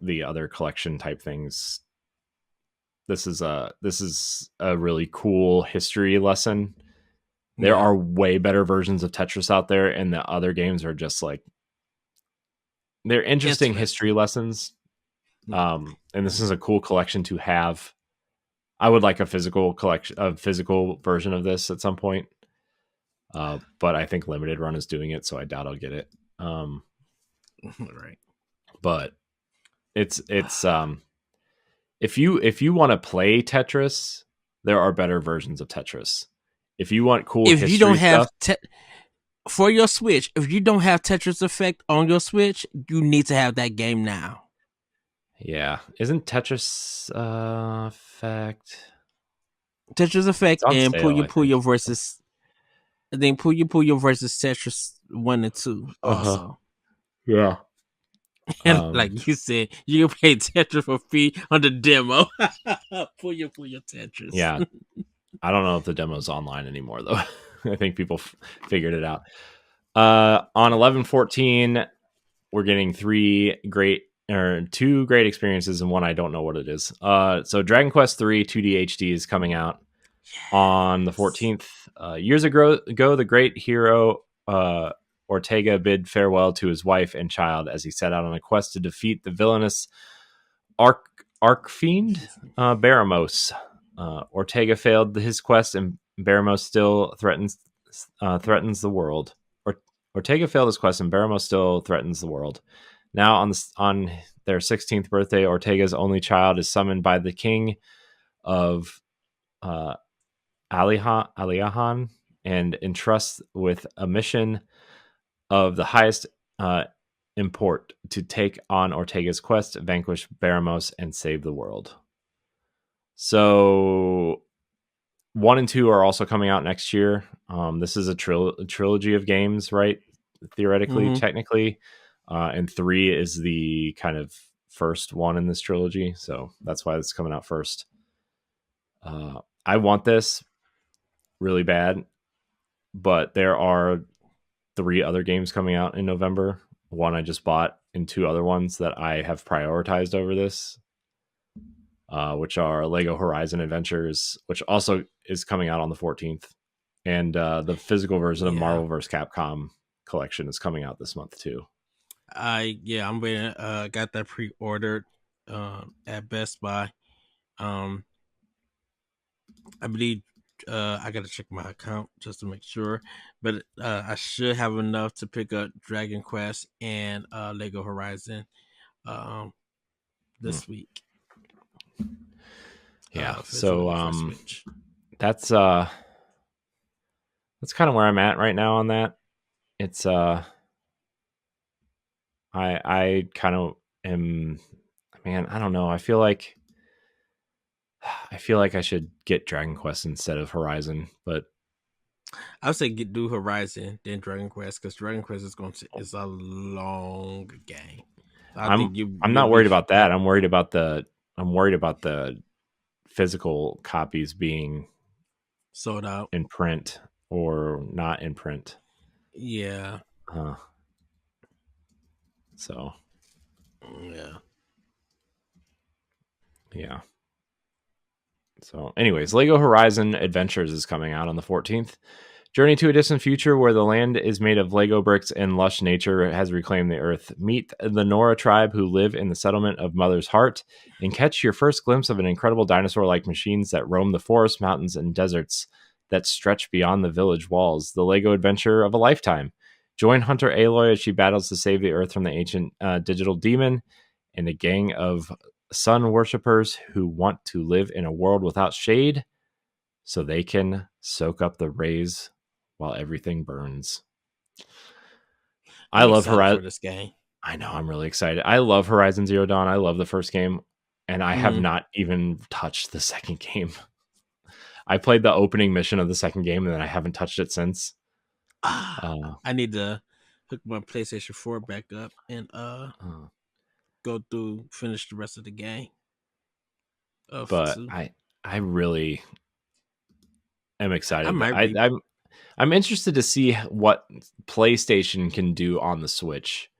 the other collection type things, this is a really cool history lesson. There are way better versions of Tetris out there, and the other games are just like, they're interesting history lessons. And this is a cool collection to have. I would like a physical version of this at some point. But I think Limited Run is doing it, so I doubt I'll get it. Right. But it's if you want to play Tetris, there are better versions of Tetris. If you want cool history you don't have stuff, for your Switch, if you don't have Tetris Effect on your Switch, you need to have that game now. Yeah. Isn't Tetris Effect? Tetris Effect and Puyo versus, I think Puyo versus Tetris 1 and 2 also. Yeah. And like you said, you can play Tetris for free on the demo. Puyo Tetris. Yeah. I don't know if the demo's online anymore, though. I think people figured it out. On 11/14, we're getting two great experiences, and one I don't know what it is. So Dragon Quest III 2D HD is coming out on the 14th. Years ago, the great hero Ortega bid farewell to his wife and child as he set out on a quest to defeat the villainous Archfiend Baramos. Ortega failed his quest, and Baramos still threatens the world. Ortega failed his quest, and Baramos still threatens the world. Now, on their 16th birthday, Ortega's only child is summoned by the king of Aliahan and entrusts with a mission of the highest import to take on Ortega's quest, vanquish Baramos, and save the world. So 1 and 2 are also coming out next year. This is a trilogy of games, right? Theoretically, technically. And 3 is the kind of first one in this trilogy. So that's why it's coming out first. I want this really bad, but there are 3 other games coming out in November. 1 I just bought, and 2 other ones that I have prioritized over this, which are Lego Horizon Adventures, which also is coming out on the 14th, and the physical version of Marvel vs. Capcom collection is coming out this month too. I'm waiting. Got that pre-ordered at Best Buy. I believe I got to check my account just to make sure, but I should have enough to pick up Dragon Quest and Lego Horizon this week. Yeah, so that's kind of where I'm at right now on that. It's I kind of am, man, I don't know. I feel like I should get Dragon Quest instead of Horizon, but I would say do Horizon then Dragon Quest, because Dragon Quest is a long game. So I'm not worried about that. I'm worried about the physical copies being sold out in print or not in print. Yeah. So yeah. So anyways, Lego Horizon Adventures is coming out on the 14th. Journey to a distant future where the land is made of Lego bricks and lush nature has reclaimed the earth. Meet the Nora tribe who live in the settlement of Mother's Heart and catch your first glimpse of an incredible dinosaur-like machines that roam the forests, mountains, and deserts that stretch beyond the village walls. The Lego adventure of a lifetime. Join Hunter Aloy as she battles to save the earth from the ancient digital demon and a gang of sun worshippers who want to live in a world without shade so they can soak up the rays while everything burns. I love Horizon for this game. I know, I'm really excited. I love Horizon Zero Dawn. I love the first game, and I have not even touched the second game. I played the opening mission of the second game, and then I haven't touched it since. I need to hook my PlayStation 4 back up and go through, finish the rest of the game. But I really am excited. I'm interested to see what PlayStation can do on the Switch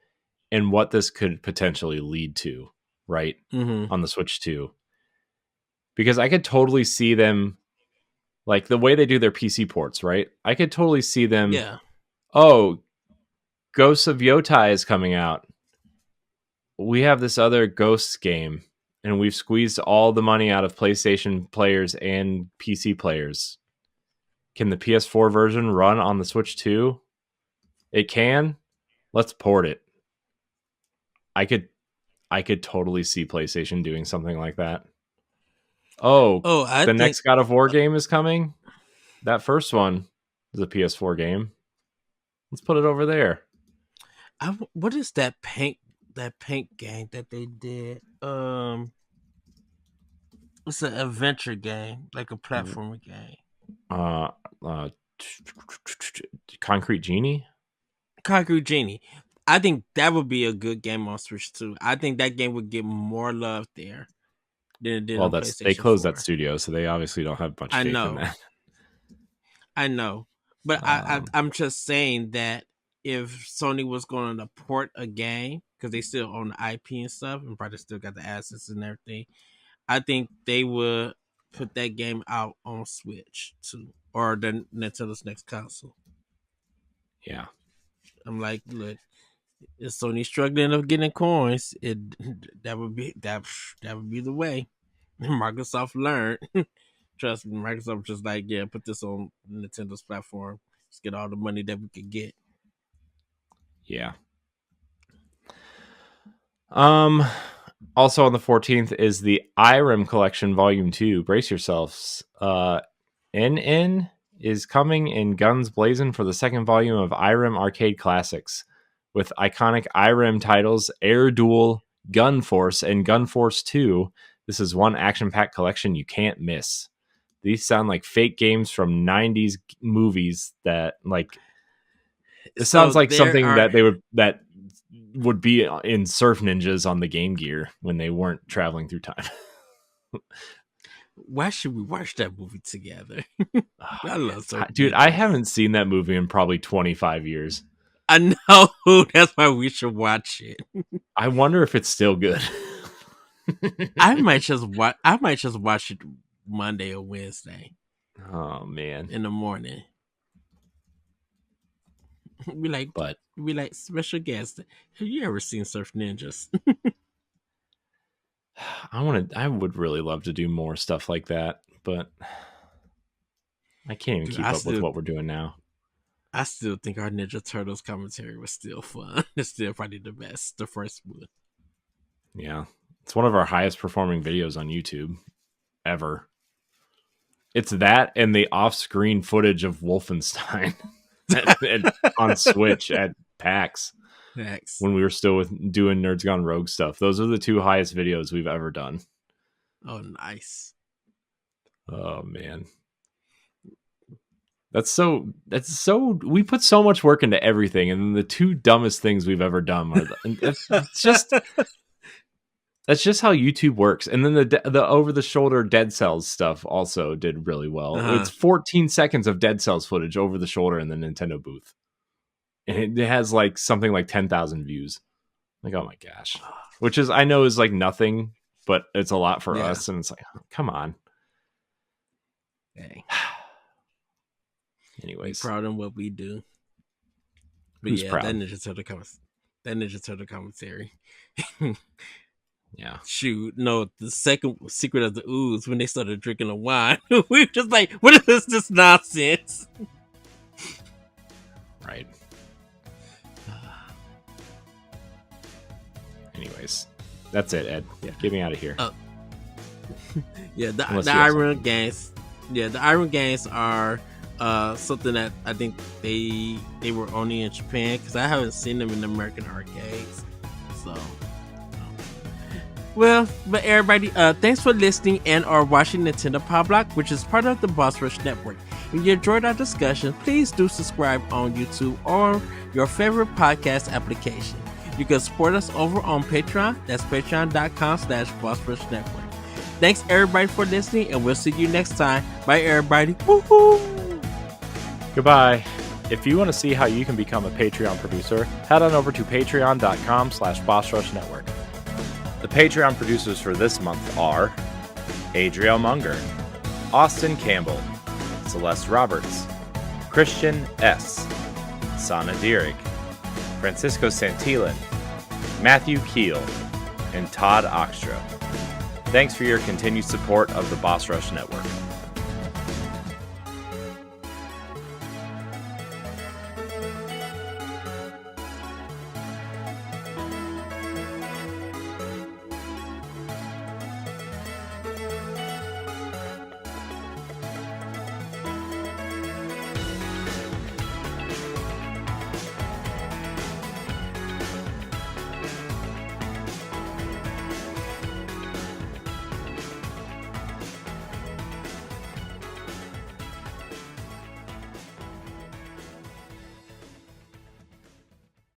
and what this could potentially lead to, right? On the Switch 2. Because I could totally see them, like the way they do their PC ports, right? I could totally see them, oh, Ghosts of Yotai is coming out. We have this other Ghosts game, and we've squeezed all the money out of PlayStation players and PC players. Can the PS4 version run on the Switch 2? It can. Let's port it. I could totally see PlayStation doing something like that. The next God of War game is coming. That first one is a PS4 game. Let's put it over there. What is that paint game that they did? It's an adventure game, like a platformer game. Concrete Genie. I think that would be a good game on Switch too. I think that game would get more love there than it did on PlayStation. They closed that studio, so they obviously don't have much faith in that. I know, but I'm just saying that if Sony was going to port a game, because they still own the IP and stuff, and probably still got the assets and everything, I think they would put that game out on Switch too, or the Nintendo's next console. Yeah, I'm like, look, if Sony struggling of getting coins, that would be the way. Microsoft learned. Trust me, Microsoft just like, yeah, put this on Nintendo's platform. Let's get all the money that we could get. Yeah. Also on the 14th is the Irem Collection Volume 2. Brace yourselves. NN is coming in guns blazing for the second volume of IREM Arcade Classics with iconic IREM titles Air Duel, Gun Force, and Gun Force 2. This is one action-packed collection you can't miss. These sound like fake games from 90s movies that like it sounds like something that would be in Surf Ninjas on the Game Gear when they weren't traveling through time. Why should we watch that movie together? I love Surf Ninjas. Dude, I haven't seen that movie in probably 25 years. I know. That's why we should watch it. I wonder if it's still good. I might just watch it Monday or Wednesday. Oh man. In the morning. We like special guest. Have you ever seen Surf Ninjas? I would really love to do more stuff like that, but I can't even keep up with what we're doing now. I still think our Ninja Turtles commentary was still fun. It's still probably the best, the first one. Yeah. It's one of our highest performing videos on YouTube ever. It's that and the off-screen footage of Wolfenstein on Switch at PAX. When we were still doing Nerds Gone Rogue stuff. Those are the two highest videos we've ever done. Oh, nice. Oh, man. That's so we put so much work into everything, and then the two dumbest things we've ever done are that's just how YouTube works. And then the over the shoulder Dead Cells stuff also did really well. It's 14 seconds of Dead Cells footage over the shoulder in the Nintendo booth, and it has like something like 10,000 views. Like, oh my gosh, which is I know is like nothing, but it's a lot for us, and it's like, oh, come on. Dang. Anyways, we're proud of what we do. But who's proud? That Ninja Turtle commentary. Yeah. Shoot, no, the second Secret of the Ooze, when they started drinking the wine, we were just like, what is this nonsense? Right. Anyways, that's it, Ed. Yeah. Get me out of here. Yeah, the Iron Gangs. Yeah, the Iron Gangs are something that I think they were only in Japan, because I haven't seen them in American arcades. So, well, but everybody, thanks for listening and or watching Nintendo Pow Block, which is part of the Boss Rush Network. If you enjoyed our discussion, please do subscribe on YouTube or your favorite podcast application. You can support us over on Patreon. That's patreon.com/Boss Network. Thanks everybody for listening, and we'll see you next time. Bye everybody. Woohoo! Goodbye. If you want to see how you can become a Patreon producer, head on over to patreon.com/Boss Rush Network. The Patreon producers for this month are Adriel Munger, Austin Campbell, Celeste Roberts, Christian S., Sana Dirrig, Francisco Santillan, Matthew Keel, and Todd Oxtra. Thanks for your continued support of the Boss Rush Network.